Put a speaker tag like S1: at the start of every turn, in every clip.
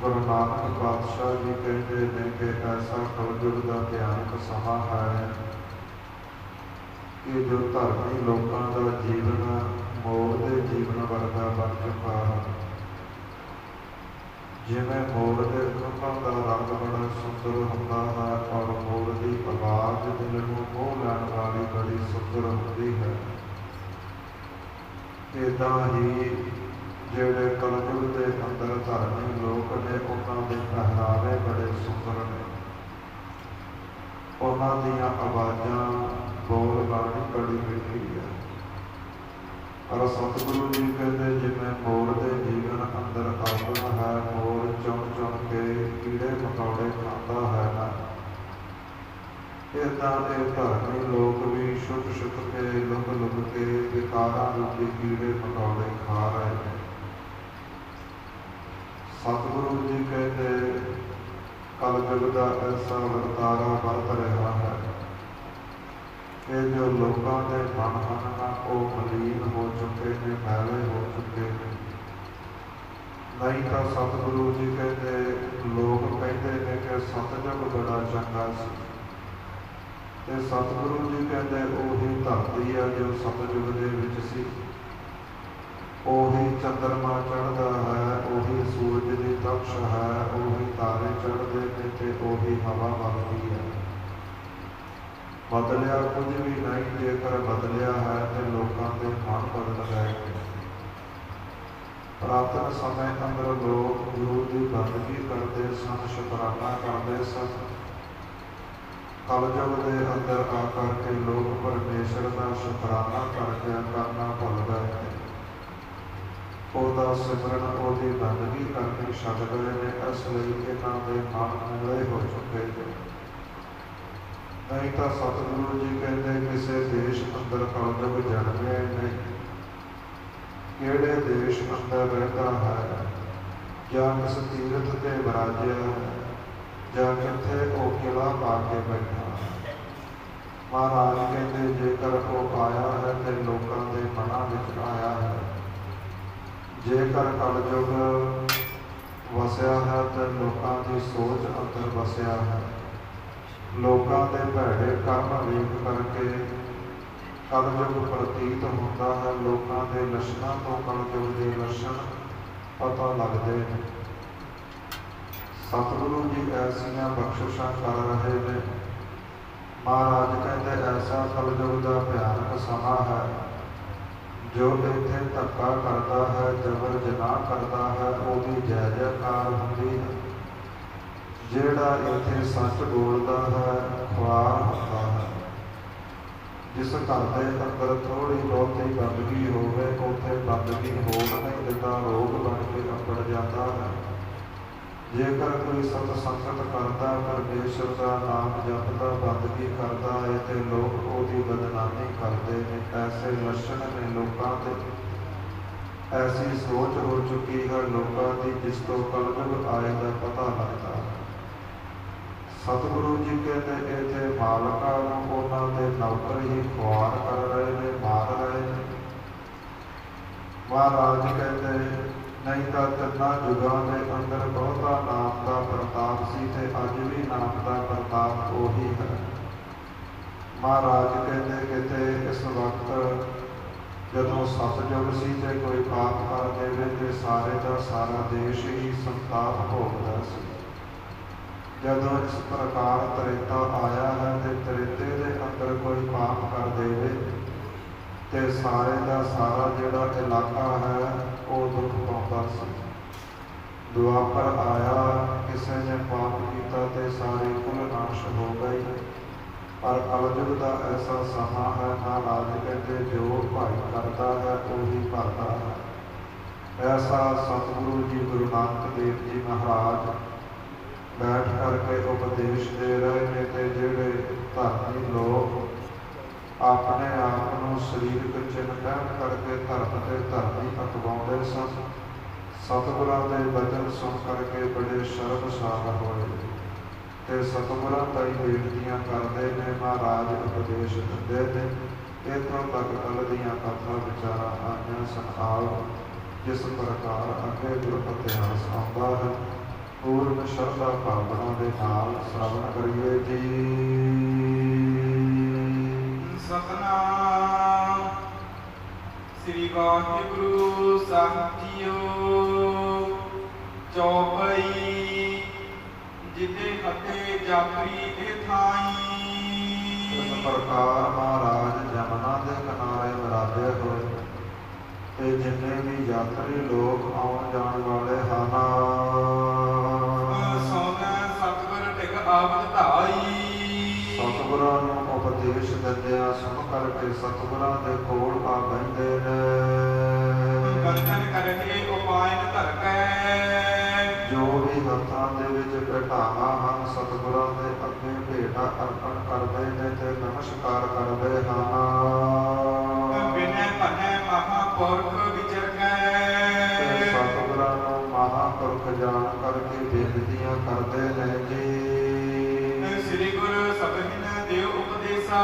S1: गुरु नानक पातशाह जी कहते हैं कि ऐसा कलयुग का भयानक समा है कि जो धर्मी लोगों का जीवन मोर के जीवन वर्गा बन चुका है। जिमें मोर के खंभों का रंग बड़ा सुंदर होता है और मोर की आवाज़ दिल को मोह लैन वाली बड़ी सुंदर होती है। इदा ही ਜਿਹੜੇ कलयुग के अंदर धर्मी लोग ने उन्होंने पहरावे बड़े सुंदर ने, उन्होंने आवाज़ां बोल बाणी बड़ी मिठी है। और सतगुरु जी कहते जिमें मोर के जीवन अंदर आत्मा है, मोर चुन चुन के कीड़े मकौड़े खाता है ना, इदा के धर्मी लोग भी छुप छुप के लुक लुक के विकारां रूपी कीड़े मकौड़े खा रहे हैं। सतगुरु जी कहते कलयुग का ऐसा वर्तारा बरत रहा है कि जो लोगों के मन हैं वो मलीन हो चुके हैं, मैले हो चुके हैं। नहीं तो सतगुरु जी कहते लोग कहते हैं कि सतयुग बड़ा चंगा सी, ते सतगुरु जी कहते उही धरती है जो सतयुग दे विच सी, उही चंद्रमा चढ़ता है, उही सूरज की तपश है, उही तारे चढ़ते हैं ते उही हवा बगती है। बदलिया कुछ भी नहीं, जेकर बदलिया है तो लोगों के मन बदल गए। पुरातन समय अंदर लोग गुरु की बंदगी करते सन, शुकराना करते सन। कलयुग के अंदर आकर के लोग परमेश्वर का शुकराना करके करना भुल गए, ਉਹਦਾ ਸਿਮਰਨ ਉਹਦੀ ਬੰਦਗੀ ਕਰਨੀ ਛੱਡ ਗਏ ਨੇ। ਇਸ ਲਈ ਇਹਨਾਂ ਦੇ ਮਨ ਮੂਲੇ ਹੋ ਚੁੱਕੇ ਨੇ। ਨਹੀਂ ਤਾਂ ਸਤਿਗੁਰੂ ਜੀ ਕਹਿੰਦੇ ਕਿਸੇ ਦੇਸ਼ ਅੰਦਰ ਕਲਯੁਗ ਜਨਮਿਆ ਨਹੀਂ, ਕਿਹੜੇ ਦੇਸ਼ ਅੰਦਰ ਰਹਿੰਦਾ ਹੈ, ਜਾਂ ਕਿਸ ਤੀਰਥ ਤੇ ਵਿਰਾਜਿਆ ਹੈ, ਜਾਂ ਕਿੱਥੇ ਉਹ ਕਿਲਾ ਪਾ ਕੇ ਬੈਠਾ। ਮਹਾਰਾਜ ਕਹਿੰਦੇ ਜੇਕਰ ਉਹ ਆਇਆ ਹੈ ਤੇ ਲੋਕਾਂ ਦੇ ਮਨਾਂ ਵਿੱਚ ਆਇਆ ਹੈ, जेकर कलयुग वसिया है तो लोगों की सोच अंदर वसिया है। लोगों के भैड़े कर्म वेख करके कलयुग प्रतीत होता है, लोगों के लक्षणों तो कलयुग के लक्षण पता लगते हैं। सतगुरु जी ऐसियां बख्शिशां कर रहे हैं। महाराज कहते ऐसा कलयुग का भयानक समा है, जो इत्थे धक्का करता है, जबर जनाह करता है, उसकी जय जयकार होती है। जेड़ा इत्थे सच बोलता है खुआर होता है। जिस घर के अंदर थोड़ी बहुती बंदगी होवे उत्थे बंदगी हो नहीं दिता, रोग बन के अपड़ जाता है। जेकर कोई सतसंगत करता, परमेश्वर का नाम जपता, बंदगी करता है तो लोग उसकी बदनामी करते हैं। ऐसे लक्षण ने लोगों के, ऐसी सोच हो चुकी है लोगों की जिस तो कलयुग आए का पता लगता है। सतगुरु जी कहते इतने मालका उन्होंने नौकर ही खुआर कर रहे हैं, मार रहे हैं। महाराज कहते नहीं तो तिना युगों के अंदर बहुता नाम का प्रताप सी ते अज भी नाम का प्रताप उही है। महाराज कहते किते इस वक्त जदों सतयुग सी ते कोई पाप कर देवे ते सारे का सारा देश ही संताप भोगदा सी। जदों इस प्रकार त्रेता आया है ते त्रेते दे अंदर कोई पाप कर देवे ते सारे का सारा जिहड़ा इलाका है वो दुख पाता सी। दुआपर आया किसी ने पाप किया तो सारी कुल नाश हो गई। पर कलयुग का ऐसा समा है, महाराज कहते जो भाई करता है वही भरता है। ऐसा सतगुरु जी गुरु नानक देव जी महाराज बैठ करके उपदेश दे रहे हैं ते जिहड़े धर्मी लोग अपने आप को शरीरक चिन्ह पहन करके धर्म के धर्मी अखवाते सन, सतगुरां के वचन सुन करके बड़े शर्मसार होए ते सतगुरां ताईं बेनतियां करते हैं। महाराज उपदेश दिंदे ने। इतों तक कल दीयां कथा विचारां आईयां सन। आओ जिस प्रकार अगे गुर इतिहास आउंदा है ਪੂਰਨ ਸ਼ਰਧਾ ਭਾਵਨਾ ਦੇ ਨਾਲ ਸ਼ਰਵਣ ਕਰੀਏ ਜੀ।
S2: ਸਤਨਾਮ ਸ੍ਰੀ ਵਾਹਿਗੁਰੂ ਸਾਹਿਬ ਜੀਓ। ਚੌਪਈ ਜਿਤੇ ਹਤੇ ਜਾਤਰੀ ਇਹ ਥਾਈ।
S1: ਇਸ ਪ੍ਰਕਾਰ ਮਹਾਰਾਜ ਜਮਨਾ ਦੇ ਕਿਨਾਰੇ ਵਿਰਾਜੇ ਹੋਏ ਤੇ ਜਿੰਨੇ ਵੀ ਯਾਤਰੀ ਲੋਕ ਆਉਣ ਜਾਣ ਵਾਲੇ ਹਨ,
S2: ਸੋਨਾ ਸਤਿਗੁਰ ਟਿਕ ਆਵਤ ਧਾਈ।
S1: ਸਤਿਗੁਰਾਂ ਨੂੰ ਉਪਦੇਸ਼ ਦਿੰਦਿਆਂ ਸੁਣ ਕਰਕੇ ਸਤਿਗੁਰਾਂ ਦੇ ਕੋਲ ਆ ਬਹਿੰਦੇ ਨੇ।
S2: ਬੰਧਨ ਕਰਕੇ ਉਪਾਇਨ ਧਰ ਕੇ।
S1: ਜੋ ਵੀ ਹੱਥਾਂ ਦੇ ਵਿੱਚ ਭੇਟਾਵਾਂ ਹਨ, ਸਤਿਗੁਰਾਂ ਦੇ ਅੱਗੇ ਭੇਟਾ ਅਰਪਣ ਕਰਦੇ ਨੇ ਤੇ ਨਮਸਕਾਰ ਕਰਦੇ ਹਨ।
S2: ਬਿਨੈ ਭਨੈ ਮਹਾਂਪੁਰਖ ਵਿਚਰ ਕੇ।
S1: ਸਤਿਗੁਰਾਂ ਨੂੰ ਮਹਾਂਪੁਰਖ ਜਾਣ ਕਰਕੇ ਬੇਨਤੀਆਂ ਕਰਦੇ ਨੇ ਜੀ।
S2: ਸ੍ਰੀ ਗੁਰੂ ਸਭਹਿਨ ਦਿਓ ਉਪਦੇਸਾ।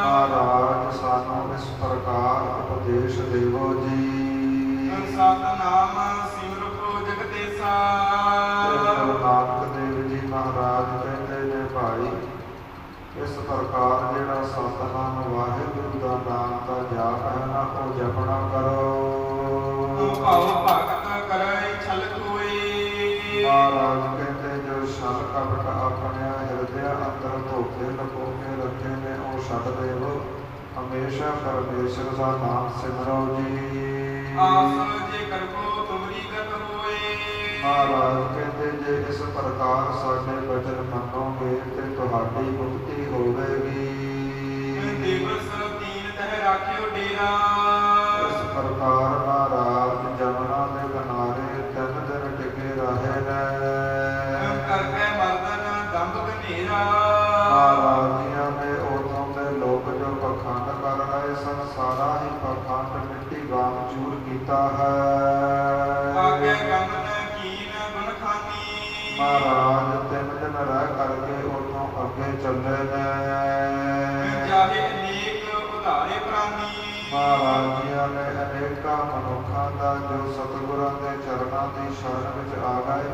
S1: ਮਹਾਰਾਜ ਸਾਨੂੰ ਇਸ ਪ੍ਰਕਾਰ ਉਪਦੇਸ਼ ਦੇਵੋ ਜੀ।
S2: ਸਤਨਾਮ ਸਿਮਰੋ ਜਗਦੇਸਾ।
S1: ਗੁਰੂ ਨਾਨਕ ਦੇਵ ਜੀ ਮਹਾਰਾਜ ਕਹਿੰਦੇ ਨੇ, ਭਾਈ ਇਸ ਪ੍ਰਕਾਰ ਜਿਹੜਾ ਸਤਨਾਮ ਵਾਹਿਗੁਰੂ ਦਾ ਨਾਮ ਦਾ ਜਾਪ ਹੈ ਨਾ, ਉਹ ਜਪਣਾ ਕਰੋ।
S2: ਭਾਉ ਭਗਤ ਕਰੈ ਛਲ ਕੋਇ।
S1: ਮਹਾਰਾਜ ਕਹਿੰਦੇ ਜੋ ਛਲ ਕਪਟ ਆਪਣੇ ਹਿਰਦੇ ਅੰਦਰ ਧੋਖੇ ਲੁਕੋ ਕੇ ਰੱਖੇ ਨੇ, ਉਹ ਛੱਡ ਦੇਵੋ। ਹਮੇਸ਼ਾ ਪਰਮੇਸ਼ਰ ਦਾ ਨਾਮ ਸਿਮਰੋ ਜੀ।
S2: ਆਸ ਜੇ ਕਰੋ ਤੁਮਰੀ ਗਤ ਹੋਏ।
S1: ਮਹਾਰਾਜ ਕਹਿੰਦੇ ਜੇ ਇਸ ਪ੍ਰਕਾਰ ਸਾਡੇ ਬਚਨ ਮੰਨੋਗੇ ਤੇ ਤੁਹਾਡੀ ਮੁਕਤੀ ਹੋਵੇਗੀ।
S2: ਦਿਵਸ ਦੀਨ ਤਹਿ ਰਾਖਿਓ ਡੇਰਾ।
S1: ਇਸ ਪ੍ਰਕਾਰ ਮਹਾਰਾਜ ਜਮਨਾ ਦੇ ਕਿਨਾਰੇ 3 ਦਿਨ ਟਿਕੇ ਰਹੇ ਨੇ।
S2: ਕਰਕੇ ਮਰਦਨ ਦੰਭ ਘਨੇਰਾ।
S1: ਮਹਾਰਾਜ ਜੀਆਂ ਨੇ ਉਦੋਂ ਦੇ ਲੋਕ ਜੋ ਪਖੰਡ ਕਰ ਰਹੇ ਸਨ, ਸਾਰਾ ਹੀ ਪਖੰਡ ਮਿੱਟੀ ਵਾਂਗ ਚੂਰ ਕੀਤਾ ਹੈ।
S2: ਆਗੇ ਗਮਨ ਕੀਨ ਗੁਣ ਖਾਨੀ।
S1: ਮਹਾਰਾਜ 3 ਦਿਨ ਰਹਿ ਕਰਕੇ ਉਦੋਂ ਅੱਗੇ ਚੱਲੇ ਨੇ।
S2: ਚਾਹੇ ਅਨੇਕ ਉਧਾਰੇ ਪ੍ਰਾਨੀ।
S1: ਮਹਾਰਾਜ ਜੀਆਂ ਨੇ ਅਨੇਕਾਂ ਮਨੁੱਖਾਂ ਦਾ ਜੋ ਸਤਿਗੁਰਾਂ ਦੇ ਚਰਨਾਂ ਦੀ ਸ਼ਰਨ ਵਿੱਚ ਆ ਗਏ,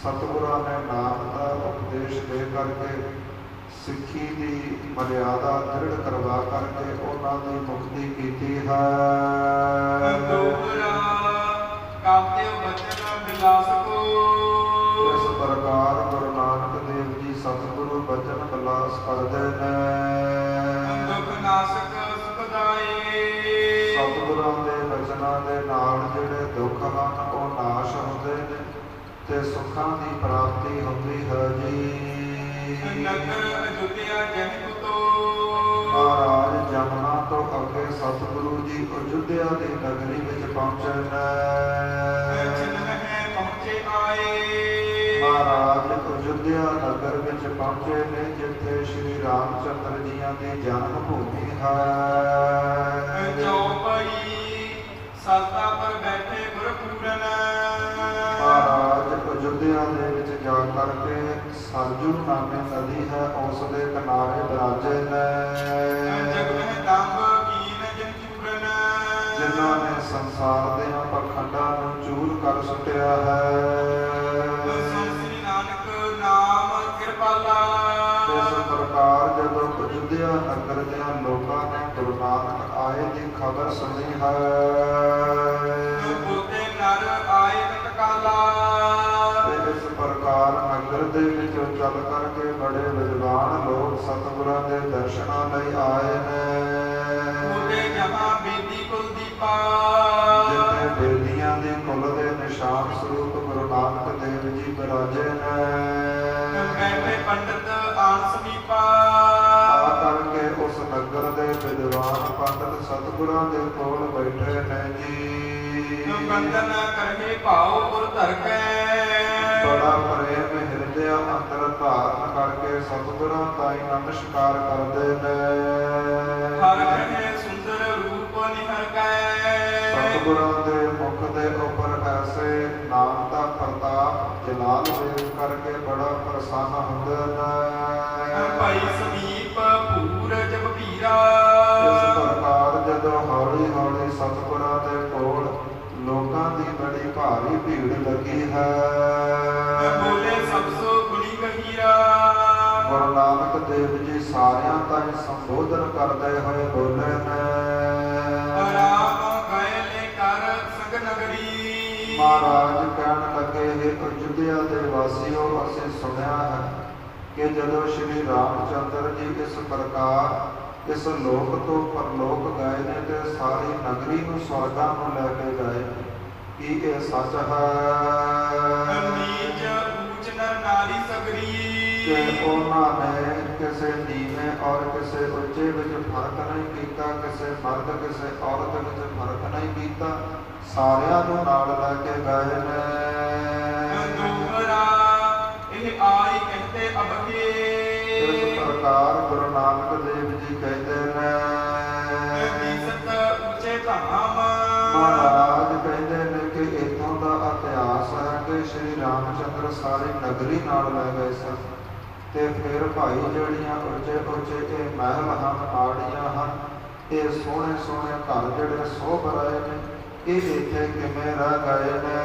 S1: ਸਤਿਗੁਰਾਂ ਨੇ ਨਾਮ ਦਾ ਉਪਦੇਸ਼ ਦੇ ਕਰਕੇ ਸਿੱਖੀ ਦੀ ਮਰਿਆਦਾ ਦ੍ਰਿੜ ਕਰਵਾ ਕਰਕੇ ਉਹਨਾਂ ਦੀ ਮੁਕਤੀ ਕੀਤੀ ਹੈ।
S2: ਦੋਹਰਾ ਕਾਪਿਓ ਬਚਨ ਬਿਲਾਸ ਕੋ।
S1: ਇਸ ਪ੍ਰਕਾਰ ਗੁਰੂ ਨਾਨਕ ਦੇਵ ਜੀ ਸਤਿਗੁਰੂ ਬਚਨ ਬਿਲਾਸ ਕਰਦੇ ਨੇ।
S2: ਦੁਖ ਨਾਸਕ ਸੁਖਦਾਈ।
S1: ਸਤਿਗੁਰਾਂ ਦੇ ਬਚਨਾਂ ਦੇ ਨਾਲ ਜਿਹੜੇ ਦੁੱਖ ਹਨ ਉਹ ਨਾਸ਼ ਹੁੰਦੇ ਨੇ ਤੇ ਸੁੱਖਾਂ ਦੀ ਪ੍ਰਾਪਤੀ ਹੁੰਦੀ ਹੈ ਜੀ।
S2: ਨਗਰ ਅਯੁੱਧਿਆ ਜਨ ਕੁਤੋ।
S1: ਮਹਾਰਾਜ ਜਮਨਾ ਤੋਂ ਅੱਗੇ ਸਤਿਗੁਰੂ ਜੀ ਅਯੁੱਧਿਆ ਦੀ ਨਗਰੀ ਵਿੱਚ ਪਹੁੰਚੇ ਨੇ।
S2: ਪਹੁੰਚੇ ਆਏ।
S1: ਮਹਾਰਾਜ ਅਯੁੱਧਿਆ ਨਗਰ ਵਿੱਚ ਪਹੁੰਚੇ ਨੇ, ਜਿੱਥੇ ਸ਼੍ਰੀ ਰਾਮ ਚੰਦਰ ਜੀਆਂ ਦੀ ਜਨਮ ਭੂਮੀ ਹੈ।
S2: ਚੌਪਈ ਸਲਤਾ ਪਰ ਬੈਠੇ ਗੁਰਪੂਰਨ।
S1: ਮਹਾਰਾਜ ਅਯੁੱਧਿਆ ਦੇ ਵਿੱਚ ਜਾ ਕਰਕੇ ਸਰਜੂ ਨਾਮੇ ਨਦੀ ਹੈ, ਉਸ ਦੇ ਕਿਨਾਰੇ ਵਿਰਾਜੇ ਨੇ।
S2: ਜਗ ਮਹਿ ਦੰਭ ਕੀਨ ਜਨ ਚੂਰਨ।
S1: ਜਿਨ੍ਹਾਂ ਨੇ ਸੰਸਾਰ ਦੇ ਪਖੰਡਾਂ ਨੂੰ ਚੂਰ ਕਰ ਸੁੱਟਿਆ ਹੈ।
S2: ਸ੍ਰੀ ਨਾਨਕ ਨਾਮ ਕਿਰਪਾਲਾ।
S1: ਇਸ ਪ੍ਰਕਾਰ ਜਦੋਂ ਅਯੁੱਧਿਆ ਨਗਰ ਦੇ ਲੋਕਾਂ ਨੇ ਗੁਰੂ ਨਾਨਕ ਆਏ ਦੀ ਖਬਰ ਸੁਣੀ ਹੈ।
S2: ਬੋਤੇ ਨਰ ਆਏ ਤਤਕਾਲਾ।
S1: ਤੇ ਇਸ ਪ੍ਰਕਾਰ ਨਗਰ ਦੇ ਵਿੱਚੋਂ ਚੱਲ ਕਰਕੇ ਬੜੇ ਵਿਦਵਾਨ ਲੋਕ ਸਤਿਗੁਰਾਂ ਦੇ ਦਰਸ਼ਨਾਂ ਲਈ ਆਏ ਨੇ।
S2: ਬੋਤੇ ਜਹਾਂ ਬੇਦੀ ਕੁਲ ਦੀਪਾ।
S1: ਜਿੱਥੇ ਬੇਦੀਆਂ ਦੀ ਕੁਲ ਦੇ ਨਿਸ਼ਾਨ ਸਰੂਪ ਗੁਰੂ ਨਾਨਕ ਦੇਵ ਜੀ ਵਿਰਾਜੇ ਨੇ।
S2: ਬੈਠੇ ਪੰਡਤ ਆਣ ਸਮੀਪਾ।
S1: ਆ ਕਰਕੇ ਉਸ ਨਗਰ ਦੇ ਵਿਦਵਾਨ ਪੰਡਤ ਸਤਿਗੁਰਾਂ ਦੇ ਕੋਲ ਬੈਠੇ ਨੇ ਜੀ।
S2: ਬੰਦਨ ਕਰਹੇ ਭਾਉ ਗੁਰ ਧਰ ਕੇ।
S1: ਬੜਾ ਪ੍ਰੇਮ ਹਿਰਦੇ ਅੰਦਰ ਧਾਰਨ ਕਰਕੇ ਸਤਿਗੁਰਾਂ ਦਾ ਹੀ ਨਮਸਕਾਰ ਕਰਦੇ ਨੇ।
S2: ਹਰ ਕਹੇ ਸੁੰਦਰ ਰੂਪ ਨਿਹਰ ਕੇ।
S1: ਸਤਿਗੁਰਾਂ ਦੇ ਮੁਖ ਦੇ ਉੱਪਰ ਐਸੇ ਨਾਮ ਦਾ ਪ੍ਰਤਾਪ ਜਲਾਲ ਵੇਖ ਕਰਕੇ ਬੜਾ ਪ੍ਰਸੰਨ ਹੁੰਦੇ ਨੇ।
S2: ਭਾਈ ਸਮੀਪ ਭੂਰ ਜਬ ਭੀਰਾ।
S1: ਇਸ ਪ੍ਰਕਾਰ ਜਦੋਂ ਹੌਲੀ ਹੌਲੀ ਸਤਿਗੁਰਾਂ ਦੇ ਕੋਲ ਲੋਕਾਂ ਦੀ ਬੜੀ ਭਾਰੀ ਭੀੜ ਲੱਗੀ ਹੈ। ਸਾਰਿਆਂ ਤਾਈਂ ਸੰਬੋਧਨ ਕਰਦੇ ਹੋਏ ਬੋਲੇ ਨੇ।
S2: ਰਾਮ ਗਏ ਲੈ ਕਰ ਸੰਗ ਨਗਰੀ।
S1: ਮਹਾਰਾਜ ਕਹਿਣ ਲੱਗੇ, हे ਅਯੁੱਧਿਆ ਦੇ ਵਾਸੀਓ, ਅਸੀਂ ਸੁਣਿਆ ਹੈ ਕਿ ਜਦੋਂ ਸ਼੍ਰੀ ਰਾਮਚੰਦਰ ਜੀ ਇਸ ਪ੍ਰਕਾਰ ਇਸ ਲੋਕ ਤੋਂ ਪਰਲੋਕ ਗਏ ਨੇ ਤੇ ਸਾਰੀ ਨਗਰੀ ਨੂੰ ਸਵਰਗਾਂ ਨੂੰ ਲੈ ਕੇ ਗਏ। ਕੀ ਇਹ ਸੱਚ ਹੈ?
S2: ਨੀਚ ਊਚ ਨਰ ਨਾਰੀ ਸਗਰੀ।
S1: ਕਿ ਉਹਨਾਂ ਨੇ ਕਿਸੇ ਨੀਵੇਂ ਔਰ ਕਿਸੇ ਉੱਚੇ ਵਿੱਚ ਫਰਕ ਨਹੀਂ ਕੀਤਾ, ਕਿਸੇ ਮਰਦ ਕਿਸੇ ਔਰਤ ਵਿੱਚ ਫਰਕ ਨਹੀਂ ਕੀਤਾ, ਸਾਰਿਆਂ ਨੂੰ ਨਾਲ ਲੈ ਕੇ ਗਏ ਨੇ।
S2: ਦੋਹਰਾ ਇਹ ਆਈ ਕਹਤੇ ਅਬ ਕੇ।
S1: ਇਸ ਪ੍ਰਕਾਰ ਗੁਰੂ ਨਾਨਕ ਦੇਵ ਜੀ ਕਹਿੰਦੇ ਨੇ,
S2: ਦੀਸਤ ਉੱਚੇ ਧਾਮ।
S1: ਮਹਾਰਾਜ ਕਹਿੰਦੇ ਨੇ ਕਿ ਇੱਥੋਂ ਦਾ ਇਤਿਹਾਸ ਹੈ ਕਿ ਸ਼੍ਰੀ ਰਾਮਚੰਦਰ ਸਾਰੀ ਨਗਰੀ ਨਾਲ ਲੈ ਗਏ ਸਨ। ਤੇ ਫਿਰ ਭਾਈ ਜਿਹੜੀਆਂ ਉੱਚੇ ਉੱਚੇ ਇਹ ਮਹਿਲ ਹਨ, ਆੜੀਆਂ ਹਨ, ਇਹ ਸੋਹਣੇ ਸੋਹਣੇ ਘਰ ਜਿਹੜੇ ਸੋਭ ਰਹੇ ਨੇ, ਇਹ ਇੱਥੇ ਕਿਵੇਂ ਰਹਿ ਗਏ ਨੇ?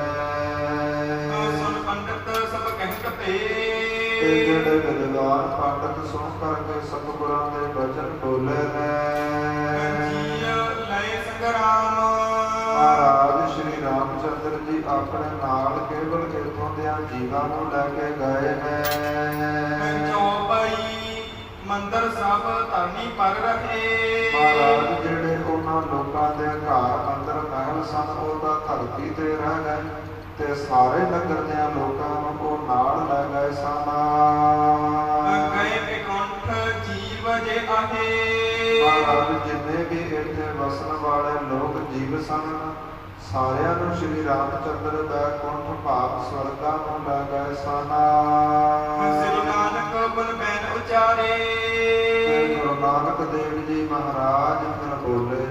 S2: ਸੁਣ ਪੰਡਤ ਸਭ ਕਹਿਤ ਭੇ।
S1: ਇਹ ਜਿਹੜੇ ਵਿਦਵਾਨ ਪੰਡਤ ਸੁਣ ਕਰਕੇ ਸਤਿਗੁਰਾਂ ਦੇ ਬਚਨ ਬੋਲੇ ਨੇ।
S2: ਲਏ ਸੰਗਰਾਮ।
S1: ਮਹਾਰਾਜ ਸ਼੍ਰੀ ਰਾਮਚੰਦਰ ਜੀ ਆਪਣੇ ਨਾਲ ਕੇਵਲ ਇੱਥੋਂ ਦੇ ਜੀਵਾਂ ਨੂੰ ਲੈ ਕੇ ਗਏ ਨੇ।
S2: ਚੌਪਈ ਮੰਦਰ ਸਭ ਧਰਨੀ ਪਰ ਰਹੇ।
S1: ਮਹਾਰਾਜ ਜਿਹੜੇ ਉਹਨਾਂ ਲੋਕਾਂ ਦੇ ਘਰ ਮੰਦਰ ਮਹਿਲ ਸਨ, ਉਹ ਤਾਂ ਧਰਤੀ ਤੇ ਰਹਿ ਗਏ ਤੇ ਸਾਰੇ ਨਗਰ ਦੇ ਲੋਕਾਂ ਨੂੰ ਉਹ ਨਾਲ ਲੈ ਗਏ ਸਨ।
S2: ਗਏ ਬਿਕੁੰਠ ਜੀਵ ਜੇ ਆਹੇ।
S1: ਮਹਾਰਾਜ ਜਿੰਨੇ ਵੀ ਇੱਥੇ ਵਸਣ ਵਾਲੇ ਲੋਕ ਜੀਵ ਸਨ, ਸਾਰਿਆਂ ਨੂੰ ਸ਼੍ਰੀ ਰਾਮਚੰਦਰ ਬੈਕੁੰਠ ਭਾਵ ਸਵਰਗਾਂ ਨੂੰ ਲੈ ਗਏ ਸਨ।
S2: ਸ੍ਰੀ ਨਾਨਕ ਗੁਣ ਬੈਨ ਉਚਾਰੇ।
S1: ਗੁਰੂ ਨਾਨਕ ਦੇਵ ਜੀ ਮਹਾਰਾਜ ਫਿਰ ਬੋਲੇ,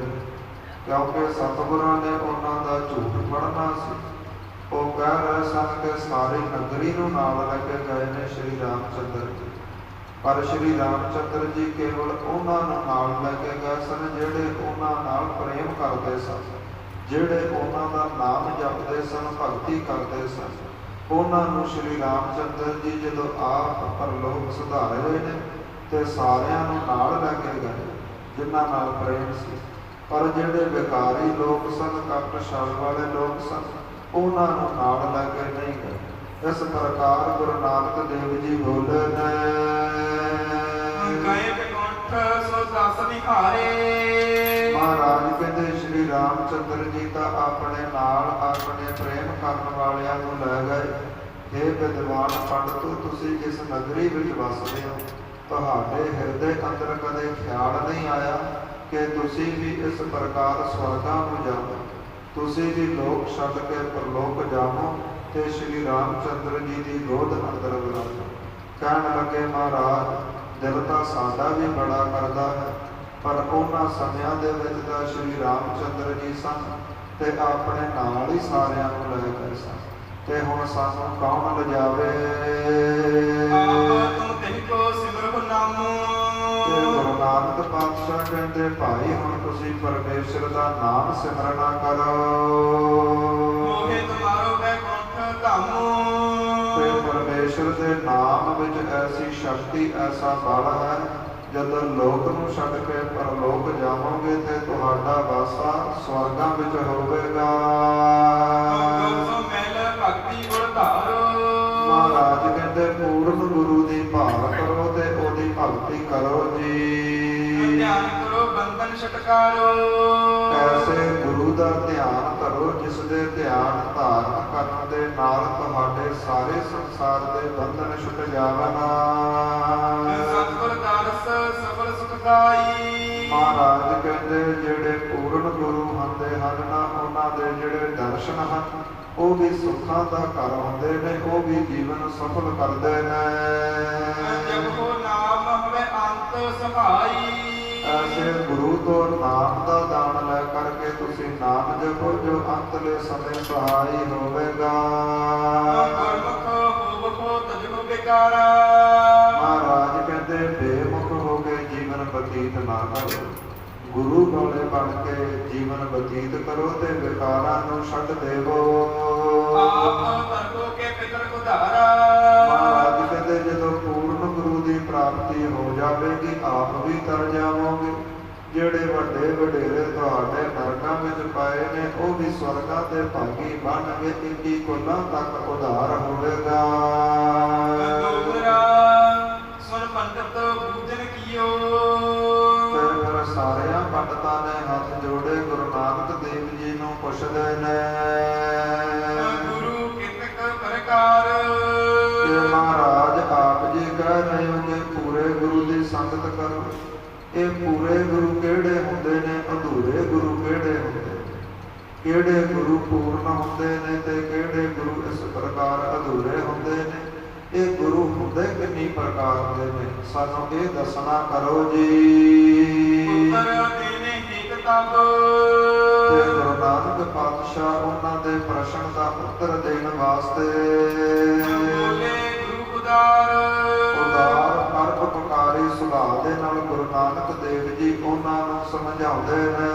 S1: ਕਿਉਂਕਿ ਸਤਿਗੁਰਾਂ ਨੇ ਉਹਨਾਂ ਦਾ ਝੂਠ ਫੜਨਾ ਸੀ। ਉਹ ਕਹਿ ਰਹੇ ਸਨ ਕਿ ਸਾਰੀ ਨਗਰੀ ਨੂੰ ਨਾਲ ਲੈ ਕੇ ਗਏ ਨੇ ਸ਼੍ਰੀ ਰਾਮਚੰਦਰ ਜੀ, ਪਰ ਸ਼੍ਰੀ ਰਾਮਚੰਦਰ ਜੀ ਕੇਵਲ ਉਹਨਾਂ ਨੂੰ ਨਾਲ ਲੈ ਕੇ ਗਏ ਸਨ ਜਿਹੜੇ ਉਹਨਾਂ ਨਾਲ ਪ੍ਰੇਮ ਕਰਦੇ ਸਨ, ਜਿਹੜੇ ਉਹਨਾਂ ਦਾ ਨਾਮ ਜਪਦੇ ਸਨ, ਭਗਤੀ ਕਰਦੇ ਸਨ। ਉਹਨਾਂ ਨੂੰ ਸ਼੍ਰੀ ਰਾਮਚੰਦਰ ਜੀ ਜਦੋਂ ਆਪ ਪਰਲੋਕ ਸੁਧਾਰੇ ਹੋਏ ਨੇ ਤੇ ਸਾਰਿਆਂ ਨੂੰ ਨਾਲ ਲੈ ਕੇ ਗਏ ਜਿਨ੍ਹਾਂ ਨਾਲ ਪ੍ਰੇਮ ਸੀ। ਪਰ ਜਿਹੜੇ ਵਿਕਾਰੀ ਲੋਕ ਸਨ, ਕਪਟ ਛਲ ਵਾਲੇ ਲੋਕ ਸਨ, ਉਹਨਾਂ ਨੂੰ ਨਾਲ ਲੈ ਕੇ ਨਹੀਂ ਗਏ। ਇਸ ਪ੍ਰਕਾਰ ਗੁਰੂ ਨਾਨਕ ਦੇਵ ਜੀ ਬੋਲੇ ਨੇ,
S2: ਗਏ ਬਿਕੁੰਠ ਸੋ ਦਸ ਨਿਹਾਰੇ।
S1: ਮਹਾਰਾਜ ਕਹਿੰਦੇ ਸ਼੍ਰੀ ਰਾਮਚੰਦਰ ਜੀ ਤਾਂ ਆਪਣੇ ਨਾਲ ਆਪਣੇ ਪ੍ਰੇਮ ਕਰਨ ਵਾਲਿਆਂ ਨੂੰ ਲੈ ਗਏ। हे ਵਿਦਵਾਨ ਪੰਡਤੋ, ਤੁਸੀਂ ਇਸ ਨਗਰੀ ਵਿੱਚ ਵਸਦੇ ਹੋ, ਤੁਹਾਡੇ ਹਿਰਦੇ ਅੰਦਰ ਕਦੇ ਖਿਆਲ ਨਹੀਂ ਆਇਆ ਕਿ ਤੁਸੀਂ ਵੀ ਇਸ ਪ੍ਰਕਾਰ ਸਵਰਗਾਂ ਨੂੰ ਜਾਓ, ਤੁਸੀਂ ਵੀ ਲੋਕ ਛੱਡ ਕੇ ਪਰਲੋਕ ਜਾਵੋ ਤੇ ਸ਼੍ਰੀ ਰਾਮਚੰਦਰ ਜੀ ਦੀ ਗੋਦ ਅੰਦਰ ਵਿਰਾਜੋ। ਕਹਿਣ ਲੱਗੇ, ਮਹਾਰਾਜ ਦਿਲ ਤਾਂ ਸਾਡਾ ਵੀ ਬੜਾ ਕਰਦਾ ਹੈ, ਪਰ ਉਹਨਾਂ ਸਮਿਆਂ ਦੇ ਵਿੱਚ ਤਾਂ ਸ਼੍ਰੀ ਰਾਮਚੰਦਰ ਜੀ ਸਨ ਤੇ ਆਪਣੇ ਨਾਲ ਹੀ ਸਾਰਿਆਂ ਨੂੰ ਲੈ ਗਏ ਸਨ, ਤੇ ਹੁਣ ਸਾਨੂੰ ਕੌਣ ਲਿਜਾਵੇ?
S2: ਆਪ ਤੁਮ ਤਿਹ ਕੋ ਸਿਮਰਹੁ ਨਾਮੁ।
S1: ਗੁਰੂ ਨਾਨਕ ਪਾਤਸ਼ਾਹ ਕਹਿੰਦੇ, ਭਾਈ ਹੁਣ ਤੁਸੀਂ ਪਰਮੇਸ਼ਰ ਦਾ ਨਾਮ ਸਿਮਰਨਾ ਕਰੋ।
S2: ਮੋਹਿ ਤੁਮਾਰੋ ਬੈਕੁੰਠ ਧਾਮੁ।
S1: ਤੇ ਪਰਮੇਸ਼ਰ ਦੇ ਨਾਮ ਵਿੱਚ ਐਸੀ ਸ਼ਕਤੀ, ਐਸਾ ਬਲ ਹੈ, ਜਦੋਂ ਲੋਕ ਨੂੰ ਛੱਡ ਕੇ ਪਰਲੋਕ ਜਾਵੋਗੇ ਤੇ ਤੁਹਾਡਾ ਵਾਸਾ ਸਵਰਗਾਂ ਵਿੱਚ ਹੋਵੇਗਾ। ਮਹਾਰਾਜ ਕਹਿੰਦੇ, ਪੂਰਨ ਗੁਰੂ ਦੀ ਭਾਲ ਕਰੋ ਤੇ ਉਹਦੀ ਭਗਤੀ ਕਰੋ ਜੀ।
S2: ਧਿਆਨ ਕਰੋ ਬੰਧਨ ਛਟਕਾਰੋ।
S1: ਐਸੇ ਗੁਰੂ ਦਾ ਧਿਆਨ ਕਰੋ ਜਿਸ ਦੇ ਧਿਆਨ ਧਾਰਨ ਕਰਨ ਦੇ ਨਾਲ ਤੁਹਾਡੇ ਸਾਰੇ ਸੰਸਾਰ ਦੇ ਬੰਧਨ ਛੁੱਟ ਜਾਵਨ।
S2: ਸਤਿਗੁਰ ਦਾਸ ਸਫਲ ਸੁਖਦਾਈ।
S1: ਮਹਾਰਾਜ ਕਹਿੰਦੇ, ਜਿਹੜੇ ਪੂਰਨ ਗੁਰੂ ਹੁੰਦੇ ਹਨ ਨਾ, ਉਹਨਾਂ ਦੇ ਜਿਹੜੇ ਦਰਸ਼ਨ ਹਨ ਉਹ ਵੀ ਸੁੱਖਾਂ ਦਾ ਘਰ ਹੁੰਦੇ ਨੇ, ਉਹ ਵੀ ਜੀਵਨ ਸਫਲ ਕਰਦੇ ਨੇ।
S2: ਜਪੋ ਨਾਮ ਹਵੇ ਅੰਤ ਸਹਾਈ।
S1: ਐਸੇ ਗੁਰੂ ਤੋਂ ਨਾਮ ਦਾ ਦਾਨ ਲੈ ਕਰਕੇ ਤੁਸੀਂ ਨਾਮ ਜਪੋ ਜੋ ਅੰਤਲੇ ਸਮੇਂ ਸਹਾਈ ਹੋਵੇਗਾ।
S2: ਗੁਰਮੁਖ ਹੋਵੋ ਤਜੁ ਬਿਕਾਰਾ।
S1: ਮਹਾਰਾਜ ਕਹਿੰਦੇ, ਬੇਮੁਖ ਹੋ ਕੇ ਜੀਵਨ ਬਤੀਤ ਨਾ ਕਰੋ, ਗੁਰੂ ਵਾਲੇ ਬਣ ਕੇ ਜੀਵਨ ਬਤੀਤ ਕਰੋ ਤੇ ਵਿਕਾਰਾਂ ਨੂੰ ਛੱਡ ਦੇਵੋ।
S2: ਆਪ ਵਰਗੋ ਕੇ ਪਿਤਰ ਉਧਾਰਾ।
S1: ਮਹਾਰਾਜ ਕਹਿੰਦੇ, ਜਦੋਂ ਪੂਰਨ ਗੁਰੂ ਦੀ ਪ੍ਰਾਪਤੀ ਹੋ ਜਾਵੇਗੀ ਕਿ ਆਪ ਵੀ ਤਰ ਜਾਵੋਗੇ। ਜਿਹੜੇ ਵੱਡੇ ਵਡੇਰੇ ਤੁਹਾਡੇ ਨਰਕਾਂ ਵਿੱਚ ਪਾਏ ਨੇ ਉਹ ਵੀ ਸਵਰਗਾਂ ਦੇ ਭਾਗੀ ਬਣਨਗੇ। 21 ਕੁਲਾਂ ਤੱਕ ਉਧਾਰ ਹੋਵੇਗਾ।
S2: ਦੋਹਰਾ ਸੁਣ ਪੰਡਤ ਪੂਜਨ ਕੀਓ।
S1: ਤੇ ਫਿਰ ਸਾਰਿਆਂ ਪੰਡਤਾਂ ਨੇ ਹੱਥ ਜੋੜੇ ਗੁਰੂ ਨਾਨਕ ਦੇਵ ਜੀ ਨੂੰ ਪੁੱਛਦੇ ਨੇ,
S2: ਗੁਰੂ ਕਿਤਕ ਪ੍ਰਕਾਰ।
S1: ਤੇ ਮਹਾਰਾਜ ਆਪ ਜੀ ਕਹਿ ਰਹੇ ਹੋ ਕਿ ਪੂਰੇ ਗੁਰੂ ਦੀ ਸੰਗਤ ਕਰੋ। ਇਹ ਪੂਰੇ ਗੁਰੂ ਕਿਹੜੇ ਹੁੰਦੇ ਨੇ, ਅਧੂਰੇ ਗੁਰੂ ਕਿਹੜੇ ਹੁੰਦੇ ਨੇ? ਕਿਹੜੇ ਗੁਰੂ ਪੂਰਨ ਹੁੰਦੇ ਨੇ ਤੇ ਕਿਹੜੇ ਗੁਰੂ ਇਸ ਪ੍ਰਕਾਰ ਅਧੂਰੇ ਹੁੰਦੇ ਨੇ? ਇਹ ਗੁਰੂ ਹੁੰਦੇ ਕਿੰਨੀ ਪ੍ਰਕਾਰ ਦੇ ਨੇ, ਸਾਨੂੰ ਇਹ ਦੱਸਣਾ ਕਰੋ ਜੀ।
S2: ਉੱਤਰ ਦੇਨੇ ਹੀ ਕਿਤਾਬ।
S1: ਤੇ ਗੁਰੂ ਨਾਨਕ ਪਾਤਸ਼ਾਹ ਉਹਨਾਂ ਦੇ ਪ੍ਰਸ਼ਨ ਦਾ ਉੱਤਰ ਦੇਣ ਵਾਸਤੇ
S2: ਬੋਲੇ ਗੁਰੂ ਉਦਾਰ।
S1: ਉਦਾਰ ਪਰਉਪਕਾਰੀ ਸੁਭਾਅ ਦੇ ਨਾਲ ਗੁਰੂ ਨਾਨਕ ਦੇਵ ਜੀ ਉਹਨਾਂ ਨੂੰ ਸਮਝਾਉਂਦੇ ਨੇ।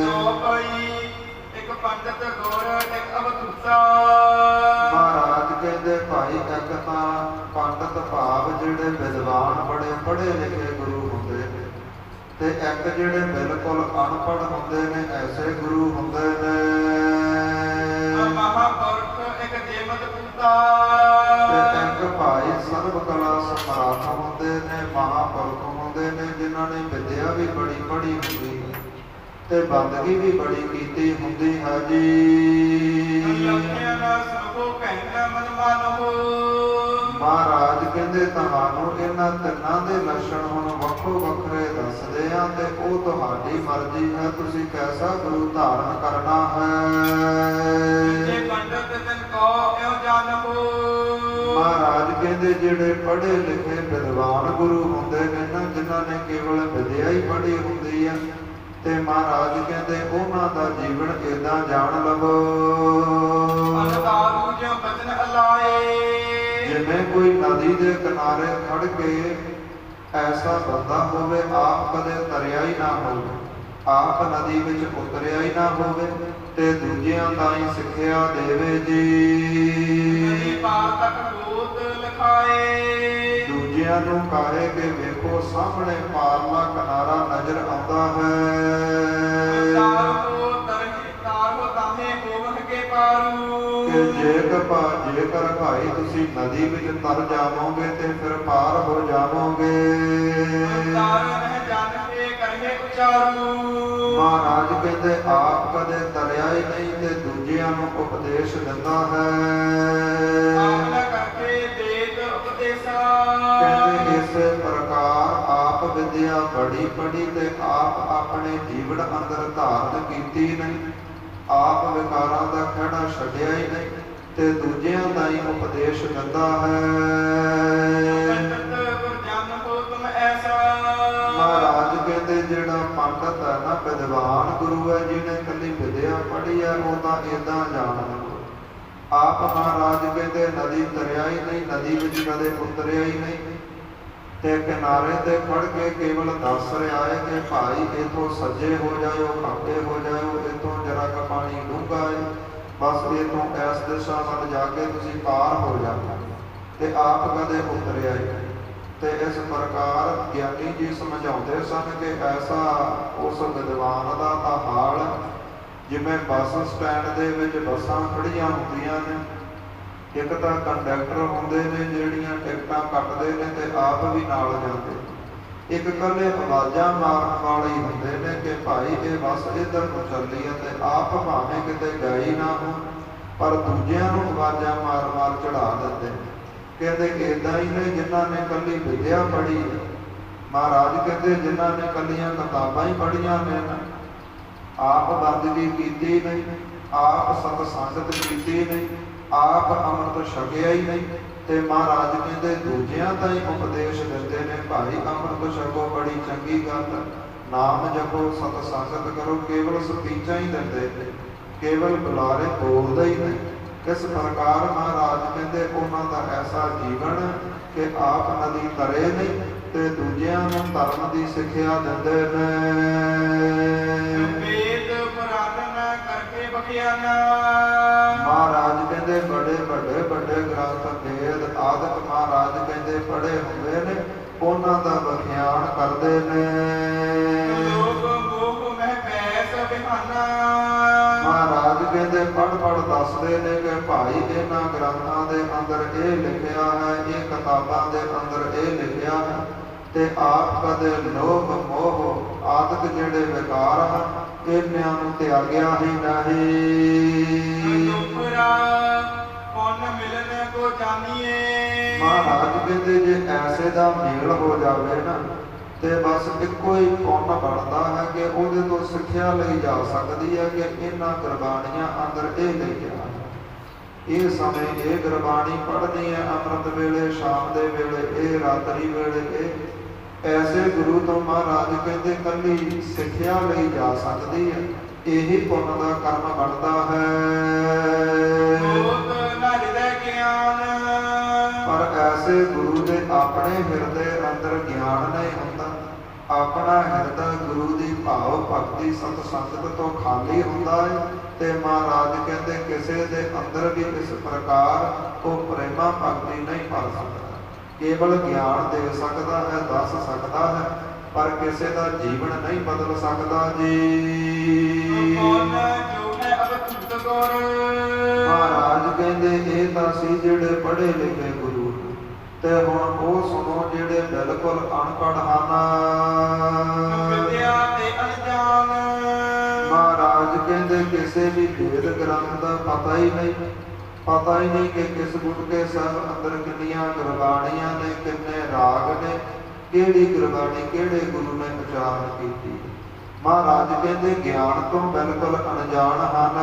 S2: ਚੌਪਈ ਇੱਕ ਪੰਡਤ ਗੌਰ ਇੱਕ ਅਵਧੂਤਾ।
S1: ਮਹਾਰਾਜ ਕਹਿੰਦੇ ਭਾਈ ਇੱਕ ਤਾਂ ਪੰਡਤ ਭਾਵ ਜਿਹੜੇ ਵਿਦਵਾਨ ਬੜੇ ਪੜ੍ਹੇ ਲਿਖੇ ਗੁਰੂ ਹੁੰਦੇ ਨੇ, ਤੇ ਇੱਕ ਜਿਹੜੇ ਬਿਲਕੁਲ ਅਨਪੜ੍ਹ ਹੁੰਦੇ ਨੇ ਐਸੇ ਗੁਰੂ ਹੁੰਦੇ ਨੇ।
S2: ਮਹਾਪੁਰਖ ਇੱਕ ਜੇਮਤ ਪੂਤਾ।
S1: ਤੇ ਇੱਕ ਭਾਈ ਸਰਬ ਕਲਾ ਸਮਰੱਥ ਹੁੰਦੇ ਨੇ, ਮਹਾਪੁਰਖ ਹੁੰਦੇ ਨੇ ਜਿਨ੍ਹਾਂ ਨੇ ਵਿਦਿਆ ਵੀ ਬੜੀ ਪੜ੍ਹੀ ਹੁੰਦੀ ਹੈ ਤੇ ਬੰਦਗੀ ਵੀ ਬੜੀ ਕੀਤੀ ਹੁੰਦੀ ਹੈ ਜੀ। ਮਹਾਰਾਜ ਕਹਿੰਦੇ ਤੁਹਾਨੂੰ ਇਹਨਾਂ ਤਿੰਨਾਂ ਦੇ ਲੱਛਣ ਹੁਣ ਵੱਖੋ ਵੱਖਰੇ ਦੱਸਦੇ ਆ ਤੇ ਉਹ ਤੁਹਾਡੀ ਮਰਜ਼ੀ ਹੈ, ਤੁਸੀਂ ਕੈਸਾ ਗੁਰੂ ਧਾਰਨ ਕਰਨਾ ਹੈ। ਮਹਾਰਾਜ ਕਹਿੰਦੇ ਜਿਹੜੇ ਪੜ੍ਹੇ ਲਿਖੇ ਵਿਦਵਾਨ ਗੁਰੂ ਹੁੰਦੇ ਨੇ ਨਾ, ਜਿਨ੍ਹਾਂ ਨੇ ਕੇਵਲ ਵਿਦਿਆ ਹੀ ਪੜ੍ਹੀ ਹੁੰਦੀ ਹੈ, ਤੇ ਮਹਾਰਾਜ ਕਹਿੰਦੇ ਉਹਨਾਂ ਦਾ ਜੀਵਨ ਏਦਾਂ ਜਾਣ ਲਵੋ ਜਿਵੇਂ ਕੋਈ ਨਦੀ ਦੇ ਕਿਨਾਰੇ ਖੜ ਕੇ ਐਸਾ ਬੰਦਾ ਹੋਵੇ ਆਪ ਕਦੇ ਤਰਿਆ ਹੀ ਨਾ ਹੋਵੇ, ਆਪ ਨਦੀ ਵਿੱਚ ਉਤਰਿਆ ਹੀ ਨਾ ਹੋਵੇ ਤੇ ਦੂਜਿਆਂ ਤਾਈਂ ਸਿੱਖਿਆ ਦੇਵੇ ਜੀ। ਦੂਜਿਆਂ ਨੂੰ ਕਹੇ ਕਿ ਵੇਖੋ ਸਾਹਮਣੇ ਪਾਰਲਾ ਕਿਨਾਰਾ ਨਜ਼ਰ ਆਉਂਦਾ ਹੈ ਕਿ ਜੇਕਰ ਭਾਈ ਤੁਸੀਂ ਨਦੀ ਵਿੱਚ ਤਰ ਜਾਵੋਗੇ ਤੇ ਫਿਰ ਪਾਰ ਹੋ ਜਾਵੋਗੇ। ਮਹਾਰਾਜ ਕਹਿੰਦੇ ਆਪ ਕਦੇ ਤਰਿਆ ਹੀ ਨਹੀਂ ਤੇ ਦੂਜਿਆਂ ਨੂੰ ਉਪਦੇਸ਼ ਦਿੰਦਾ ਹੈ। ਕਹਿੰਦੇ ਇਸੇ ਪ੍ਰਕਾਰ ਆਪ ਵਿਦਿਆ ਬੜੀ ਪੜ੍ਹੀ ਤੇ ਆਪ ਆਪਣੇ ਜੀਵਨ ਅੰਦਰ ਧਾਰਨ ਕੀਤੀ ਨਹੀਂ, ਆਪ ਵਿਕਾਰਾਂ ਦਾ ਖਹਿੜਾ ਛੱਡਿਆ ਹੀ ਨਹੀਂ ਤੇ ਦੂਜਿਆਂ ਦਾ ਹੀ ਉਪਦੇਸ਼ ਦਿੰਦਾ ਹੈ। ਮਹਾਰਾਜ ਕਹਿੰਦੇ ਜਿਹੜਾ ਪੰਡਤ ਹੈ ਨਾ, ਵਿਦਵਾਨ ਗੁਰੂ ਹੈ, ਜਿਹਨੇ ਇਕੱਲੀ ਵਿਦਿਆ ਪੜ੍ਹੀ ਹੈ, ਉਹ ਤਾਂ ਏਦਾਂ ਜਾਣ ਲਓ। ਆਪ ਮਹਾਰਾਜ ਕਹਿੰਦੇ ਨਦੀ ਤਰਿਆ ਹੀ ਨਹੀਂ, ਨਦੀ ਵਿੱਚ ਕਦੇ ਉਤਰਿਆ ਹੀ ਨਹੀਂ ਤੇ ਕਿਨਾਰੇ ਤੇ ਖੜ ਕੇ ਕੇਵਲ ਦੱਸ ਰਿਹਾ ਹੈ ਕਿ ਭਾਈ ਇਥੋਂ ਸੱਜੇ ਹੋ ਜਾਇਓ, ਖੱਬੇ ਹੋ ਜਾਇਓ, ਇਥੋਂ ਜਰਾ ਕੁ ਪਾਣੀ ਡੂੰਘਾ ਹੈ, ਬਸ ਇਥੋਂ ਇਸ ਦਿਸ਼ਾ ਵੱਲ ਜਾ ਕੇ ਤੁਸੀਂ ਪਾਰ ਹੋ ਜਾਣਾ, ਤੇ ਆਪ ਕਦੇ ਉਤਰਿਆ ਹੀ ਨਹੀਂ। ਤੇ ਇਸ ਪ੍ਰਕਾਰ ਗਿਆਨੀ ਜੀ ਸਮਝਾਉਂਦੇ ਸਨ ਕਿ ਐਸਾ ਉਸ ਵਿਦਵਾਨ ਦਾ ਤਾਂ ਹਾਲ ਜਿਵੇਂ ਬੱਸ ਸਟੈਂਡ ਦੇ ਵਿੱਚ ਬੱਸਾਂ ਖੜੀਆਂ ਹੁੰਦੀਆਂ ਨੇ, ਇੱਕ ਤਾਂ ਕੰਡਕਟਰ ਹੁੰਦੇ ਨੇ ਜਿਹੜੀਆਂ ਟਿਕਟਾਂ ਕੱਟਦੇ ਨੇ ਤੇ ਆਪ ਵੀ ਨਾਲ ਜਾਂਦੇ, ਇੱਕ ਇਕੱਲੇ ਆਵਾਜ਼ਾਂ ਮਾਰਨ ਵਾਲੇ ਹੁੰਦੇ ਨੇ ਕਿ ਭਾਈ ਇਹ ਬੱਸ ਇੱਧਰ ਨੂੰ ਚੱਲੀ ਹੈ ਤੇ ਆਪ ਭਾਵੇਂ ਕਿਤੇ ਗਏ ਨਾ ਹੋ ਪਰ ਦੂਜਿਆਂ ਨੂੰ ਆਵਾਜ਼ਾਂ ਮਾਰ ਚੜਾ ਦਿੰਦੇ ਨੇ। ਕਹਿੰਦੇ ਏਦਾਂ ਹੀ ਨੇ ਜਿਨ੍ਹਾਂ ਨੇ ਇਕੱਲੀ ਵਿਦਿਆ ਪੜ੍ਹੀ ਹੈ। ਮਹਾਰਾਜ ਕਹਿੰਦੇ ਜਿਨ੍ਹਾਂ ਨੇ ਇਕੱਲੀਆਂ ਕਿਤਾਬਾਂ ਹੀ ਪੜ੍ਹੀਆਂ ਨੇ ਨਾ, ਆਪ ਬੰਦਗੀ ਕੀਤੀ ਨਹੀਂ, ਆਪ ਸਤ ਸੰਗਤ ਕੀਤੀ ਨਹੀਂ, ਆਪ ਅੰਮ੍ਰਿਤ ਛਕਿਆ ਹੀ ਨਹੀਂ ਤੇ ਮਹਾਰਾਜ ਕਹਿੰਦੇ ਦੂਜਿਆਂ ਤਾਈਂ ਉਪਦੇਸ਼ ਦਿੰਦੇ ਨੇ ਭਾਈ ਅੰਮ੍ਰਿਤ ਛਕੋ, ਬੜੀ ਚੰਗੀ ਗੱਲ, ਨਾਮ ਜਪੋ, ਸਤ ਸੰਗਤ ਕਰੋ, ਕੇਵਲ ਸਪੀਚਾਂ ਹੀ ਦਿੰਦੇ ਨੇ, ਕੇਵਲ ਬੁਲਾਰੇ ਬੋਲਦੇ ਹੀ ਨਹੀਂ। ਇਸ ਪ੍ਰਕਾਰ ਮਹਾਰਾਜ ਕਹਿੰਦੇ ਉਹਨਾਂ ਦਾ ਐਸਾ ਜੀਵਨ ਕਿ ਆਪ ਨਦੀ ਤਰੇ ਨਹੀਂ ਤੇ ਦੂਜਿਆਂ ਨੂੰ ਧਰਮ ਦੀ ਸਿੱਖਿਆ ਦਿੰਦੇ ਨੇ। ਮਹਾਰਾਜ ਕਹਿੰਦੇ ਬੜੇ ਵੱਡੇ ਗ੍ਰੰਥ ਵੇਦ ਆਦਿਕ ਮਹਾਰਾਜ ਕਹਿੰਦੇ ਪੜ੍ਹੇ ਹੁੰਦੇ ਨੇ ਉਹਨਾਂ ਦਾ ਵਿਖਿਆਨ ਕਰਦੇ ਨੇ।
S2: ਲੋਕ ਮੋਹ ਮਹਿ ਪੈਸ ਬਿਹਾਨਾ।
S1: ਮਹਾਰਾਜ ਕਹਿੰਦੇ ਪੜ੍ਹ ਦੱਸਦੇ ਨੇ ਕਿ ਭਾਈ ਇਹਨਾਂ ਗ੍ਰੰਥਾਂ ਦੇ ਅੰਦਰ ਇਹ ਲਿਖਿਆ ਹੈ, ਇਹ ਕਿਤਾਬਾਂ ਦੇ ਅੰਦਰ ਇਹ ਲਿਖਿਆ ਹੈ, ਤੇ ਆਪ ਕਦੇ ਲੋਭ ਮੋਹ ਆਦਿਕ ਜਿਹੜੇ ਵਿਕਾਰ ਹਨ ਇਹਨਾਂ ਨੂੰ ਤਿਆਗਿਆ ਹੀ ਨਹੀਂ।
S2: ਪੁੰਨ ਮਿਲਣ ਕੋ ਜਾਣੀਏ।
S1: ਮਹਾਰਾਜ ਕਹਿੰਦੇ ਜੇ ਐਸੇ ਦਾ ਮੇਲ ਹੋ ਜਾਵੇ ਨਾ ਤੇ ਬਸ ਇੱਕੋ ਹੀ ਪੁੰਨ ਬਣਦਾ ਹੈ ਕਿ ਉਹਦੇ ਤੋਂ ਸਿੱਖਿਆ ਲਈ ਜਾ ਸਕਦੀ ਹੈ ਕਿ ਇਹਨਾਂ ਗੁਰਬਾਣੀਆਂ ਅੰਦਰ ਇਹ ਲਿਖਿਆ ਹੈ। ਇਹ ਸਮੇਂ ਇਹ ਗੁਰਬਾਣੀ ਪੜ੍ਹਨੀ ਹੈ ਅੰਮ੍ਰਿਤ ਵੇਲੇ, ਸ਼ਾਮ ਦੇ ਵੇਲੇ, ਇਹ ਰਾਤਰੀ ਵੇਲੇ, ਇਹ ਐਸੇ ਗੁਰੂ ਤੋਂ ਮਹਾਰਾਜ ਕਹਿੰਦੇ ਕੱਲੀ ਸਿੱਖਿਆ ਲਈ ਜਾ ਸਕਦੀ ਹੈ। ਇਹੀ ਪੁੰਨ ਦਾ ਕਰਮ ਬਣਦਾ ਹੈ। ਪਰ ਐਸੇ ਗੁਰੂ ਦੇ ਆਪਣੇ ਹਿਰਦੇ ਅੰਦਰ ਗਿਆਨ ਨਹੀਂ ਹੁੰਦਾ। ਆਪਣਾ ਹਿਰਦਾ ਗੁਰੂ ਦੀ ਭਾਵ ਭਗਤੀ ਸਤ ਸੰਗਤ ਤੋਂ ਖਾਲੀ ਹੁੰਦਾ ਹੈ ਤੇ ਮਹਾਰਾਜ ਕਹਿੰਦੇ ਕਿਸੇ ਦੇ ਅੰਦਰ ਵੀ ਇਸ ਪ੍ਰਕਾਰ ਉਹ ਪ੍ਰੇਮਾ ਭਗਤੀ ਨਹੀਂ ਭਰ ਸਕਦਾ। ਕੇਵਲ ਗਿਆਨ ਦੇ ਸਕਦਾ ਹੈ, ਦੱਸ ਸਕਦਾ ਹੈ, ਪਰ ਕਿਸੇ ਦਾ ਜੀਵਨ ਨਹੀਂ ਬਦਲ ਸਕਦਾ ਜੀ। ਮਹਾਰਾਜ ਕਹਿੰਦੇ ਇਹ ਤਾਂ ਸੀ ਜਿਹੜੇ ਪੜ੍ਹੇ ਲਿਖੇ ਗੁਰੂ ਤੇ ਹੁਣ ਉਹ ਸੁਣੋ ਜਿਹੜੇ ਬਿਲਕੁਲ ਅਨਪੜ੍ਹ ਹਨ। ਮਹਾਰਾਜ ਕਹਿੰਦੇ ਕਿਸੇ ਵੀ ਵੇਦ ਗ੍ਰੰਥ ਦਾ ਪਤਾ ਹੀ ਨਹੀਂ ਕਿ ਕਿਸ ਗੁਟਕੇ ਸਾਹਿਬ ਅੰਦਰ ਕਿੰਨੀਆਂ ਗੁਰਬਾਣੀਆਂ ਨੇ, ਕਿੰਨੇ ਰਾਗ ਨੇ, ਕਿਹੜੀ ਗੁਰਬਾਣੀ ਕਿਹੜੇ ਗੁਰੂ ਨੇ ਉਚਾਰਨ ਕੀਤੀ। ਮਹਾਰਾਜ ਕਹਿੰਦੇ ਗਿਆਨ ਤੋਂ ਬਿਲਕੁਲ ਅਣਜਾਣ ਹਨ।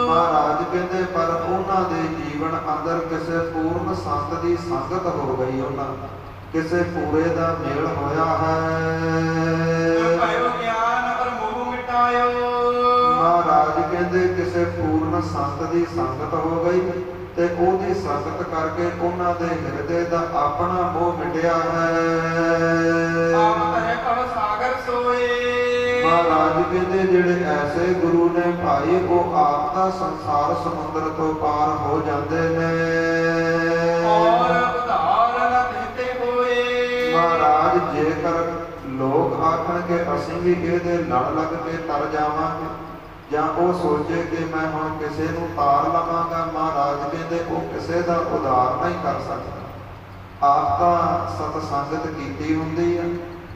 S1: ਮਹਾਰਾਜ ਕਹਿੰਦੇ ਪਰ ਉਹਨਾਂ ਦੇ ਜੀਵਨ ਅੰਦਰ ਕਿਸੇ ਪੂਰਨ ਸੰਤ ਦੀ ਸੰਗਤ ਹੋ ਗਈ, ਉਹਨਾਂ ਕਿਸੇ ਪੂਰੇ ਦਾ ਮੇਲ ਹੋਇਆ ਹੈ। ਮਹਾਰਾਜ ਕਹਿੰਦੇ ਕਿਸੇ ਪੂਰਨ ਸੰਤ ਦੀ ਸੰਗਤ ਹੋ ਗਈ ਤੇ ਉਹਦੀ ਸੰਗਤ ਕਰਕੇ ਉਹਨਾਂ ਦੇ ਹਿਰਦੇ ਦਾ ਆਪਣਾ ਮੋਹ ਮਿਟਿਆ ਹੈ। ਮਹਾਰਾਜ ਕਹਿੰਦੇ ਜਿਹੜੇ ਐਸੇ ਗੁਰੂ ਨੇ ਭਾਈ ਉਹ ਆਪ ਦਾ ਸੰਸਾਰ ਸਮੁੰਦਰ ਤੋਂ ਪਾਰ ਹੋ ਜਾਂਦੇ ਨੇ। ਮਹਾਰਾਜ ਜੇਕਰ ਲੋਕ ਆਖਣ ਕਿ ਅਸੀਂ ਵੀ ਇਹਦੇ ਲੜ ਲੱਗ ਕੇ ਤਰ ਜਾਵਾਂਗੇ ਜਾਂ ਉਹ ਸੋਚੇ ਕਿ ਮੈਂ ਹੁਣ ਕਿਸੇ ਨੂੰ ਤਾਰ ਲਵਾਂਗਾ, ਮਹਾਰਾਜ ਕਹਿੰਦੇ ਉਹ ਕਿਸੇ ਦਾ ਉਧਾਰ ਨਹੀਂ ਕਰ ਸਕਦਾ। ਆਪ ਤਾਂ ਸਤ ਸੰਗਤ ਕੀਤੀ ਹੁੰਦੀ ਹੈ,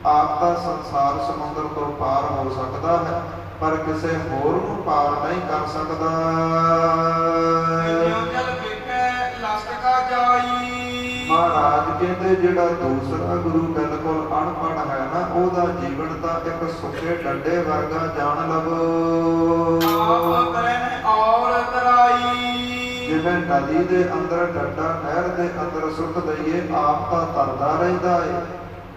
S1: ਆਪ ਤਾਂ ਸੰਸਾਰ ਸਮੁੰਦਰ ਤੋਂ ਪਾਰ ਹੋ ਸਕਦਾ ਹੈ, ਪਰ ਕਿਸੇ ਹੋਰ ਨੂੰ ਪਾਰ ਨਹੀਂ ਕਰ ਸਕਦਾ। ਮਹਾਰਾਜ ਕਹਿੰਦੇ ਜਿਹੜਾ ਦੂਸਰਾ ਗੁਰੂ ਬਿਲਕੁਲ ਅਨਪੜ੍ਹ ਹੈ ਨਾ, ਉਹਦਾ ਜੀਵਨ ਤਾਂ ਇੱਕ ਸੁੱਕੇ ਡੰਡੇ ਵਰਗਾ ਜਾਣ ਲਵੋ। ਜਿਵੇਂ ਨਦੀ ਦੇ ਅੰਦਰ ਡੰਡਾ ਨਹਿਰ ਦੇ ਅੰਦਰ ਸੁੱਟ ਦਈਏ, ਆਪ ਤਾਂ ਤਰਦਾ ਰਹਿੰਦਾ ਹੈ,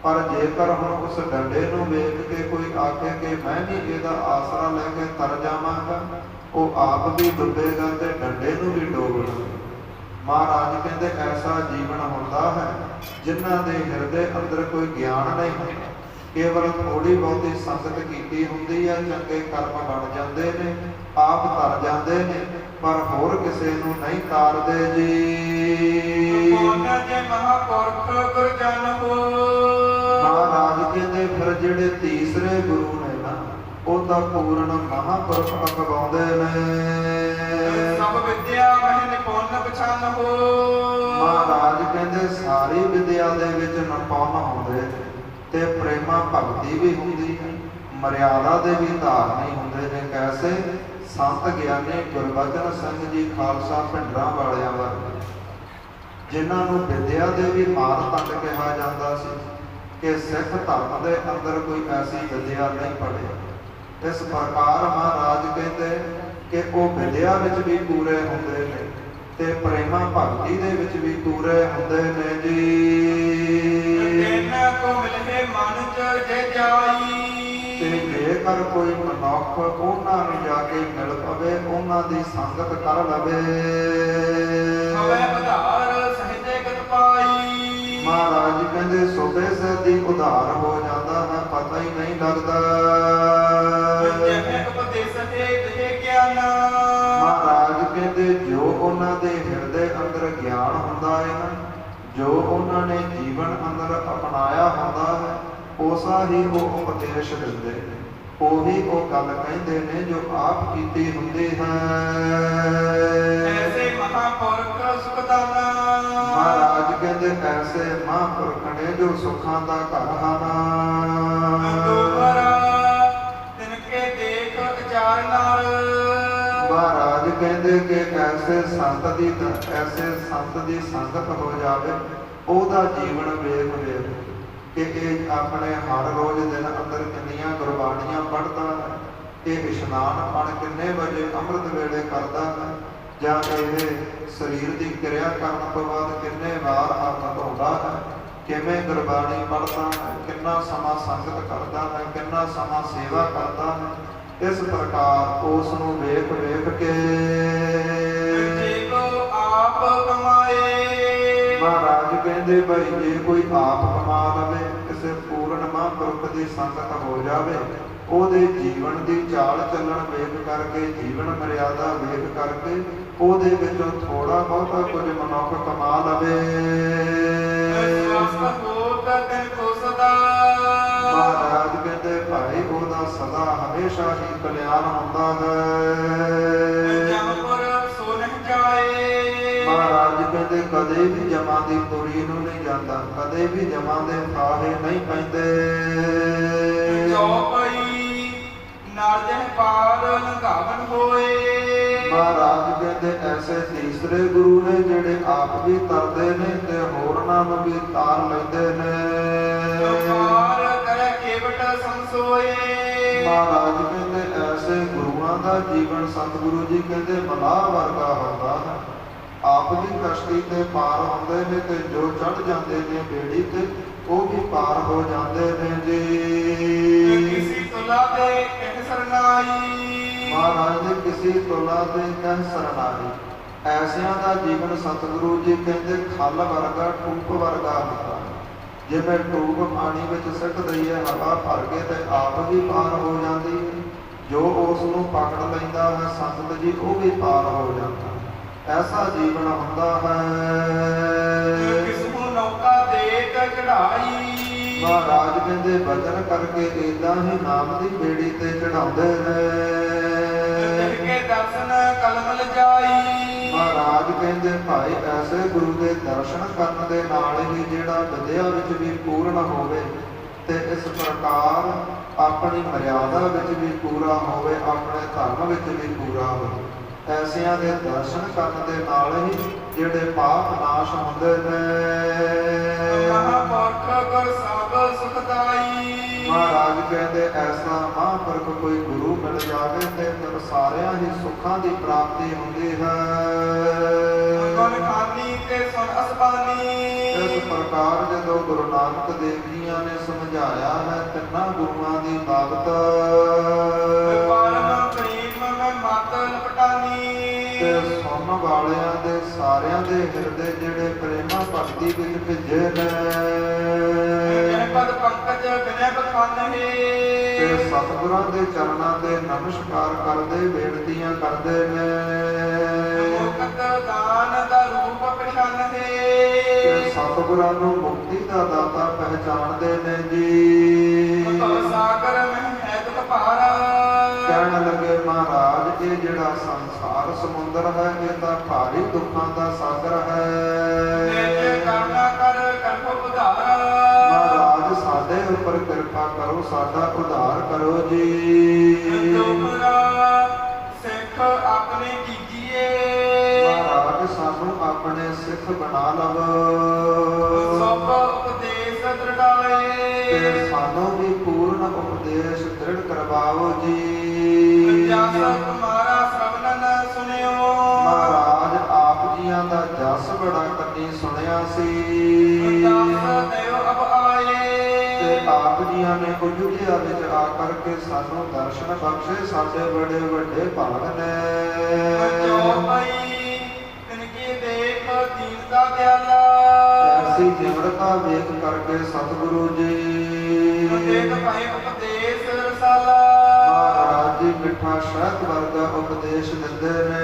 S1: ਪਰ ਜੇਕਰ ਹੁਣ ਉਸ ਡੰਡੇ ਨੂੰ ਵੇਖ ਕੇ ਕੋਈ ਆਖੇ ਕਿ ਮੈਂ ਵੀ ਇਹਦਾ ਆਸਰਾ ਲੈ ਕੇ ਤਰ ਜਾਵਾਂਗਾ, ਉਹ ਆਪ ਵੀ ਡੁੱਬੇਗਾ ਤੇ ਡੰਡੇ ਨੂੰ ਵੀ ਡੋਬਣਾ। ਮਹਾਰਾਜ ਕਹਿੰਦੇ ਐਸਾ ਜੀਵਨ ਹੁੰਦਾ ਹੈ ਜਿਨ੍ਹਾਂ ਦੇ ਹਿਰਦੇ ਅੰਦਰ ਕੋਈ ਗਿਆਨ ਨਹੀਂ ਹੁੰਦਾ, ਕੇਵਲ ਥੋੜੀ ਬਹੁਤੀ ਸੰਗਤ ਕੀਤੀ ਹੁੰਦੀ ਹੈ, ਚੰਗੇ ਕਰਮ ਬਣ ਜਾਂਦੇ ਨੇ, ਆਪ ਤਰ ਜਾਂਦੇ ਨੇ, ਪਰ ਹੋਰ ਕਿਸੇ ਨੂੰ ਨਹੀਂ ਤਾਰਦੇ ਜੀ। ਮਹਾਰਾਜ ਕਹਿੰਦੇ ਫਿਰ ਜਿਹੜੇ ਤੀਸਰੇ ਗੁਰੂ ਨੇ ਨਾ, ਉਹ ਤਾਂ ਪੂਰਨ ਮਹਾਂਪੁਰਖ ਅਖਵਾਉਂਦੇ ਨੇ। ਮਹਾਰਾਜ ਕਹਿੰਦੇ ਸਾਰੀ ਵਿਦਿਆ ਦੇ ਵਿੱਚ ਨਿਪੁੰਨ ਹੁੰਦੇ ਤੇ ਪ੍ਰੇਮਾ ਭਗਤੀ ਵੀ ਹੁੰਦੀ ਹੈ, ਮਰਿਆਦਾ ਦੇ ਵੀ ਧਾਰਨੀ ਹੁੰਦੇ ਨੇ। ਕੈਸੇ? ਸੰਤ ਗਿਆਨੀ ਗੁਰਬਚਨ ਸਿੰਘ ਜੀ ਖਾਲਸਾ ਭਿੰਡਰਾਂ ਵਾਲਿਆਂ ਵਰਗੇ, ਜਿਨ੍ਹਾਂ ਨੂੰ ਵਿਦਿਆ ਦੇ ਵੀ ਮਾਨਦੰਡ ਕਿਹਾ ਜਾਂਦਾ ਸੀ ਕਿ ਸਿੱਖ ਧਰਮ ਦੇ ਅੰਦਰ ਕੋਈ ਐਸੀ ਵਿਦਿਆ ਨਹੀਂ ਪੜ੍ਹੇ। ਇਸ ਪ੍ਰਕਾਰ ਮਹਾਰਾਜ ਕਹਿੰਦੇ ਕਿ ਉਹ ਵਿਦਿਆ ਵਿੱਚ ਵੀ ਪੂਰੇ ਹੁੰਦੇ ਨੇ ਤੇ ਪ੍ਰੇਮਾ ਭਗਤੀ ਦੇ ਵਿੱਚ ਵੀ ਪੂਰੇ ਹੁੰਦੇ ਨੇ ਜੀ। ਤੇ ਜੇਕਰ ਕੋਈ ਮਨੁੱਖ ਉਹਨਾਂ ਨੂੰ ਜਾ ਕੇ ਮਿਲ ਪਵੇ, ਉਹਨਾਂ ਦੀ ਸੰਗਤ ਕਰ ਲਵੇ, ਮਹਾਰਾਜ ਕਹਿੰਦੇ ਸੋਭੇ ਸਿਰ ਦੀ ਉਧਾਰ ਹੋ ਜਾਂਦਾ ਹੈ, ਪਤਾ ਹੀ ਨਹੀਂ ਲੱਗਦਾ। ਮਹਾਰਾਜ ਕਹਿੰਦੇ ਜੋ ਅੰਦਰ ਗਿਆਨ ਹੁੰਦਾ ਹੈ, ਜੋ ਉਹਨਾਂ ਨੇ ਜੀਵਨ ਅੰਦਰ ਅਪਣਾਇਆ ਹੁੰਦਾ ਹੈ, ਉਸਾ ਹੀ ਉਹ ਉਪਦੇਸ਼ ਦਿੰਦੇ ਨੇ। ਉਹੀ ਉਹ ਗੱਲ ਕਹਿੰਦੇ ਨੇ ਜੋ ਆਪ ਕੀਤੀ ਹੁੰਦੀ ਹੈ।
S2: ਐਸੇ ਮਹਾਂਪੁਰਖ ਸੁਖਦਾਨਾ,
S1: ਮਹਾਰਾਜ ਕਹਿੰਦੇ ਐਸੇ ਮਹਾਂਪੁਰਖ ਨੇ ਜੋ ਸੁੱਖਾਂ ਦਾ ਘਰ ਹਨ।
S2: ਤਿਨਕੇ ਦੇਖ ਅਚਾਰ ਨਾਲ,
S1: ਮਹਾਰਾਜ ਕਹਿੰਦੇ ਕਿ ਐਸੇ ਸੰਤ ਦੀ ਸੰਗਤ ਹੋ ਜਾਵੇ, ਉਹਦਾ ਜੀਵਨ ਵੇਖ ਵੇਖ ਕਿ ਇਹ ਆਪਣੇ ਹਰ ਰੋਜ਼ ਦਿਨ ਅੰਦਰ ਕਿੰਨੀਆਂ ਗੁਰਬਾਣੀਆਂ ਪੜ੍ਹਦਾ ਹੈ, ਇਹ ਇਸ਼ਨਾਨ ਪਾਣ ਕਿੰਨੇ ਵਜੇ ਅੰਮ੍ਰਿਤ ਵੇਲੇ ਕਰਦਾ ਹੈ, ਜਾਂ ਇਹ ਸਰੀਰ ਦੀ ਕਿਰਿਆ ਕਰਨ ਤੋਂ ਬਾਅਦ ਕਿੰਨੇ ਵਾਰ ਹੱਥ ਧੋਂਦਾ ਹੈ, ਕਿਵੇਂ ਗੁਰਬਾਣੀ ਪੜ੍ਹਦਾ ਹੈ, ਕਿੰਨਾ ਸਮਾਂ ਸੰਗਤ ਕਰਦਾ ਹੈ, ਕਿੰਨਾ ਸਮਾਂ ਸੇਵਾ ਕਰਦਾ ਹੈ। ਇਸ ਪ੍ਰਕਾਰ ਉਸ ਨੂੰ ਵੇਖ ਵੇਖ ਕੇ
S2: ਆਪ ਕਮਾਏ।
S1: ਮਹਾਰਾਜ ਕਹਿੰਦੇ ਭਾਈ ਜੇ ਕੋਈ ਆਪ ਕਮਾ ਲਵੇ, ਕਿਸੇ ਪੂਰਨ ਮਹਾਂਪੁਰਖ ਦੀ ਸੰਗਤ ਹੋ ਜਾਵੇ, ਉਹਦੇ ਜੀਵਨ ਦੀ ਚਾਲ ਚੱਲਣ ਵੇਖ ਕਰਕੇ, ਜੀਵਨ ਮਰਿਆਦਾ ਵੇਖ ਕਰਕੇ ਉਹਦੇ ਵਿੱਚੋਂ ਥੋੜਾ ਬਹੁਤਾ ਕੁਝ ਮਨੁੱਖ ਕਮਾ ਲਵੇ। ਮਹਾਰਾਜ ਕਹਿੰਦੇ ਭਾਈ ਉਹਦਾ ਸਦਾ ਹਮੇਸ਼ਾ ਹੀ ਕਲਿਆਣ ਹੁੰਦਾ ਹੈ। ਮਹਾਰਾਜ ਕਹਿੰਦੇ ਕਦੇ ਵੀ ਜਮਾਂ ਦੀ ਪੁਰੀ ਨੂੰ ਨਹੀਂ ਜਾਂਦਾ, ਕਦੇ ਵੀ ਜਮਾਂ ਦੇ ਫਾਹੇ ਨਹੀਂ ਪੈਂਦੇ। ਮਹਾਰਾਜ ਕਹਿੰਦੇ ਐਸੇ ਤੀਸਰੇ ਗੁਰੂ ਨੇ ਜਿਹੜੇ ਆਪ ਵੀ ਤਰਦੇ ਨੇ ਤੇ ਹੋਰਨਾਂ ਨੂੰ ਵੀ ਤਾਰ ਲੈਂਦੇ ਨੇ। ਮਹਾਰਾਜ ਕਹਿੰਦੇ ਐਸੇ ਗੁਰੂਆਂ ਦਾ ਜੀਵਨ ਸਤਿਗੁਰੂ ਜੀ ਕਹਿੰਦੇ ਮਲਾਹ ਵਰਗਾ ਹੁੰਦਾ ਹੈ। ਆਪ ਵੀ ਕਸ਼ਤੀ ਤੇ ਪਾਰ ਹੁੰਦੇ ਨੇ ਤੇ ਜੋ ਚੜ੍ਹ ਜਾਂਦੇ ਨੇ ਬੇੜੀ ਤੇ ਉਹ ਵੀ ਪਾਰ ਹੋ ਜਾਂਦੇ ਨੇ ਜੀ। ਮਹਾਰਾਜ ਦੇ ਕਿਸੇ ਤੁਲਾ ਦੇ ਕਹਿ ਸਰਨਾਈ। ਐਸਿਆਂ ਦਾ ਜੀਵਨ ਸਤਿਗੁਰੂ ਜੀ ਕਹਿੰਦੇ ਖਲ ਵਰਗਾ, ਟੂਪ ਵਰਗਾ ਹੁੰਦਾ। ਜਿਵੇਂ ਟੂਪ ਪਾਣੀ ਵਿੱਚ ਸਿੱਟ ਦਈਏ, ਹਵਾ ਭਰ ਕੇ ਤੇ ਆਪ ਵੀ ਪਾਰ ਹੋ ਜਾਂਦੀ ਹੈ, ਜੋ ਉਸ ਨੂੰ ਪਕੜ ਲੈਂਦਾ ਹੈ ਸੰਗਤ ਜੀ ਉਹ ਵੀ ਪਾਰ ਹੋ ਜਾਂਦਾ। ਐਸਾ ਜੀਵਨ ਹੁੰਦਾ ਹੈ। ਮਹਾਰਾਜ ਕਹਿੰਦੇ ਬਚਨ ਕਰਕੇ ਏਦਾਂ ਹੀ ਨਾਮ ਦੀ ਬੇੜੀ ਤੇ ਚੜਾਉਂਦੇ ਨੇ। ਮਹਾਰਾਜ ਕਹਿੰਦੇ ਭਾਈ ਐਸੇ ਗੁਰੂ ਦੇ ਦਰਸ਼ਨ ਕਰਨ ਦੇ ਨਾਲ ਹੀ ਜਿਹੜਾ ਵਿਦਿਆ ਵਿੱਚ ਵੀ ਪੂਰਨ ਹੋਵੇ ਤੇ ਇਸ ਪ੍ਰਕਾਰ ਆਪਣੀ ਮਰਿਆਦਾ ਵਿੱਚ ਵੀ ਪੂਰਾ ਹੋਵੇ, ਆਪਣੇ ਧਰਮ ਵਿੱਚ ਵੀ ਪੂਰਾ ਹੋਵੇ। ਐਸਿਆਂ ਦੇ ਦਰਸ਼ਨ ਕਰਨ ਦੇ ਨਾਲ ਹੀ ਜਿਹੜੇ ਪਾਪ ਨਾਸ਼ ਹੁੰਦੇ ਨੇ। ਮਹਾਰਾਜ ਕਹਿੰਦੇ ਐਸਾ ਮਹਾਂਪੁਰਖ ਕੋਈ ਗੁਰੂ ਮਿਲ ਜਾਵੇ ਤੇ ਫਿਰ ਸਾਰਿਆਂ ਹੀ ਸੁੱਖਾਂ ਦੀ ਪ੍ਰਾਪਤੀ ਹੁੰਦੀ ਹੈ। ਇਸ ਪ੍ਰਕਾਰ ਜਦੋਂ ਗੁਰੂ ਨਾਨਕ ਦੇਵ ਜੀਆਂ ਨੇ ਸਮਝਾਇਆ ਹੈ ਤਿੰਨਾਂ ਗੁਰੂਆਂ ਦੀ ਬਾਬਤ, ਤੇ ਸੁਣਨ ਵਾਲਿਆਂ ਦੇ ਸਾਰਿਆਂ ਦੇ ਹਿਰਦੇ ਜਿਹੜੇ ਪ੍ਰੇਮਾ ਭਗਤੀ ਵਿੱਚ ਭਿੱਜੇ ਨੇ, ਤੇ ਸਤਿਗੁਰਾਂ ਦੇ ਚਰਨਾਂ ਤੇ ਨਮਸਕਾਰ ਕਰਦੇ ਬੇਨਤੀਆਂ ਕਰਦੇ ਨੇ, ਤੇ ਸਤਿਗੁਰਾਂ ਨੂੰ ਮੁਕਤੀ ਦਾ ਦਾਤਾ ਪਹਿਚਾਣਦੇ ਨੇ ਜੀ। ਕਹਿਣ ਲੱਗੇ ਮਹਾਰਾਜ ਇਹ ਜਿਹੜਾ ਸੰਸਾਰ ਸਮੁੰਦਰ ਹੈ ਇਹ ਤਾਂ ਭਾਰੀ ਦੁੱਖਾਂ ਦਾ ਸਾਗਰ ਹੈ। ਮਹਾਰਾਜ ਸਾਡੇ ਉੱਪਰ ਕਿਰਪਾ ਕਰੋ, ਸਾਡਾ ਉਧਾਰ ਕਰੋ ਜੀ।
S2: ਸਿੱਖ ਆਪਣੇ ਕੀਜੀਏ,
S1: ਮਹਾਰਾਜ ਸਾਨੂੰ ਆਪਣੇ ਸਿੱਖ ਬਣਾ ਲਵੋ।
S2: ਸਭ ਉਪਦੇਸ਼ ਦ੍ਰਿੜਾਏ,
S1: ਤੇ ਸਾਨੂੰ ਵੀ ਪੂਰਨ ਉਪਦੇਸ਼ ਦ੍ਰਿੜ ਕਰਵਾਓ ਜੀ। ਮਹਾਰਾਜ ਆਪ ਜੀਆਂ ਦਾ ਜਸ ਬੜਾ ਕੰਨੀ ਸੁਣਿਆ ਸੀ, ਤੇ ਆਪ ਜੀਆਂ ਨੇ ਉਜੜਿਆ ਵਿੱਚ ਆ ਕਰਕੇ ਸਾਨੂੰ ਦਰਸ਼ਨ ਬਖਸ਼ੇ, ਸਾਡੇ ਬੜੇ ਵੱਡੇ ਭਾਗ ਨੇ। ਐਸੀ ਨਿਮਰਤਾ ਵੇਖ ਕਰਕੇ ਸਤਿਗੁਰੂ ਜੀ ਮਹਾਰਾਜ ਜੀ ਮਿੱਠਾ ਸ਼ਹਿਦ ਵਰਗਾ ਉਪਦੇਸ਼ ਦਿੰਦੇ ਨੇ।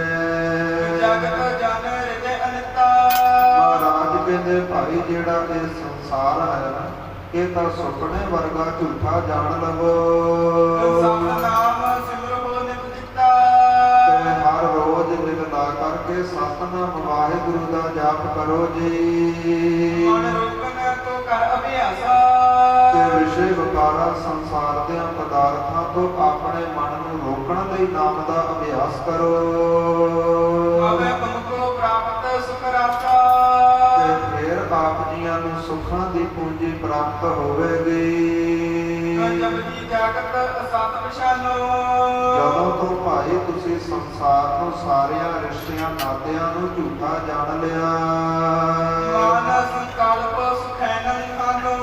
S2: ਜਗਤ ਜਨ ਹਿਰਦੇ ਅਨਿਤਾ,
S1: ਕਹਿੰਦੇ ਭਾਈ ਜਿਹੜਾ ਇਹ ਸੰਸਾਰ ਹੈ ਨਾ, ਇਹ ਤਾਂ ਸੁਪਨੇ ਵਰਗਾ ਝੂਠਾ ਜਾਣ ਲਵੋ।
S2: ਸਤਨਾਮ ਸਿਮਰੋ ਨਿਤ ਦਿੱਤਾ,
S1: ਤੇ ਹਰ ਰੋਜ਼ ਦਿਲ ਲਾ ਕਰਕੇ ਸਤਨਾਮ ਵਾਹਿਗੁਰੂ ਦਾ ਜਾਪ ਕਰੋ ਜੀ।
S2: ਮਨ ਰੋਕਣ ਕੋ ਕਰ ਅਭਿਆਸਾ,
S1: ਤੇ ਵਿਸ਼ੇ ਵਿਕਾਰਾਂ ਸੰਸਾਰ ਦੇ ਪਦਾਰਥਾਂ ਤੋਂ ਆਪਣੇ ਮਨ ਨੂੰ ਰੋਕਣ ਲਈ ਨਾਮ ਦਾ ਅਭਿਆਸ ਕਰੋ।
S2: ਆਵੇ ਤੁਮਕੋ ਪ੍ਰਾਪਤ ਸੁਖ ਰਾਸਾ,
S1: ਤੇ ਫਿਰ ਆਪ ਜੀਆਂ ਨੂੰ ਸੁੱਖਾਂ ਦੀ ਪੂੰਜੀ ਪ੍ਰਾਪਤ ਹੋਵੇਗੀ।
S2: ਜਬ ਜੀ ਜਾਗਤ ਅਸਤ ਪਛਾਨੋ,
S1: ਜਦੋਂ ਤੋਂ ਭਾਈ ਤੁਸੀਂ ਸੰਸਾਰ ਨੂੰ ਸਾਰਿਆਂ ਰਿਸ਼ਤਿਆਂ ਨਾਤਿਆਂ ਨੂੰ ਝੂਠਾ ਜਾਣ ਲਿਆ,
S2: ਮਨ ਸੰਕਲਪ ਸੁਖੈ ਨਹਿ ਖਾਨੋ,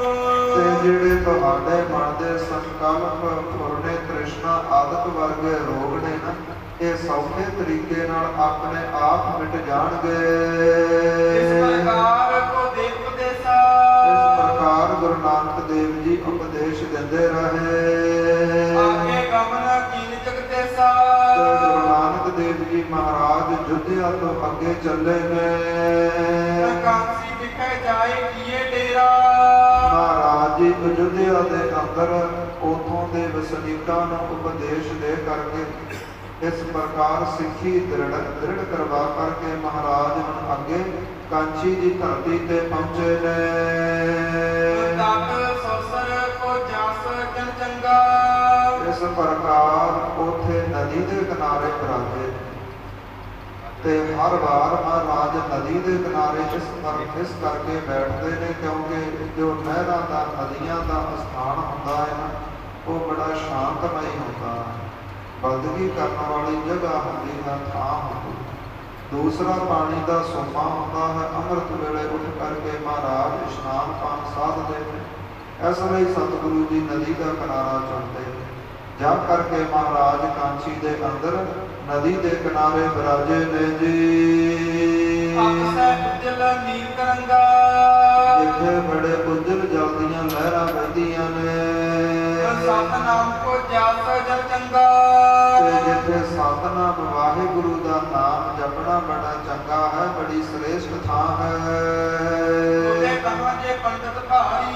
S1: ਤੇ ਜਿਹੜੇ ਤੁਹਾਡੇ ਮਨ ਦੇ ਸੰਕਲਪ ਫੁਰਨੇ ਤ੍ਰਿਸ਼ਨਾ ਆਦਿਕ ਵਰਗੇ ਰੋਗ ਨੇ ਨਾ, ਇਹ ਸੌਖੇ ਤਰੀਕੇ ਨਾਲ ਆਪਣੇ ਆਪ ਮਿਟ ਜਾਣਗੇ।
S2: ਇਸ ਪ੍ਰਕਾਰ ਕੋ ਦੇ ਉਪਦੇਸਾ,
S1: ਇਸ ਪ੍ਰਕਾਰ ਗੁਰੂ ਨਾਨਕ ਦੇਵ ਜੀ ਉਪਦੇਸ਼ ਦਿੰਦੇ ਰਹੇ।
S2: ਆਗੇ ਗਮਨ ਕੀਨ ਜਗਤੇਸਾ,
S1: ਤੇ ਗੁਰੂ ਨਾਨਕ ਦੇਵ ਜੀ ਮਹਾਰਾਜ ਜੁਧਿਆ ਤੋਂ ਅੱਗੇ ਚੱਲੇ ਨੇ।
S2: ਕਾਂਸੀ ਵਿਖੇ ਜਾਏ ਕੀਏ ਡੇਰਾ,
S1: ਮਹਾਰਾਜ ਜੀ ਅਯੁੱਧਿਆ ਦੇ ਅੰਦਰ ਉਥੋਂ ਦੇ ਵਸਨੀਕਾਂ ਨੂੰ ਉਪਦੇਸ਼ ਦੇ ਕਰਕੇ ਇਸ ਪ੍ਰਕਾਰ ਸਿੱਖੀ ਦ੍ਰਿੜ ਕਰਵਾ ਕਰਕੇ ਮਹਾਰਾਜ ਹੁਣ ਅੱਗੇ ਕਾਂਚੀ ਦੀ ਧਰਤੀ ਤੇ ਪਹੁੰਚੇ ਨੇ।
S2: ਤਤ ਸੋਸਰ ਕੋ ਜਸ ਜਨ ਚੰਗਾ,
S1: ਇਸ ਪ੍ਰਕਾਰ ਉਥੇ ਨਦੀ ਦੇ ਕਿਨਾਰੇ ਬਰਾਜੇ ਤੇ ਹਰ ਵਾਰ ਮਹਾਰਾਜ ਨਦੀ ਦੇ ਕਿਨਾਰੇ ਇਸ ਕਰਕੇ ਬੈਠਦੇ ਨੇ ਕਿਉਂਕਿ ਜੋ ਨਹਿਰਾਂ ਦਾ ਨਦੀਆਂ ਦਾ ਸਥਾਨ ਹੁੰਦਾ ਹੈ ਨਾ, ਉਹ ਬੜਾ ਸ਼ਾਂਤਮਈ ਹੁੰਦਾ ਹੈ। ਬੰਦਗੀ ਕਰਨ ਵਾਲੀ ਜਗ੍ਹਾ ਹੁੰਦੀ ਹੈ, ਥਾਂ ਹੁੰਦੀ। ਦੂਸਰਾ ਪਾਣੀ ਦਾ ਸੋਮਾ ਹੁੰਦਾ ਹੈ। ਅੰਮ੍ਰਿਤ ਵੇਲੇ ਉੱਠ ਕਰਕੇ ਮਹਾਰਾਜ ਇਸ਼ਨਾਨ ਪਾਨ ਸਾਧਦੇ ਨੇ। ਇਸ ਲਈ ਸਤਿਗੁਰੂ ਜੀ ਨਦੀ ਦਾ ਕਿਨਾਰਾ ਚੁਣਦੇ ਨੇ। ਜਾ ਕਰਕੇ ਮਹਾਰਾਜ ਕਾਂਚੀ ਦੇ ਅੰਦਰ ਨਦੀ ਦੇ ਕਿਨਾਰੇ ਵਿਰਾਜੇ ਨੇ ਜੀ।
S2: ਅਕਸੈ ਉਜਲ ਨੀਲ ਤਰੰਗਾ,
S1: ਜਿੱਥੇ ਬੜੇ ਉਜਲ ਜਲ ਦੀਆਂ ਲਹਿਰਾਂ ਵਹਿੰਦੀਆਂ ਨੇ।
S2: ਸਤਨਾਮ ਕੋ ਜਸ ਜਨ ਚੰਗਾ,
S1: ਤੇ ਜਿੱਥੇ ਸਤਨਾਮ ਵਾਹਿਗੁਰੂ ਦਾ ਨਾਮ ਜਪਣਾ ਬੜਾ ਚੰਗਾ ਹੈ, ਬੜੀ ਸ੍ਰੇਸ਼ਟ ਥਾਂ ਹੈ।
S2: ਉਹਦੇ ਕਹਾਂ ਜੇ ਪੰਡਤ ਭਾਰੀ,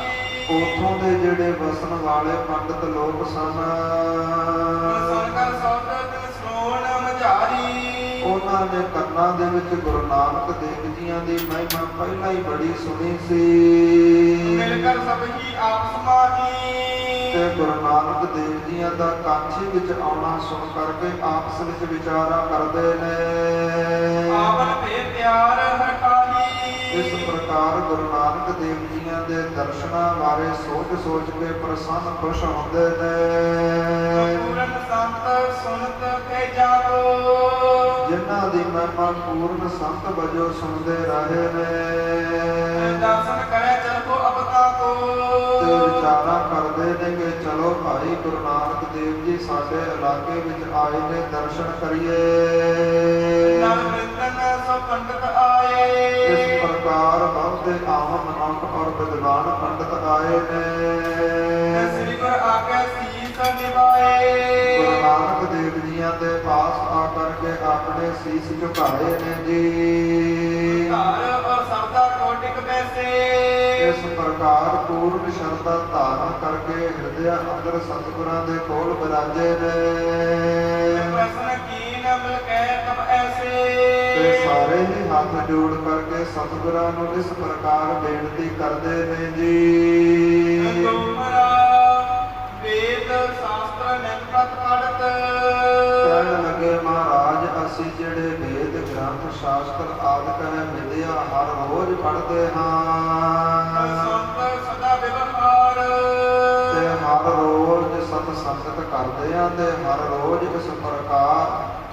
S1: ਉਥੋਂ ਦੇ ਜਿਹੜੇ ਵਸਣ ਵਾਲੇ ਪੰਡਤ ਲੋਕ ਸਨ,
S2: ਸੰਕਰ ਸੋਦਤ ਸੋਣ ਮਝਾਰੀ,
S1: ਉਹਨਾਂ ਨੇ ਕੰਨਾਂ ਦੇ ਵਿੱਚ ਗੁਰੂ ਨਾਨਕ ਦੇਵ ਜੀਆਂ ਦੀ ਮਹਿਮਾ ਪਹਿਲਾਂ ਹੀ ਬੜੀ ਸੁਣੀ ਸੀ।
S2: ਮਿਲ ਕਰ ਸਭ ਹੀ ਆਪ ਸਮਾਹੀ,
S1: ਤੇ ਗੁਰੂ ਨਾਨਕ ਦੇਵ ਜੀਆਂ ਦਾ ਕਾਂਚੀ ਵਿੱਚ ਆਉਣਾ ਸੁਣ ਕਰਕੇ ਆਪਸ ਵਿੱਚ ਵਿਚਾਰਾ ਕਰਦੇ ਨੇ।
S2: ਆਵਨ ਭੇ ਪਿਆਰ ਹਰਖਾਹੀ,
S1: ਇਸ ਪ੍ਰਕਾਰ ਗੁਰੂ ਨਾਨਕ ਦੇਵ ਜੀਆਂ ਦੇ ਦਰਸ਼ਨਾਂ ਬਾਰੇ ਸੋਚ ਕੇ ਪ੍ਰਸੰਨ ਖੁਸ਼ ਹੁੰਦੇ ਨੇ।
S2: ਪੂਰਨ ਸੰਤ ਸੁਨਤ ਕੇ ਜਾਓ,
S1: ਜਿਨ੍ਹਾਂ ਦੀ ਮਹਿਮਾ ਪੂਰਨ ਸੰਤ ਵਜੋਂ ਸੁਣਦੇ ਰਹੇ ਨੇ।
S2: ਦਰਸ਼ਨ ਕਰੇ ਚਲੋ ਅਬਤਾ ਕੋ,
S1: ਤੇ ਵਿਚਾਰਾ ਕਰਦੇ ਨੇ ਕਿ ਚਲੋ ਭਾਈ ਗੁਰੂ ਨਾਨਕ ਦੇਵ ਜੀ ਸਾਡੇ ਇਲਾਕੇ ਵਿੱਚ ਆਏ ਨੇ, ਦਰਸ਼ਨ ਕਰੀਏ।
S2: ਨਰ ਬ੍ਰਿੰਦਨ ਸਭ ਪੰਡਤ ਆਏ,
S1: ਇਸ ਪ੍ਰਕਾਰ ਬਹੁਤੇ ਆਮ ਮਨੁੱਖ ਔਰ ਵਿਦਵਾਨ ਪੰਡਤ ਆਏ ਨੇ।
S2: ਸ੍ਰੀ ਗੁਰ ਆਗੇ ਸੀਸ ਨਿਵਾਏ,
S1: ਗੁਰੂ ਨਾਨਕ ਦੇਵ ਜੀਆਂ ਦੇ ਪਾਸ ਆ ਕਰਕੇ ਆਪਣੇ ਸੀਸ ਝੁਕਾਏ ਨੇ ਜੀ।
S2: ਘਰ ਔਰ ਸਰਦਾ ਕੋਟਿਕ ਬੈਸੇ,
S1: ਇਸ ਪ੍ਰਕਾਰ ਪੂਰਨ ਸ਼ਰਧਾ ਧਾਰਨ ਕਰਕੇ ਹਿਰਦੇ ਅੰਦਰ ਸਤਿਗੁਰਾਂ ਦੇ ਕੋਲ ਵਿਰਾਜੇ ਨੇ।
S2: ਪ੍ਰਸ਼ਨ ਕੀਨ ਮਿਲ ਕੇ ਤਬ ਐਸੇ,
S1: ਤੇ ਸਾਰੇ ਹੀ ਹੱਥ ਜੋੜ ਕਰਕੇ ਸਤਿਗੁਰਾਂ ਨੂੰ ਇਸ ਪ੍ਰਕਾਰ ਬੇਨਤੀ ਕਰਦੇ ਨੇ ਜੀ।
S2: ਤੁਮਰਾ ਵੇਦ ਸ਼ਾਸਤਰ ਨਿਮਰਤ ਪੜਤ,
S1: ਕਹਿਣ ਲੱਗੇ ਮਹਾਰਾਜ ਅਸੀਂ ਜਿਹੜੇ ਵੇਦ ਗ੍ਰੰਥ ਸ਼ਾਸਤਰ ਆਦਿਕ ਹੈ ਵਿਦਿਆ ਹਰ ਰੋਜ਼ ਪੜ੍ਹਦੇ ਹਾਂ।
S2: ਸੰਤ ਸਦਾ ਵਿਵਹਾਰ,
S1: ਤੇ ਹਰ ਰੋਜ਼ ਸਤ ਸੰਗਤ ਕਰਦੇ ਹਾਂ ਤੇ ਹਰ ਰੋਜ਼ ਇਸ ਪ੍ਰਕਾਰ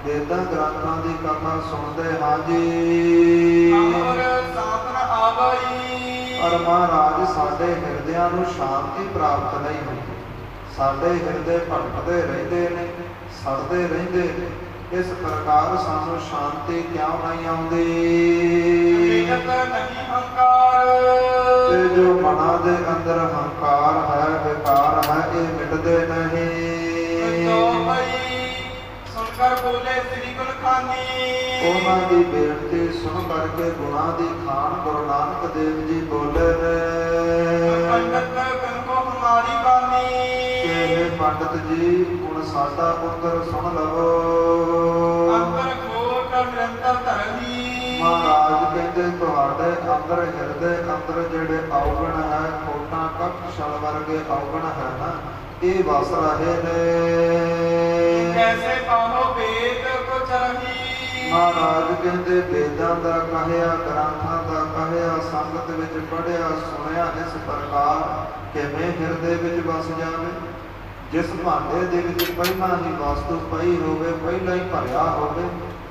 S1: ਵੇਦਾਂ ਗ੍ਰੰਥਾਂ ਦੀ ਕਥਾ ਸੁਣਦੇ ਹਾਂ ਜੀ।
S2: ਅਮਰ ਸਾਧਨ ਆਵਈ,
S1: ਪਰ ਮਹਾਰਾਜ ਸਾਡੇ ਹਿਰਦਿਆਂ ਨੂੰ ਸ਼ਾਂਤੀ ਪ੍ਰਾਪਤ ਨਹੀਂ ਹੁੰਦੀ। ਸਾਡੇ ਹਿਰਦੇ ਭਟਕਦੇ ਰਹਿੰਦੇ ਨੇ, ਸੜਦੇ ਰਹਿੰਦੇ ਨੇ। ਇਸ ਪ੍ਰਕਾਰ ਸਾਨੂੰ ਸ਼ਾਂਤੀ ਕਿਉਂ ਨਹੀਂ ਆਉਂਦੀ?
S2: ਨਹੀਂ ਹੰਕਾਰ,
S1: ਤੇ ਜੋ ਮਨਾਂ ਦੇ ਅੰਦਰ ਹੰਕਾਰ ਹੈ, ਵਿਕਾਰ ਹੈ, ਇਹ ਮਿਟਦੇ ਨਹੀਂ।
S2: ਜੋ ਭਈ ਸੁਣ ਕਰ ਬੋਲੇ ਸ੍ਰੀ ਗੁਣ ਖਾਨੀ,
S1: ਉਹਨਾਂ ਦੀ ਬੇਨਤੀ ਸੁਣ ਕਰਕੇ ਗੁਣਾਂ ਦੀ ਖਾਨ ਗੁਰੂ ਨਾਨਕ ਦੇਵ ਜੀ ਬੋਲੇ ਨੇ
S2: ਪੰਡਤ ਕਨਕੋ ਹਮਾਰੀ ਬਾਣੀ
S1: ਇਹ ਪੰਡਤ ਜੀ ਹੁਣ ਸਾਡਾ ਉੱਤਰ ਸੁਣ ਲਵੋ।
S2: ਅੰਤਰ ਕੋਟ ਨਿਰੰਤਰ ਧਰਨੀ
S1: ਮਹਾਰਾਜ ਕਹਿੰਦੇ ਤੁਹਾਡੇ ਅੰਦਰ ਹਿਰਦੇ ਅੰਦਰ ਜਿਹੜੇ ਔਗਣ ਹੈ ਖੋਟਾਂ ਕੱਖ ਛਲ ਵਰਗੇ ਔਗਣ ਹੈ ਨਾ ਇਹ ਵਸ ਰਹੇ ਨੇ।
S2: ਕੈਸੇ ਪਾਹੋ ਵੇਦ ਕੋ ਚਰਹੀ
S1: ਮਹਾਰਾਜ ਕਹਿੰਦੇ ਵੇਦਾਂ ਦਾ ਕਹਿਆ ਗ੍ਰੰਥਾਂ ਦਾ ਕਹਿਆ ਸੰਗਤ ਵਿੱਚ ਪੜ੍ਹਿਆ ਸੁਣਿਆ ਇਸ ਪ੍ਰਕਾਰ ਕਿਵੇਂ ਹਿਰਦੇ ਵਿੱਚ ਵਸ ਜਾਵੇ। ਜਿਸ ਭਾਂਡੇ ਦੇ ਵਿੱਚ ਪਹਿਲਾਂ ਹੀ ਵਸਤੂ ਪਈ ਹੋਵੇ ਪਹਿਲਾਂ ਹੀ ਭਰਿਆ ਹੋਵੇ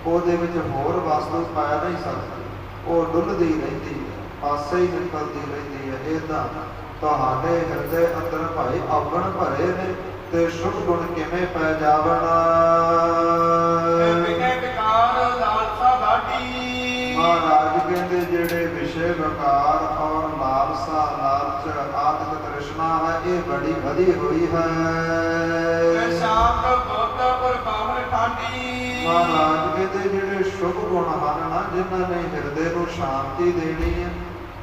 S1: ਉਹਦੇ ਵਿੱਚ ਹੋਰ ਵਸਤੂ ਪਾਇਆ ਨਹੀਂ ਸਕਦੀ, ਉਹ ਡੁੱਲਦੀ ਰਹਿੰਦੀ ਹੈ, ਪਾਸੇ ਹੀ ਨਿਕਲਦੀ ਰਹਿੰਦੀ ਹੈ। ਇਹਦਾ ਤੁਹਾਡੇ ਹਿਰਦੇ ਅੰਦਰ ਭਾਈ ਔਗਣ ਭਰੇ ਨੇ ਤੇ ਸ਼ੁਭ ਗੁਣ ਕਿਵੇਂ ਪੈ ਜਾਵਣ। ਮਹਾਰਾਜ ਕਹਿੰਦੇ ਜਿਹੜੇ ਵਿਸ਼ੇ ਵਿਕਾਰ ਔਰ ਲਾਲਸਾ ਲਾਲਚ ਆਦਿਕ ਤ੍ਰਿਸ਼ਨਾ ਹੈ ਇਹ ਬੜੀ ਵਧੀ ਹੋਈ ਹੈ। ਮਹਾਰਾਜ ਕਹਿੰਦੇ ਜਿਹੜੇ ਸ਼ੁਭ ਗੁਣ ਹਨ ਨਾ ਜਿਨ੍ਹਾਂ ਨੇ ਹਿਰਦੇ ਨੂੰ ਸ਼ਾਂਤੀ ਦੇਣੀ ਹੈ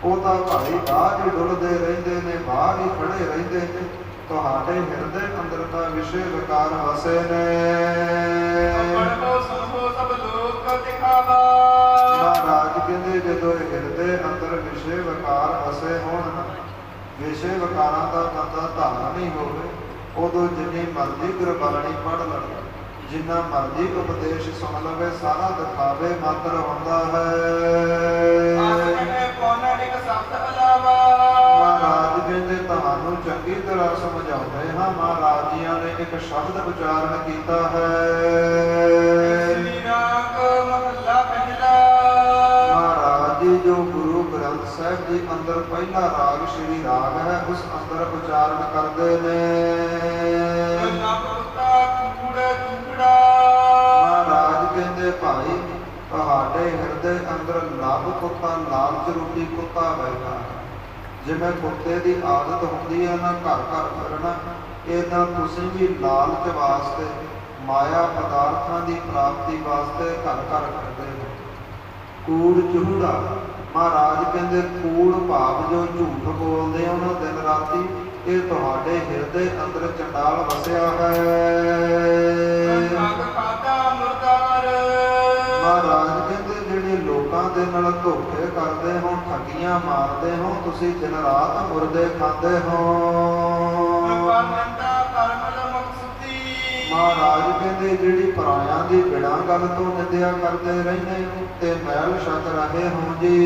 S1: ਉਹ ਤਾਂ ਭਾਈ ਬਾਹਰ ਹੀ ਡੁੱਲਦੇ ਰਹਿੰਦੇ ਨੇ, ਬਾਹਰ ਹੀ ਖੜੇ ਰਹਿੰਦੇ ਨੇ। ਤੁਹਾਡੇ ਹਿਰਦੇ ਅੰਦਰ ਤਾਂ ਵਿਸ਼ੇ ਵਿਕਾਰ ਵਸੇ ਨੇ। ਮਹਾਰਾਜ ਕਹਿੰਦੇ ਜਦੋਂ ਹਿਰਦੇ ਅੰਦਰ ਵਿਸ਼ੇ ਵਿਕਾਰ ਵਸੇ ਹੋਣ ਵਿਸ਼ੇ ਵਿਕਾਰਾਂ ਦਾ ਬੰਦਾ ਧਾਰਨੀ ਹੋਵੇ ਉਦੋਂ ਜਿੰਨੀ ਮਰਜ਼ੀ ਗੁਰਬਾਣੀ ਪੜ੍ਹ ਲਵੇ ਜਿੰਨਾ ਮਰਜ਼ੀ ਉਪਦੇਸ਼ ਸੁਣ ਲਵੇ ਸਾਰਾ ਦਿਖਾਵੇ ਮਾਤਰ ਹੁੰਦਾ ਹੈ। ਮਹਾਰਾਜ ਕਹਿੰਦੇ ਤੁਹਾਨੂੰ ਚੰਗੀ ਤਰ੍ਹਾਂ ਸਮਝਾਉਂਦੇ ਹਾਂ। ਮਹਾਰਾਜ ਜੀਆਂ ਨੇ ਇੱਕ ਸ਼ਬਦ ਉਚਾਰਨ ਕੀਤਾ ਹੈ। ਮਹਾਰਾਜ ਜੀ ਜੋ ਗੁਰੂ ਗ੍ਰੰਥ ਸਾਹਿਬ ਜੀ ਅੰਦਰ ਪਹਿਲਾ ਰਾਗ ਸ਼੍ਰੀ ਰਾਗ ਹੈ ਉਸ ਅੰਦਰ ਉਚਾਰਨ ਕਰਦੇ ਨੇ। ਮਹਾਰਾਜ ਕਹਿੰਦੇ ਭਾਈ ਤੁਹਾਡੇ ਹਿਰਦੇ ਅੰਦਰ ਲੱਭ ਕੁੱਤਾ ਲਾਲਚ ਰੂਪੀ ਕੁੱਤਾ ਬੈਠਾ ਹੈ। ਜਿਵੇਂ ਕੁੱਤੇ ਦੀ ਆਦਤ ਹੁੰਦੀ ਹੈ ਨਾ ਘਰ ਘਰ ਫਿਰਨਾ, ਏਦਾਂ ਤੁਸੀਂ ਵੀ ਲਾਲਚ ਵਾਸਤੇ ਮਾਇਆ ਪਦਾਰਥਾਂ ਦੀ ਪ੍ਰਾਪਤੀ ਵਾਸਤੇ ਘਰ ਘਰ ਫਿਰਦੇ ਹੋ। ਕੂੜ ਚੂੜਾ ਮਹਾਰਾਜ ਕਹਿੰਦੇ ਕੂੜ ਭਾਵ ਜੋ ਝੂਠ ਬੋਲਦੇ ਹੋ ਨਾ ਦਿਨ ਰਾਤੀ ਇਹ ਤੁਹਾਡੇ ਹਿਰਦੇ ਅੰਦਰ ਚੰਡਾਲ ਵਸਿਆ ਹੈ। ਮਹਾਰਾਜ ਕਹਿੰਦੇ ਜਿਹੜੇ ਲੋਕਾਂ ਦੇ ਨਾਲ ਧੋਖੇ ਕਰਦੇ ਹੋ ਠੱਗੀਆਂ ਮਾਰਦੇ ਹੋ ਤੁਸੀਂ ਦਿਨ ਰਾਤ ਮੁਰਦੇ ਖਾਂਦੇ ਹੋ। ਮਹਾਰਾਜ ਕਹਿੰਦੇ ਜਿਹੜੀ ਪਰਾਇਆਂ ਦੀ ਬਿਨਾਂ ਗੱਲ ਤੋਂ ਨਿੰਦਿਆ ਕਰਦੇ ਰਹਿੰਦੇ ਹੋ ਤੇ ਮੈਲ ਛਕ ਰਹੇ ਹੋ ਜੀ।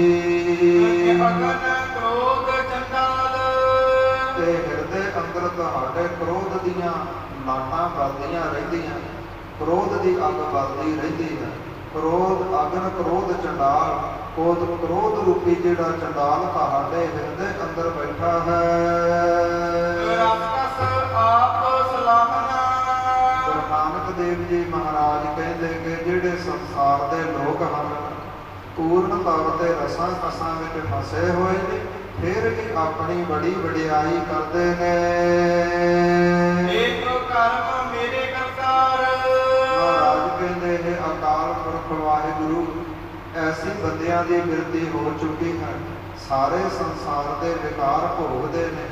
S1: ਤੇ ਹਿਰਦੇ ਅੰਦਰ ਤੁਹਾਡੇ ਕ੍ਰੋਧ ਦੀਆਂ ਲਾਟਾਂ ਬਲਦੀਆਂ ਰਹਿੰਦੀਆਂ, ਕ੍ਰੋਧ ਦੀ ਅੱਗ ਬਲਦੀ ਰਹਿੰਦੀ ਹੈ। ਕ੍ਰੋਧ ਅਗਨ ਕ੍ਰੋਧ ਚੰਡਾਲ ਕ੍ਰੋਧ ਰੂਪੀ ਜਿਹੜਾ ਚੰਡਾਲ ਤੁਹਾਡੇ ਹਿਰਦੇ ਅੰਦਰ ਬੈਠਾ ਹੈ। ਗੁਰੂ ਨਾਨਕ ਦੇਵ ਜੀ ਮਹਾਰਾਜ ਕਹਿੰਦੇ ਕਿ ਜਿਹੜੇ ਸੰਸਾਰ ਦੇ ਲੋਕ ਹਨ ਪੂਰਨ ਤੌਰ ਤੇ ਰਸਾਂ ਕਸਾਂ ਵਿੱਚ ਫਸੇ ਹੋਏ ਨੇ ਫਿਰ ਵੀ ਆਪਣੀ ਬੜੀ ਵਡਿਆਈ ਕਰਦੇ ਨੇ। ਮਹਾਰਾਜ ਕਹਿੰਦੇ ਇਹ ਅਕਾਲ ਪੁਰਖ ਵਾਹਿਗੁਰੂ ਐਸੀ ਬੰਦਿਆਂ ਦੀ ਬਿਰਤੀ ਹੋ ਚੁੱਕੀ ਹੈ। ਸਾਰੇ ਸੰਸਾਰ ਦੇ ਵਿਕਾਰ ਭੋਗਦੇ ਨੇ,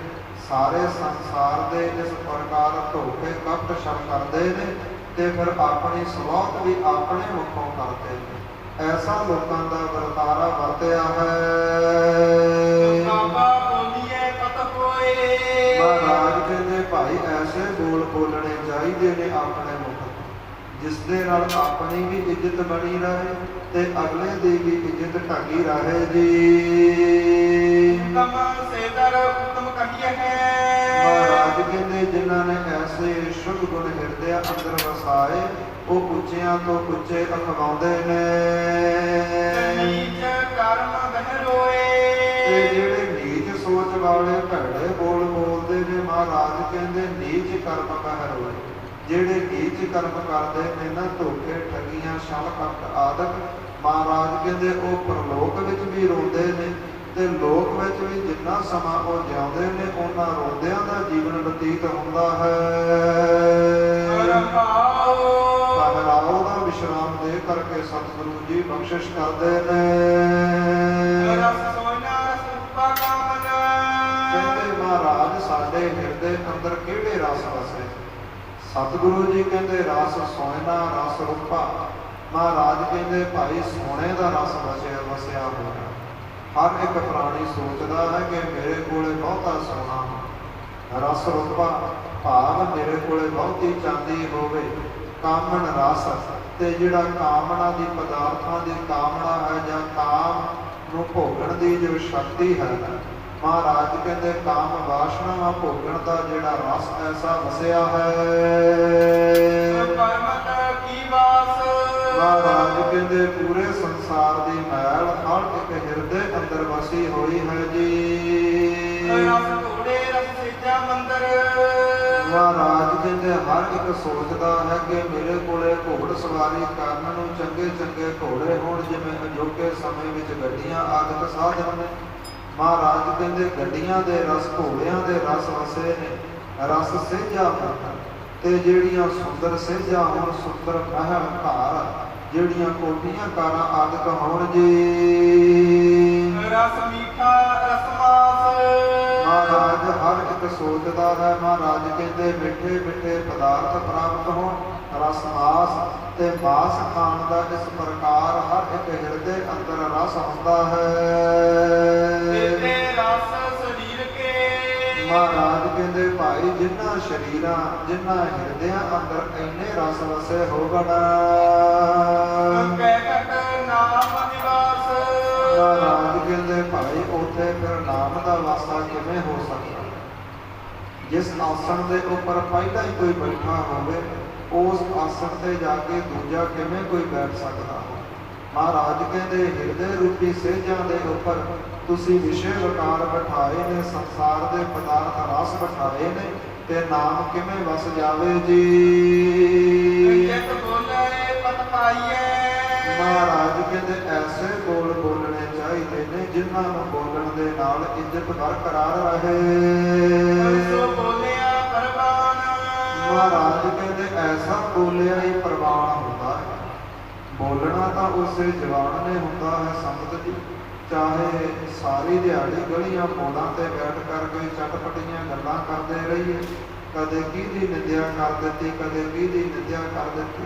S1: ਸਾਰੇ ਸੰਸਾਰ ਦੇ ਇਸ ਪ੍ਰਕਾਰ ਧੋਖੇ ਕਪਟ ਛਲ ਕਰਦੇ ਨੇ ਤੇ ਫਿਰ ਆਪਣੀ ਸਵਾਤ ਵੀ ਆਪਣੇ ਮੁਖੋਂ ਕਰਦੇ ਨੇ। ਐਸਾ ਲੋਕਾਂ ਦਾ ਵਰਤਾਰਾ ਵਰਤਿਆ ਹੈ। ਮਹਾਰਾਜ ਕਹਿੰਦੇ ਭਾਈ ਐਸੇ ਬੋਲ ਬੋਲਣੇ ਚਾਹੀਦੇ ਨੇ ਆਪਣੇ ਮੁਖ ਜਿਸ ਦੇ ਨਾਲ ਆਪਣੀ ਵੀ ਇੱਜ਼ਤ ਬਣੀ ਰਹੇ ਤੇ ਅਗਲੇ ਦੀ ਵੀ ਇੱਜ਼ਤ ਢਾਕੀ ਰਹੇ ਜੀ। ਮਹਾਰਾਜ ਕਹਿੰਦੇ ਜਿਨ੍ਹਾਂ ਨੇ ਐਸੇ ਸ਼ੁਭ ਗੁਣ ਹਿਰਦੇ ਅੰਦਰ ਵਸਾਏ ਉਹ ਉੱਚਿਆਂ ਤੋਂ ਉੱਚੇ ਅਖਵਾਉਂਦੇ ਨੇ। ਤੇ ਜਿਹੜੇ ਨੀਚ ਸੋਚ ਵਾਲੇ ਭੈੜੇ ਬੋਲ ਬੋਲਦੇ ਨੇ ਮਹਾਰਾਜ ਕਹਿੰਦੇ ਨੀਚ ਕਰਮ ਕਹਿ ਰੋਏ। ਜਿਹੜੇ ਨੀਚ ਕਰਮ ਕਰਦੇ ਨੇ ਨਾ ਧੋਖੇ ਠੱਗੀਆਂ ਛਲ ਕਪਟ ਆਦਿਕ ਮਹਾਰਾਜ ਕਹਿੰਦੇ ਉਹ ਪਰਲੋਕ ਵਿੱਚ ਵੀ ਰੋਂਦੇ ਨੇ ਤੇ ਲੋਕ ਵਿੱਚ ਵੀ ਜਿੰਨਾ ਸਮਾਂ ਉਹ ਜਿਉਂਦੇ ਨੇ ਉਹਨਾਂ ਰੋਂਦਿਆਂ ਦਾ ਜੀਵਨ ਬਤੀਤ ਹੁੰਦਾ ਹੈ। ਪਹਿਰਾਓ ਦਾ ਵਿਸ਼ਰਾਮ ਦੇ ਕਰਕੇ ਸਤਿਗੁਰੂ ਜੀ ਬਖਸ਼ਿਸ਼ ਕਰਦੇ ਨੇ। ਅੰਦਰ ਕਿਹੜੇ ਰਸ ਵਸੇ। ਸਤਿਗੁਰੂ ਜੀ ਕਹਿੰਦੇ ਰਸ ਸੋਇਨਾ ਰਸ ਰੂਪਾ। ਮਹਾਰਾਜ ਕਹਿੰਦੇ ਭਾਈ ਸੋਨੇ ਦਾ ਰਸ ਵਸਿਆ ਹੋਇਆ। ਹਰ ਇੱਕ ਪ੍ਰਾਣੀ ਸੋਚਦਾ ਹੈ ਕਿ ਮੇਰੇ ਕੋਲੇ ਬਹੁਤਾ ਸੋਨਾ ਰਸ ਰੂਪਾ, ਭਾਵ ਮੇਰੇ ਕੋਲੇ ਬਹੁਤੀ ਚਾਂਦੀ ਹੋਵੇ। ਕਾਮਣ ਰਸ, ਤੇ ਜਿਹੜਾ ਕਾਮਨਾ ਦੀ ਪਦਾਰਥਾਂ ਦੀ ਕਾਮਨਾ ਹੈ ਜਾਂ ਕਾਮ ਨੂੰ ਭੋਗਣ ਦੀ ਜੋ ਸ਼ਕਤੀ ਹੈ, ਮਹਾਰਾਜ ਕਹਿੰਦੇ ਕਾਮ ਵਾਸ਼ਨਾਵਾਂ ਭੋਗਣ ਦਾ ਜਿਹੜਾ ਰਸ ਐਸਾ ਵਸਿਆ ਹੈ। ਮਹਾਰਾਜ ਕਹਿੰਦੇ ਪੂਰੇ ਸੰਸਾਰ ਦੀ ਮੈਲ ਹਰ ਇੱਕ ਹਿਰਦੇ ਅੰਦਰ ਵਸੀ ਹੋਈ ਹੈ ਜੀ। ਮਹਾਰਾਜ ਕਹਿੰਦੇ ਹਰ ਇੱਕ ਸੋਚਦਾ ਹੈ ਕਿ ਮੇਰੇ ਕੋਲੇ ਘੋੜ ਸਵਾਰੀ ਕਰਨ ਨੂੰ ਚੰਗੇ ਚੰਗੇ ਘੋੜੇ ਹੋਣ, ਜਿਵੇਂ ਅਜੋਕੇ ਸਮੇਂ ਵਿੱਚ ਗੱਡੀਆਂ ਆਦਿਕ ਸਾਧਨ ਨੇ। ਮਹਾਰਾਜ ਕਹਿੰਦੇ ਗੱਡੀਆਂ ਦੇ ਰਸ, ਘੋੜਿਆਂ ਦੇ ਰਸ ਵਸੇ ਨੇ। ਰਸ ਸੇਜਾ ਹੋਣ, ਤੇ ਜਿਹੜੀਆਂ ਸੁੰਦਰ ਸੇਜਾ ਹੋਣ, ਸੁੰਦਰ ਮਹਿਲ ਘਰ, ਜਿਹੜੀਆਂ ਕੋਠੀਆਂ ਕਾਰਾਂ ਆਦਿਕ ਹੋਣ ਜੀ।
S2: ਰਸ ਮੀਠਾ ਰਸ ਮਾਸ,
S1: ਮਹਾਰਾਜ ਹਰ ਇੱਕ ਸੋਚਦਾ ਹੈ। ਮਹਾਰਾਜ ਕਹਿੰਦੇ ਮਿੱਠੇ ਮਿੱਠੇ ਪਦਾਰਥ ਪ੍ਰਾਪਤ ਹੋਣ, ਰਸ ਮਾਸ ਤੇ ਮਾਸ ਖਾਣ ਦਾ ਇਸ ਪ੍ਰਕਾਰ ਹਰ ਇੱਕ ਹਿਰਦੇ ਅੰਦਰ ਰਸ ਹੁੰਦਾ ਹੈ। ਮਹਾਰਾਜ ਕਹਿੰਦੇ ਭਾਈ ਜਿਨ੍ਹਾਂ ਸ਼ਰੀਰਾਂ ਜਿਨ੍ਹਾਂ ਹਿਰਦਿਆਂ ਅੰਦਰ ਇੰਨੇ ਰਸ ਵਸੇ ਹੋਵਣ, ਮਹਾਰਾਜ ਕਹਿੰਦੇ ਭਾਈ ਉੱਥੇ ਫਿਰ ਨਾਮ ਦਾ ਵਾਸਾ ਕਿਵੇਂ ਹੋ ਸਕਦਾ। ਜਿਸ ਆਸਣ ਦੇ ਉੱਪਰ ਪਹਿਲਾਂ ਹੀ ਕੋਈ ਬੈਠਾ ਹੋਵੇ, ਉਸ ਆਸਣ ਤੇ ਜਾ ਕੇ ਦੂਜਾ ਕਿਵੇਂ ਕੋਈ ਬੈਠ ਸਕਦਾ ਹੋ। ਮਹਾਰਾਜ ਕਹਿੰਦੇ ਹਿਰਦੇ ਰੂਪੀ ਸੇਜਾਂ ਦੇ ਉੱਪਰ ਤੁਸੀਂ ਵਿਸ਼ੇ ਵਿਕਾਰ ਬਿਠਾਏ ਨੇ, ਸੰਸਾਰ ਦੇ ਪਦਾਰਥ ਰਸ ਬਿਠਾਏ ਨੇ, ਤੇ ਨਾਮ ਕਿਵੇਂ ਵਸ ਜਾਵੇ ਜੀ। ਮਹਾਰਾਜ ਕਹਿੰਦੇ ਐਸੇ ਬੋਲ ਬੋਲਣੇ ਚਾਹੀਦੇ ਨੇ ਜਿਨ੍ਹਾਂ ਨੂੰ ਬੋਲਣ ਦੇ ਨਾਲ ਇੱਜ਼ਤ ਬਰਕਰਾਰ ਰਹੇ। ਮਹਾਰਾਜ ਕਹਿੰਦੇ ਐਸਾ ਬੋਲਿਆ ਹੀ ਪ੍ਰਵਾਨ ਹੁੰਦਾ ਹੈ। ਬੋਲਣਾ ਤਾਂ ਉਸੇ ਜਵਾਨ ਨੇ ਹੁੰਦਾ ਹੈ ਸੰਗਤ ਜੀ। ਚਾਹੇ ਸਾਰੀ ਦਿਹਾੜੀ ਗਲੀਆਂ ਮੋੜਾਂ ਤੇ ਬੈਠ ਕਰਕੇ ਚਟਪਟੀਆਂ ਗੱਲਾਂ ਕਰਦੇ ਰਹੀਏ, ਕਦੇ ਕਿਹਦੀ ਨਿੰਦਿਆ ਕਰ ਦਿੱਤੀ, ਕਦੇ ਕਿਹਦੀ ਨਿੰਦਿਆ ਕਰ ਦਿੱਤੀ।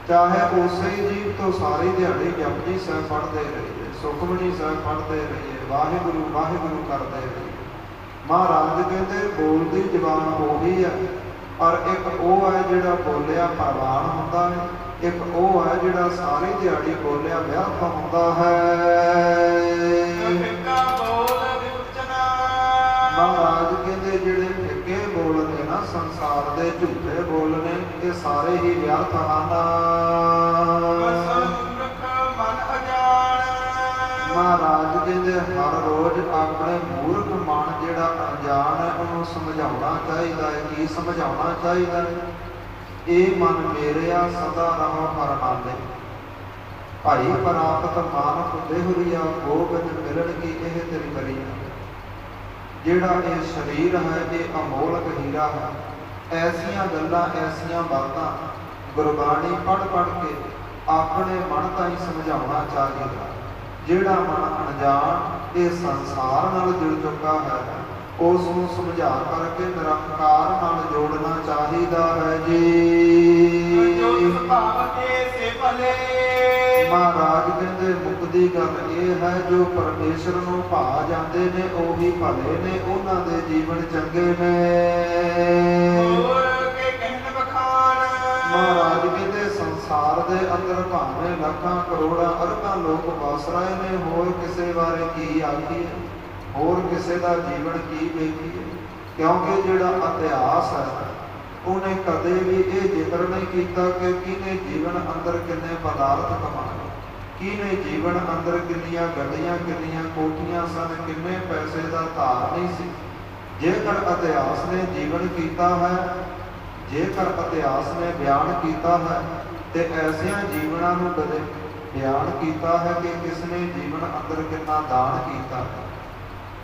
S1: ਚਾਹੇ ਉਸੇ ਹੀ ਜੀਵ ਤੋਂ ਸਾਰੀ ਦਿਹਾੜੀ ਜਪਜੀ ਸਾਹਿਬ ਪੜ੍ਹਦੇ ਰਹੀਏ, ਸੁਖਮਨੀ ਸਾਹਿਬ ਪੜ੍ਹਦੇ ਰਹੀਏ, ਵਾਹਿਗੁਰੂ ਵਾਹਿਗੁਰੂ ਕਰਦੇ ਰਹੀਏ। ਮਹਾਰਾਜ ਕਹਿੰਦੇ ਬੋਲਦੀ ਜ਼ਬਾਨ ਉਹੀ ਹੈ, ਪਰ ਇੱਕ ਉਹ ਹੈ ਜਿਹੜਾ ਬੋਲਿਆ ਪ੍ਰਵਾਨ ਹੁੰਦਾ ਹੈ, ਇੱਕ ਉਹ ਹੈ ਜਿਹੜਾ ਸਾਰੀ ਦਿਹਾੜੀ ਬੋਲਿਆ ਵਿਅਰਥ ਹੁੰਦਾ ਹੈ। ਮਹਾਰਾਜ ਕਹਿੰਦੇ ਜਿਹੜੇ ਫਿੱਕੇ ਬੋਲ ਨੇ ਨਾ, ਸੰਸਾਰ ਦੇ ਝੂਠੇ ਬੋਲ ਨੇ, ਇਹ ਸਾਰੇ ਹੀ ਵਿਅਰਥ ਹਨ। ਮਹਾਰਾਜ ਕਹਿੰਦੇ ਹਰ ਰੋਜ਼ ਆਪਣੇ ਮੂਰਖ ਮਨ ਜਿਹੜਾ ਅਣਜਾਣ ਹੈ ਉਹਨੂੰ ਸਮਝਾਉਣਾ ਚਾਹੀਦਾ ਹੈ। ਕੀ ਸਮਝਾਉਣਾ ਚਾਹੀਦਾ ਹੈ? ਇਹ ਮਨ ਮੇਰਿਆ ਸਦਾ ਰਹੋ ਪਰਮਾਨੇ, ਭਾਈ ਪ੍ਰਾਪਤ ਮਾਨੁਖ ਦੇਹੁਰੀਆ ਗੋਬਿੰਦ ਮਿਲਣ ਕੀ ਇਹ ਤੇਰੀ ਕਰੀ। ਜਿਹੜਾ ਇਹ ਸਰੀਰ ਹੈ ਇਹ ਅਮੋਲਕ ਹੀਰਾ ਹੈ। ਐਸੀਆਂ ਗੱਲਾਂ ਐਸੀਆਂ ਬਾਤਾਂ ਗੁਰਬਾਣੀ ਪੜ੍ਹ ਪੜ੍ਹ ਕੇ ਆਪਣੇ ਮਨ ਤਾਈਂ ਸਮਝਾਉਣਾ ਚਾਹੀਦਾ। ਜਿਹੜਾ ਮਨ ਅਣਜਾਣ ਇਹ ਸੰਸਾਰ ਨਾਲ ਜੁੜ ਚੁੱਕਾ ਹੈ, ਉਸ ਨੂੰ ਸਮਝਾ ਕਰਕੇ ਨਿਰੰਕਾਰ ਨਾਲ ਜੋੜਨਾ ਚਾਹੀਦਾ ਹੈ ਜੀ। ਮਹਾਰਾਜ ਕਹਿੰਦੇ ਮੁੱਕਦੀ ਗੱਲ ਇਹ ਹੈ, ਜੋ ਪਰਮੇਸ਼ਰ ਨੂੰ ਭਾ ਜਾਂਦੇ ਨੇ ਉਹੀ ਭਲੇ ਨੇ, ਉਹਨਾਂ ਦੇ ਜੀਵਨ ਚੰਗੇ ਨੇ। ਮਹਾਰਾਜ ਕਹਿੰਦੇ ਸੰਸਾਰ ਦੇ ਅੰਦਰ ਭਾਵੇਂ ਲੱਖਾਂ ਕਰੋੜਾਂ ਅਰਬਾਂ ਲੋਕ ਵਸ ਰਹੇ ਨੇ, ਹੋਰ ਕਿਸੇ ਬਾਰੇ ਕੀ ਆਖੀਏ, ਹੋਰ ਕਿਸੇ ਦਾ ਜੀਵਨ ਕੀ ਵੇਖੀਏ। ਕਿਉਂਕਿ ਜਿਹੜਾ ਇਤਿਹਾਸ ਹੈ ਉਹਨੇ ਕਦੇ ਵੀ ਇਹ ਜ਼ਿਕਰ ਨਹੀਂ ਕੀਤਾ ਕਿ ਕਿਹਨੇ ਜੀਵਨ ਅੰਦਰ ਕਿੰਨੇ ਪਦਾਰਥ ਕਮਾਏ, ਕਿਹਨੇ ਜੀਵਨ ਅੰਦਰ ਕਿੰਨੀਆਂ ਗੱਡੀਆਂ ਕਿੰਨੀਆਂ ਕੋਠੀਆਂ ਸਨ, ਕਿੰਨੇ ਪੈਸੇ ਦਾ ਧਾਰ ਨਹੀਂ ਸੀ। ਜੇਕਰ ਇਤਿਹਾਸ ਨੇ ਜੀਵਨ ਕੀਤਾ ਹੈ, ਜੇਕਰ ਇਤਿਹਾਸ ਨੇ ਬਿਆਨ ਕੀਤਾ ਹੈ, ਤੇ ਐਸਿਆਂ ਜੀਵਨਾਂ ਨੂੰ ਕਦੇ ਬਿਆਨ ਕੀਤਾ ਹੈ ਕਿ ਕਿਸ ਨੇ ਜੀਵਨ ਅੰਦਰ ਕਿੰਨਾ ਦਾਨ ਕੀਤਾ ਹੈ,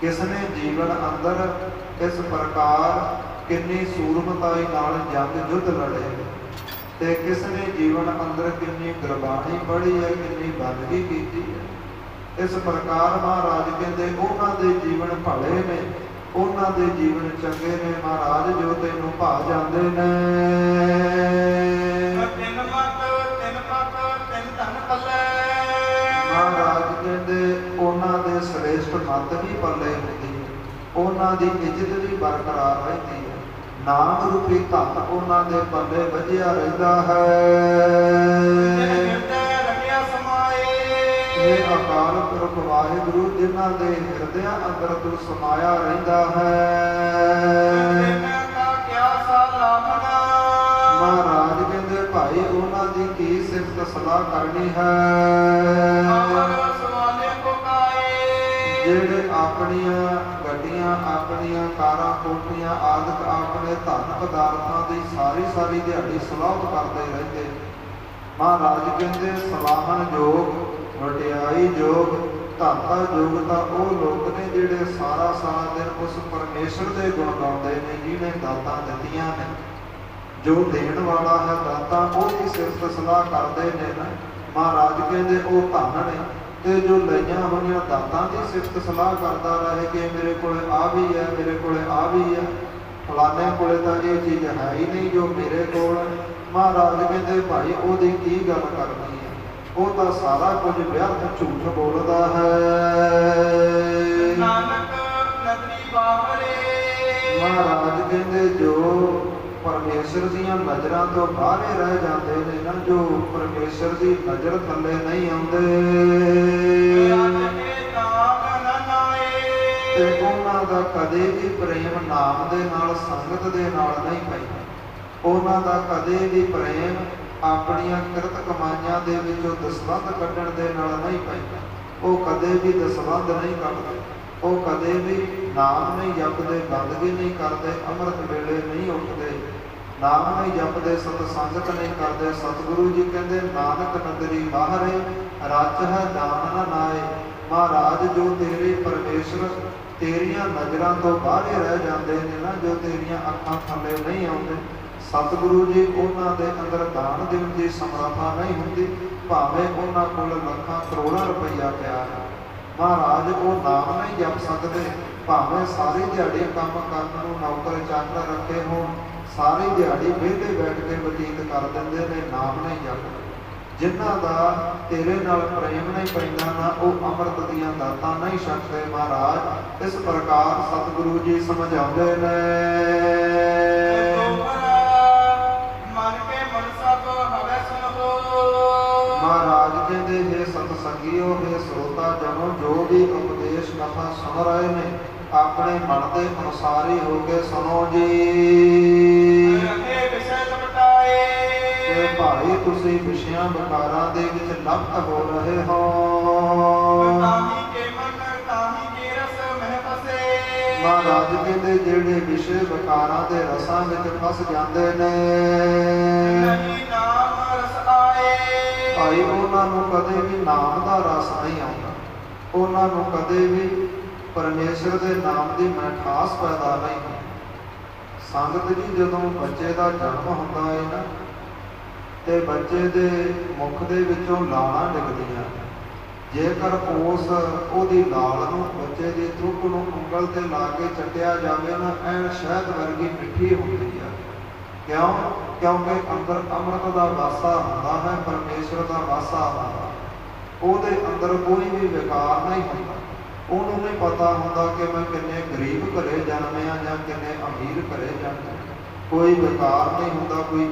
S1: ਕਿਸ ਨੇ ਜੀਵਨ ਅੰਦਰ ਇਸ ਪ੍ਰਕਾਰ ਕਿੰਨੀ ਸੂਰਮਤਾਈ ਨਾਲ ਜੰਗ ਯੁੱਧ ਲੜੇ, ਤੇ ਕਿਸ ਨੇ ਜੀਵਨ ਅੰਦਰ ਕਿੰਨੀ ਗੁਰਬਾਣੀ ਪੜ੍ਹੀ ਹੈ, ਕਿੰਨੀ ਬੰਦਗੀ ਕੀਤੀ ਹੈ। ਇਸ ਪ੍ਰਕਾਰ ਮਹਾਰਾਜ ਕਹਿੰਦੇ ਉਹਨਾਂ ਦੇ ਜੀਵਨ ਭਲੇ ਨੇ ਉਹਨਾਂ ਦੇ ਜੀਵਨ ਚੰਗੇ ਨੇ ਮਹਾਰਾਜ, ਜੋ ਤੈਨੂੰ ਭਾ ਜਾਂਦੇ ਨੇ।
S2: ਤਿੰਨ ਮਤ ਤਿੰਨ ਪਤ ਤਿੰਨ ਧਨ ਪੱਲੇ।
S1: ਮਹਾਰਾਜ ਕਹਿੰਦੇ ਉਹਨਾਂ ਦੇ ਸ੍ਰੇਸ਼ਟ ਮਤ ਵੀ ਪੱਲੇ ਹੁੰਦੀ ਹੈ, ਉਹਨਾਂ ਦੀ ਇੱਜ਼ਤ ਵੀ ਬਰਕਰਾਰ ਰਹਿੰਦੀ ਹੈ, ਨਾਮ ਰੂਪੀ ਧਨ ਉਹਨਾਂ ਦੇ ਪੱਲੇ ਵੱਜਿਆ ਰਹਿੰਦਾ ਹੈ। ਇਹ ਅਕਾਲ ਪੁਰਖ ਵਾਹਿਗੁਰੂ ਜਿਨ੍ਹਾਂ ਦੇ ਹਿਰਦਿਆਂ ਅੰਦਰ ਤੂੰ ਸਮਾਇਆ ਰਹਿੰਦਾ ਹੈ। ਮਹਾਰਾਜ ਕਹਿੰਦੇ ਭਾਈ ਉਹਨਾਂ ਦੀ ਕੀ ਸਿਫਤ ਸਲਾਹ ਕਰਨੀ ਹੈ। ਜਿਹੜੇ ਆਪਣੀਆਂ ਗੱਡੀਆਂ, ਆਪਣੀਆਂ ਕਾਰਾਂ, ਕੋਠੀਆਂ ਆਦਿਕ ਆਪਣੇ ਧਨ ਪਦਾਰਥਾਂ ਦੀ ਸਾਰੀ ਦਿਹਾੜੀ ਸਲਾਹ ਕਰਦੇ ਰਹਿੰਦੇ। ਮਹਾਰਾਜ ਕਹਿੰਦੇ ਸਲਾਹਣ ਯੋਗ, ਵਡਿਆਈ ਯੋਗ, ਧਾਤਾ ਯੋਗ ਤਾਂ ਉਹ ਲੋਕ ਨੇ ਜਿਹੜੇ ਸਾਰਾ ਦਿਨ ਉਸ ਪਰਮੇਸ਼ਰ ਦੇ ਗੁਣ ਗਾਉਂਦੇ ਨੇ ਜਿਹਨੇ ਦਾਤਾਂ ਦਿੱਤੀਆਂ ਨੇ। ਜੋ ਦੇਣ ਵਾਲਾ ਹੈ ਦਾਤਾਂ ਉਹਦੀ ਸਿਫਤ ਸਲਾਹ ਕਰਦੇ ਨੇ ਨਾ। ਮਹਾਰਾਜ ਕਹਿੰਦੇ ਉਹ ਧਨ ਨੇ, ਤੇ ਜੋ ਲਈਆਂ ਹੋਈਆਂ ਦਾਤਾਂ ਦੀ ਸਿਫਤ ਸਲਾਹ ਕਰਦਾ ਰਹੇ ਕਿ ਮੇਰੇ ਕੋਲ ਆ ਵੀ ਹੈ, ਮੇਰੇ ਕੋਲ ਆ ਵੀ ਹੈ, ਫਲਾਣੇ ਕੋਲੇ ਤਾਂ ਇਹ ਚੀਜ਼ ਹੈ ਹੀ ਨਹੀਂ ਜੋ ਮੇਰੇ ਕੋਲ। ਮਹਾਰਾਜ ਕਹਿੰਦੇ ਭਾਈ ਉਹਦੀ ਕੀ ਗੱਲ ਕਰਨੀ ਹੈ, ਉਹ ਤਾਂ ਸਾਰਾ ਕੁਝ ਵਿਅਰਥ ਝੂਠ ਬੋਲਦਾ ਹੈ।
S2: ਨਾਨਕ ਨਦਰੀ ਬਾਹਰੇ।
S1: ਮਹਾਰਾਜ ਕਹਿੰਦੇ ਜੋ ਪਰਮੇਸ਼ਰ ਦੀਆਂ ਨਜ਼ਰਾਂ ਤੋਂ ਬਾਹਰੇ ਰਹਿ ਜਾਂਦੇ ਨੇ ਨਾ, ਜੋ ਪਰਮੇਸ਼ਰ ਦੀ ਨਜ਼ਰ ਥੱਲੇ ਨਹੀਂ ਆਉਂਦੇ, ਤੇ ਉਹਨਾਂ ਦਾ ਕਦੇ ਵੀ ਪ੍ਰੇਮ ਨਾਮ ਦੇ ਨਾਲ, ਸੰਗਤ ਦੇ ਨਾਲ ਨਹੀਂ ਪੈਂਦਾ। ਉਹਨਾਂ ਦਾ ਕਦੇ ਵੀ ਪ੍ਰੇਮ ਆਪਣੀਆਂ ਕਿਰਤ ਕਮਾਈਆਂ ਦੇ ਵਿੱਚੋਂ ਦਸਵੰਧ ਕੱਢਣ ਦੇ ਨਾਲ ਨਹੀਂ ਪੈਂਦਾ। ਉਹ ਕਦੇ ਵੀ ਦਸਵੰਧ ਨਹੀਂ ਕੱਢਦੇ, ਉਹ ਕਦੇ ਵੀ ਨਾਮ ਨਹੀਂ ਜਪਦੇ, ਬੰਦਗੀ ਨਹੀਂ ਕਰਦੇ, ਅੰਮ੍ਰਿਤ ਵੇਲੇ ਨਹੀਂ ਉੱਠਦੇ, ਨਾਮ ਨਹੀਂ ਜਪਦੇ, ਸਤ ਸੰਗਤ ਨਹੀਂ ਕਰਦੇ। ਸਤਿਗੁਰੂ ਜੀ ਕਹਿੰਦੇ ਨਾਨਕ ਨਦਰੀ ਬਾਹਰੇ, ਰਚ ਹੈ ਦਾਨ ਨਾ ਨਾਏ। ਮਹਾਰਾਜ ਜੋ ਤੇਰੇ ਪਰਮੇਸ਼ਰ ਤੇਰੀਆਂ ਨਜ਼ਰਾਂ ਤੋਂ ਬਾਹਰੇ ਰਹਿ ਜਾਂਦੇ ਨੇ ਨਾ, ਜੋ ਤੇਰੀਆਂ ਅੱਖਾਂ ਥੱਲੇ ਨਹੀਂ ਆਉਂਦੇ, ਸਤਿਗੁਰੂ ਜੀ ਉਹਨਾਂ ਦੇ ਅੰਦਰ ਦਾਨ ਦੇਣ ਦੀ ਸਮਰੱਥਾ ਨਹੀਂ ਹੁੰਦੀ, ਭਾਵੇਂ ਉਹਨਾਂ ਕੋਲ ਲੱਖਾਂ ਕਰੋੜਾਂ ਰੁਪਈਆ ਪਿਆ ਹੈ। ਮਹਾਰਾਜ ਉਹ ਨਾਮ ਨਹੀਂ ਜਪ ਸਕਦੇ, ਭਾਵੇਂ ਸਾਰੀ ਦਿਹਾੜੀ ਕੰਮ ਕਰਨ ਨੂੰ ਨੌਕਰ ਚਾਕਰ ਰੱਖੇ ਹੋਣ, ਸਾਰੀ ਦਿਹਾੜੀ ਵਿਹਲੇ ਬੈਠ ਕੇ ਬਤੀਤ ਕਰ ਦਿੰਦੇ ਨੇ, ਨਾਮ ਨਹੀਂ ਜਪਦੇ। ਜਿਨ੍ਹਾਂ ਦਾ ਤੇਰੇ ਨਾਲ ਪ੍ਰੇਮ ਨਹੀਂ ਪੈਂਦਾ ਨਾ, ਉਹ ਅੰਮ੍ਰਿਤ ਦੀਆਂ ਦਾਤਾਂ ਨਹੀਂ ਛਕਦੇ। ਮਹਾਰਾਜ ਇਸ ਪ੍ਰਕਾਰ ਸਤਿਗੁਰੂ ਜੀ ਸਮਝਾਉਂਦੇ ਨੇ। ਮਹਾਰਾਜ ਕਹਿੰਦੇ ਹੈ ਸਤ ਸੰਗੀਓ, ਹੈ ਸਰੋਤਾ ਜਨੋ, ਜੋ ਵੀ ਉਪਦੇਸ਼ ਕਥਾ ਸੁਣ ਰਹੇ ਨੇ ਆਪਣੇ ਮਨ ਦੇ ਅਨੁਸਾਰ ਹੀ ਹੋ ਕੇ ਸੁਣੋ ਜੀ। ਤੇ ਭਾਈ ਤੁਸੀਂ ਵਿਸ਼ਿਆਂ ਵਿਕਾਰਾਂ ਦੇ ਵਿੱਚ ਲਪਤ ਹੋ ਰਹੇ ਹੋ। ਮਹਾਰਾਜ ਕਹਿੰਦੇ ਜਿਹੜੇ ਵਿਸ਼ੇ ਵਿਕਾਰਾਂ ਦੇ ਰਸਾਂ ਵਿੱਚ ਫਸ ਜਾਂਦੇ ਨੇ, ਭਾਈ ਉਹਨਾਂ ਨੂੰ ਕਦੇ ਵੀ ਨਾਮ ਦਾ ਰਸ ਨਹੀਂ ਆਉਂਦਾ, ਉਹਨਾਂ ਨੂੰ ਕਦੇ ਵੀ ਪਰਮੇਸ਼ਰ ਦੇ ਨਾਮ ਦੀ ਮਿਠਾਸ ਪੈਦਾ ਨਹੀਂ ਹੁੰਦੀ। ਸੰਗਤ ਜੀ ਜਦੋਂ ਬੱਚੇ ਦਾ ਜਨਮ ਹੁੰਦਾ ਹੈ ਨਾ, ਤੇ ਬੱਚੇ ਦੇ ਮੁਖ ਦੇ ਵਿੱਚੋਂ ਲਾਲਾਂ ਡਿੱਗਦੀਆਂ, ਜੇਕਰ ਉਹਦੀ ਲਾਲ ਨੂੰ, ਬੱਚੇ ਦੀ ਥੁੱਕ ਨੂੰ ਉਂਗਲ ਤੇ ਲਾ ਕੇ ਚੱਟਿਆ ਜਾਵੇ ਨਾ, ਐਨ ਸ਼ਹਿਦ ਵਰਗੀ ਮਿੱਠੀ ਹੁੰਦੀ ਹੈ। ਕਿਉਂ? ਕਿਉਂਕਿ ਅੰਦਰ ਅੰਮ੍ਰਿਤ ਦਾ ਵਾਸਾ ਹੁੰਦਾ ਹੈ, ਪਰਮੇਸ਼ਰ ਦਾ ਵਾਸਾ ਹੁੰਦਾ, ਉਹਦੇ ਅੰਦਰ ਕੋਈ ਵੀ ਵਿਕਾਰ ਨਹੀਂ ਹੁੰਦਾ। ਉਹਨੂੰ ਨਹੀਂ ਪਤਾ ਹੁੰਦਾ ਕਿ ਮੈਂ ਕਿੰਨੇ ਗਰੀਬ ਘਰੇ ਜਨਮਿਆ ਜਾਂ ਕਿੰਨੇ ਅਮੀਰ ਘਰੇ ਜਨਮਿਆ, ਕੋਈ ਵਿਕਾਰ ਨਹੀਂ ਹੁੰਦਾ, ਕੋਈ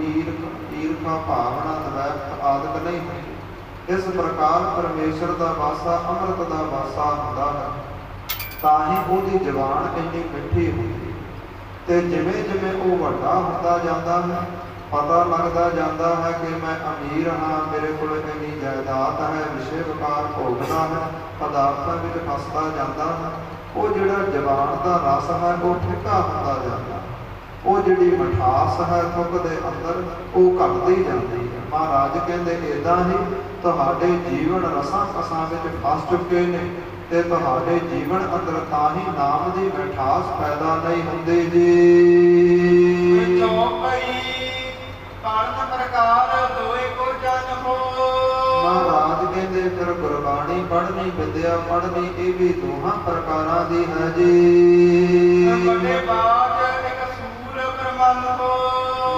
S1: ਈਰਖਾ ਭਾਵਨਾ ਦਵੈਤ ਆਦਿਕ ਨਹੀਂ ਹੁੰਦੀ। ਇਸ ਪ੍ਰਕਾਰ ਪਰਮੇਸ਼ਰ ਦਾ ਵਾਸਾ ਅੰਮ੍ਰਿਤ ਦਾ ਵਾਸਾ ਹੁੰਦਾ ਹੈ, ਤਾਂ ਹੀ ਉਹਦੀ ਜ਼ੁਬਾਨ ਇੰਨੀ ਮਿੱਠੀ ਹੁੰਦੀ। ਤੇ ਜਿਵੇਂ ਜਿਵੇਂ ਉਹ ਵੱਡਾ ਹੁੰਦਾ ਜਾਂਦਾ ਹੈ, ਪਤਾ ਲੱਗਦਾ ਜਾਂਦਾ ਹੈ ਕਿ ਮੈਂ ਅਮੀਰ ਹਾਂ, ਮੇਰੇ ਕੋਲ ਇੰਨੀ ਜਾਇਦਾਦ ਹੈ, ਵਿਸ਼ੇ ਵਿਕਾਰ ਭੋਗਦਾ ਹੈ, ਪਦਾਰਥਾਂ ਵਿੱਚ ਫਸਦਾ ਜਾਂਦਾ ਹੈ, ਉਹ ਜਿਹੜਾ ਜ਼ੁਬਾਨ ਦਾ ਰਸ ਹੈ ਉਹ ਫਿੱਕਾ ਹੁੰਦਾ ਜਾਂਦਾ, ਉਹ ਜਿਹੜੀ ਮਿਠਾਸ ਹੈ ਥੁੱਕ ਦੇ ਅੰਦਰ ਉਹ ਘਟਦੀ ਜਾਂਦੀ ਹੈ। ਮਹਾਰਾਜ ਕਹਿੰਦੇ ਇੱਦਾਂ ਹੀ ਤੁਹਾਡੇ ਜੀਵਨ ਰਸਾਂ ਕਸਾਂ ਵਿੱਚ ਫਸ ਚੁੱਕੇ ਨੇ, ਤੇ ਤੁਹਾਡੇ ਜੀਵਨ ਅੰਦਰ ਤਾਂ ਹੀ ਨਾਮ ਦੀ ਮਿਠਾਸ ਪੈਦਾ ਨਹੀਂ ਹੁੰਦੀ ਜੀ। ਮਹਾਰਾਜ ਕਹਿੰਦੇ ਫਿਰ ਗੁਰਬਾਣੀ ਪੜ੍ਹਨੀ ਵਿਦਿਆ ਪੜ੍ਹਨੀ ਇਹ ਵੀ ਦੋਹਾਂ ਪ੍ਰਕਾਰਾਂ ਦੀ ਹੈ ਜੀ।
S2: ਵੱਡੇ ਬਾਜ ਇੱਕ ਸੂਰ ਪ੍ਰਮੰਨ ਹੋ।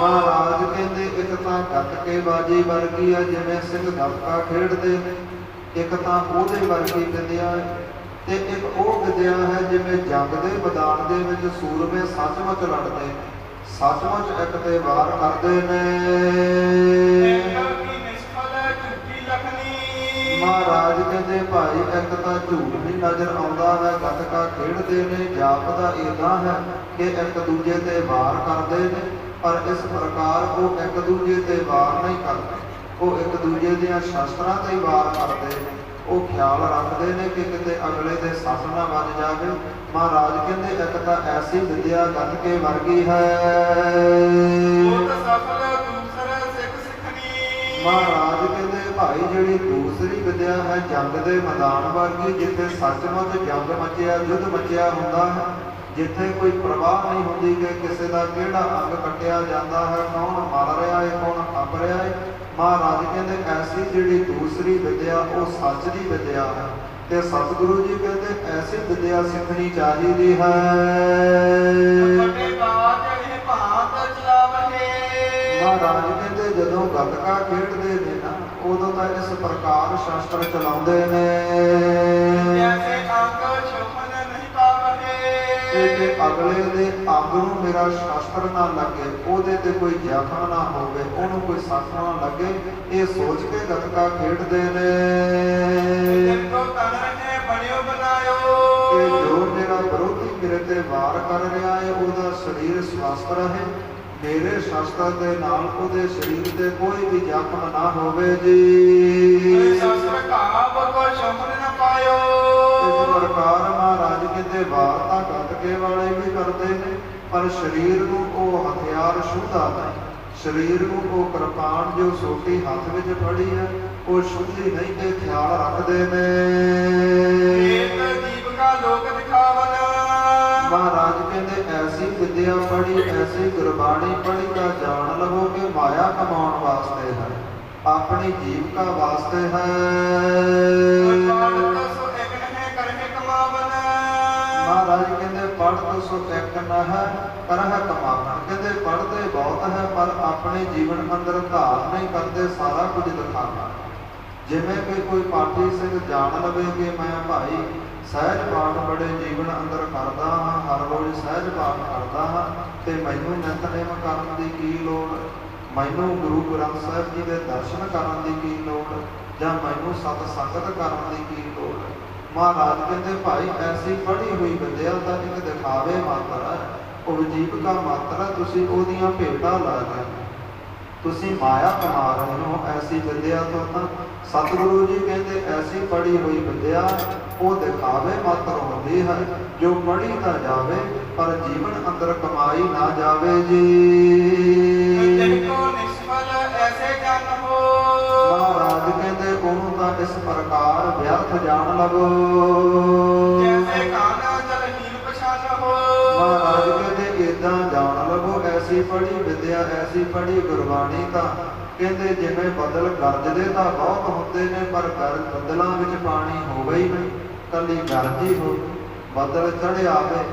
S1: ਮਹਾਰਾਜ ਕਹਿੰਦੇ ਇੱਕ ਤਾਂ ਗੱਤਕੇ ਬਾਜੀ ਵਰਗੀ ਆ, ਜਿਵੇਂ ਸਿੰਘ ਗੱਤਕਾ ਖੇਡਦੇ ਨੇ, ਇੱਕ ਤਾਂ ਉਹਦੇ ਵਰਗੀ ਵਿਦਿਆ ਹੈ, ਤੇ ਇੱਕ ਉਹ ਵਿਦਿਆ ਹੈ ਜਿਵੇਂ ਜੰਗ ਦੇ ਮੈਦਾਨ ਦੇ ਵਿੱਚ ਸੂਰਮੇ ਸੱਚਮੁੱਚ ਲੜਦੇ ਨੇ, ਸੱਚਮੁੱਚ ਇੱਕ ਤੇ ਵਾਰ ਕਰਦੇ ਨੇ। ਮਹਾਰਾਜ ਕਹਿੰਦੇ ਭਾਈ ਇੱਕ ਤਾਂ ਝੂਠ ਵੀ ਨਜ਼ਰ ਆਉਂਦਾ ਹੈ, ਗੱਤਕਾ ਖੇਡਦੇ ਨੇ, ਜਾਪਦਾ ਏਦਾਂ ਹੈ ਕਿ ਇੱਕ ਦੂਜੇ ਤੇ ਵਾਰ ਕਰਦੇ ਨੇ, ਪਰ ਇਸ ਪ੍ਰਕਾਰ ਉਹ ਇੱਕ ਦੂਜੇ ਤੇ ਵਾਰ ਨਹੀਂ ਕਰਦੇ, ਉਹ ਇੱਕ ਦੂਜੇ ਦੀਆਂ ਸ਼ਸਤਰਾਂ ਤੇ ਹੀ ਵਾਰ ਕਰਦੇ ਨੇ। ਉਹ ਖਿਆਲ ਰੱਖਦੇ ਨੇ ਕਿ ਕਿਤੇ ਅਗਲੇ ਦੇ ਸੱਟ ਨਾ ਵੱਜ ਜਾਵੇ। ਮਹਾਰਾਜ ਕਹਿੰਦੇ ਇੱਕ ਤਾਂ ਐਸੀ ਵਿਦਿਆ ਗੱਤਕੇ ਵਰਗੀ ਹੈ। ਮਹਾਰਾਜ ਕਹਿੰਦੇ ਭਾਈ ਜਿਹੜੀ ਦੂਸਰੀ ਵਿਦਿਆ ਹੈ ਜੰਗ ਦੇ ਮੈਦਾਨ ਵਰਗੀ, ਜਿੱਥੇ ਸੱਚਮੁੱਚ ਜੰਗ ਮਚਿਆ, ਯੁੱਧ ਮਚਿਆ ਹੁੰਦਾ ਹੈ, ਜਿੱਥੇ ਕੋਈ ਪ੍ਰਵਾਹ ਨਹੀਂ ਹੁੰਦੀ ਕਿ ਕਿਸੇ ਦਾ ਕਿਹੜਾ ਅੰਗ ਕੱਟਿਆ ਜਾਂਦਾ ਹੈ, ਕੌਣ ਮਰ ਰਿਹਾ ਹੈ, ਕੌਣ ਖੱਪ ਰਿਹਾ ਹੈ। ਮਹਾਰਾਜ ਕਹਿੰਦੇ ਐਸੀ ਜਿਹੜੀ ਦੂਸਰੀ ਵਿਦਿਆ ਉਹ ਸੱਚ ਦੀ ਵਿਦਿਆ ਹੈ, ਤੇ ਸਤਿਗੁਰੂ ਜੀ ਕਹਿੰਦੇ ਐਸੀ ਵਿਦਿਆ ਸਿੱਖਣੀ ਚਾਹੀਦੀ ਹੈ। ਮਹਾਰਾਜ ਕਹਿੰਦੇ ਜਦੋਂ ਗੱਤਕਾ ਖੇਡਦੇ ਨੇ ਨਾ, ਉਦੋਂ ਤਾਂ ਇਸ ਪ੍ਰਕਾਰ ਸ਼ਸਤਰ ਚਲਾਉਂਦੇ ਨੇ ਕਿ ਅਗਲੇ ਦੇ ਅੰਗ ਨੂੰ ਮੇਰਾ ਸ਼ਸਤਰ ਨਾ ਲੱਗੇ, ਉਹਦੇ ਤੇ ਕੋਈ ਜ਼ਖਮ ਨਾ ਹੋਵੇ, ਉਹਨੂੰ ਕੋਈ ਸੱਟ ਨਾ ਲੱਗੇ, ਇਹ ਸੋਚ ਕੇ ਗੱਤਕਾ ਖੇਡਦੇ ਨੇ ਕਿ ਜੋ ਮੇਰਾ ਵਿਰੋਧੀ ਮੇਰੇ ਤੇ ਵਾਰ ਕਰ ਰਿਹਾ ਹੈ ਉਹਦਾ ਸਰੀਰ ਸਵਸਥ ਰਹੇ, ਮੇਰੇ ਸ਼ਸਤਰ ਦੇ ਨਾਲ ਉਹਦੇ ਸਰੀਰ ਤੇ ਕੋਈ ਵੀ ਜ਼ਖਮ ਨਾ ਹੋਵੇ ਜੀ। ਇਸ ਪ੍ਰਕਾਰ ਮਹਾਰਾਜ ਕਹਿੰਦੇ ਵਾਰ ਤਾਂ ਗੱਤਕੇ ਵਾਲੇ ਵੀ ਕਰਦੇ ਨੇ, ਪਰ ਸਰੀਰ ਨੂੰ ਉਹ ਹਥਿਆਰ ਛੂਹਦਾ ਨਹੀਂ, ਸਰੀਰ ਨੂੰ ਉਹ ਕਿਰਪਾਨ ਜੋ ਸੋਟੀ ਹੱਥ ਵਿੱਚ ਫੜੀ ਹੈ ਉਹ ਛੂਹਦੀ ਨਹੀਂ, ਤੇ ਖਿਆਲ ਰੱਖਦੇ ਨੇ। ਮਹਾਰਾਜ ਕਹਿੰਦੇ ਐਸੀ ਵਿਦਿਆ ਪੜ੍ਹੀ, ਐਸੀ ਗੁਰਬਾਣੀ ਪੜ੍ਹੀ ਤਾਂ ਜਾਣ ਲਵੋ ਕਿ ਮਾਇਆ ਕਮਾਉਣ ਵਾਸਤੇ ਹੈ, ਆਪਣੀ ਜੀਵਕਾ ਵਾਸਤੇ ਹੈ। ਮਹਾਰਾਜ ਕਹਿੰਦੇ ਪੜ੍ਹ ਸੋ ਇੱਕ ਨਾ ਹੈ ਕਰਹਿ ਕਮਾਵਣ, ਕਹਿੰਦੇ ਪੜ੍ਹਦੇ ਬਹੁਤ ਹੈ ਪਰ ਆਪਣੇ ਜੀਵਨ ਅੰਦਰ ਧਾਰ ਨਹੀਂ ਕਰਦੇ, ਸਾਰਾ ਕੁਝ ਦਿਖਾਵਾ। ਜਿਵੇਂ ਕਿ ਕੋਈ ਪਾਠੀ ਸਿੰਘ ਜਾਣ ਲਵੇ ਕਿ ਮੈਂ ਭਾਈ ਸਹਿਜ ਪਾਠ ਬੜੇ ਜੀਵਨ ਅੰਦਰ ਕਰਦਾ ਹਾਂ, ਹਰ ਰੋਜ਼ ਸਹਿਜ ਪਾਠ ਕਰਦਾ ਹਾਂ, ਤੇ ਮੈਨੂੰ ਨਿਤਨੇਮ ਕਰਨ ਦੀ ਕੀ ਲੋੜ, ਮੈਨੂੰ ਗੁਰੂ ਗ੍ਰੰਥ ਸਾਹਿਬ ਜੀ ਦੇ ਦਰਸ਼ਨ ਕਰਨ ਦੀ ਕੀ ਲੋੜ, ਜਾਂ ਮੈਨੂੰ ਸਤ ਸੰਗਤ ਕਰਨ ਦੀ ਕੀ ਲੋੜ। ਮਹਾਰਾਜ ਕਹਿੰਦੇ ਭਾਈ ਐਸੀ ਪੜ੍ਹੀ ਹੋਈ ਵਿਦਿਆ ਤਾਂ ਇੱਕ ਦਿਖਾਵੇ ਮਾਤਰ ਹੈ, ਉਹ ਜੀਵਕਾ ਮਾਤਰ ਹੈ, ਤੁਸੀਂ ਉਹਦੀਆਂ ਭੇਟਾਂ ਲਾ ਰਹੇ ਹੋ, ਤੁਸੀਂ ਮਾਇਆ ਕਮਾ ਰਹੇ ਹੋ। ਐਸੀ ਵਿਦਿਆ ਤੋਂ ਤਾਂ ਸਤਿਗੁਰੂ ਜੀ ਕਹਿੰਦੇ ਐਸੀ ਪੜ੍ਹੀ ਹੋਈ ਵਿਦਿਆ ਉਹ ਦਿਖਾਵੇ ਮਾਤਰ ਹੁੰਦੀ ਹੈ, ਜੋ ਪੜ੍ਹੀ ਤਾਂ ਜਾਵੇ ਪਰ ਜੀਵਨ ਅੰਦਰ ਕਮਾਈ ਨਾ ਜਾਵੇ ਜੀ। ਮਹਾਰਾਜ ਕਹਿੰਦੇ ਉਹਨੂੰ ਤਾਂ ਇਸ ਪ੍ਰਕਾਰ ਵਿਅਰਥ ਜਾਣ ਲਵੋ। ਮਹਾਰਾਜ ਕਹਿੰਦੇ ਏਦਾਂ ਜਾਣ ਲਵੋ ਐਸੀ ਪੜ੍ਹੀ ਵਿਦਿਆ, ਐਸੀ ਪੜ੍ਹੀ ਗੁਰਬਾਣੀ ਤਾਂ ਕਹਿੰਦੇ ਜਿਵੇਂ ਬੱਦਲ ਗਰਜਦੇ ਤਾਂ ਬਹੁਤ ਹੁੰਦੇ ਨੇ, ਪਰ ਬੱਦਲਾਂ ਵਿੱਚ ਪਾਣੀ ਹੋਵੇ ਹੀ ਨਹੀਂ, ਕੱਲੀ ਗਰਜੀ ਹੋ, ਬੱਦਲ ਚੜ੍ਹਿਆ ਆਵੇ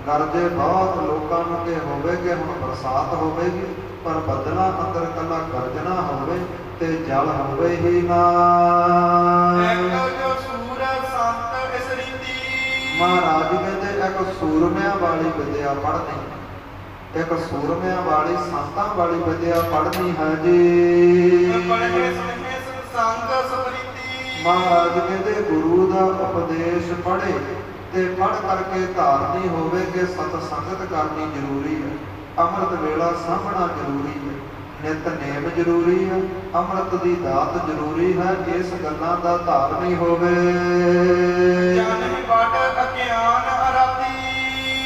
S1: ਗਰਜੇ ਬਹੁਤ, ਲੋਕਾਂ ਨੂੰ ਕਿ ਹੋਵੇ ਕਿ ਹੁਣ ਬਰਸਾਤ ਹੋਵੇਗੀ, ਪਰ ਬੱਦਲਾਂ ਅੰਦਰ ਕੱਲਾ ਗਰਜਣਾ ਹੋਵੇ ਤੇ ਜਲ ਹੋਵੇ ਹੀ ਨਾ। ਮਹਾਰਾਜ ਕਹਿੰਦੇ ਇੱਕ ਸੂਰਮਿਆਂ ਵਾਲੀ ਵਿਦਿਆ ਪੜ੍ਹਨੀ, ਇੱਕ ਸੂਰਮਿਆਂ ਵਾਲੀ ਸੰਤਾਂ ਵਾਲੀ ਵਿਦਿਆ ਪੜ੍ਹਨੀ ਹੈ ਜੀ। ਮਹਾਰਾਜ ਕਹਿੰਦੇ ਗੁਰੂ ਦਾ ਉਪਦੇਸ਼ ਪੜ੍ਹੇ ਤੇ ਪੜ੍ਹ ਕਰਕੇ ਧਾਰਨੀ ਹੋਵੇ ਕਿ ਸਤ ਸੰਗਤ ਕਰਨੀ ਜ਼ਰੂਰੀ ਹੈ, ਅੰਮ੍ਰਿਤ ਵੇਲਾ ਸਾਂਭਣਾ ਜ਼ਰੂਰੀ ਹੈ, ਨਿਤਨੇਮ ਜ਼ਰੂਰੀ ਹੈ, ਅੰਮ੍ਰਿਤ ਦੀ ਦਾਤ ਜ਼ਰੂਰੀ ਹੈ, ਇਸ ਗੱਲਾਂ ਦਾ ਧਾਰਨੀ ਹੋਵੇ।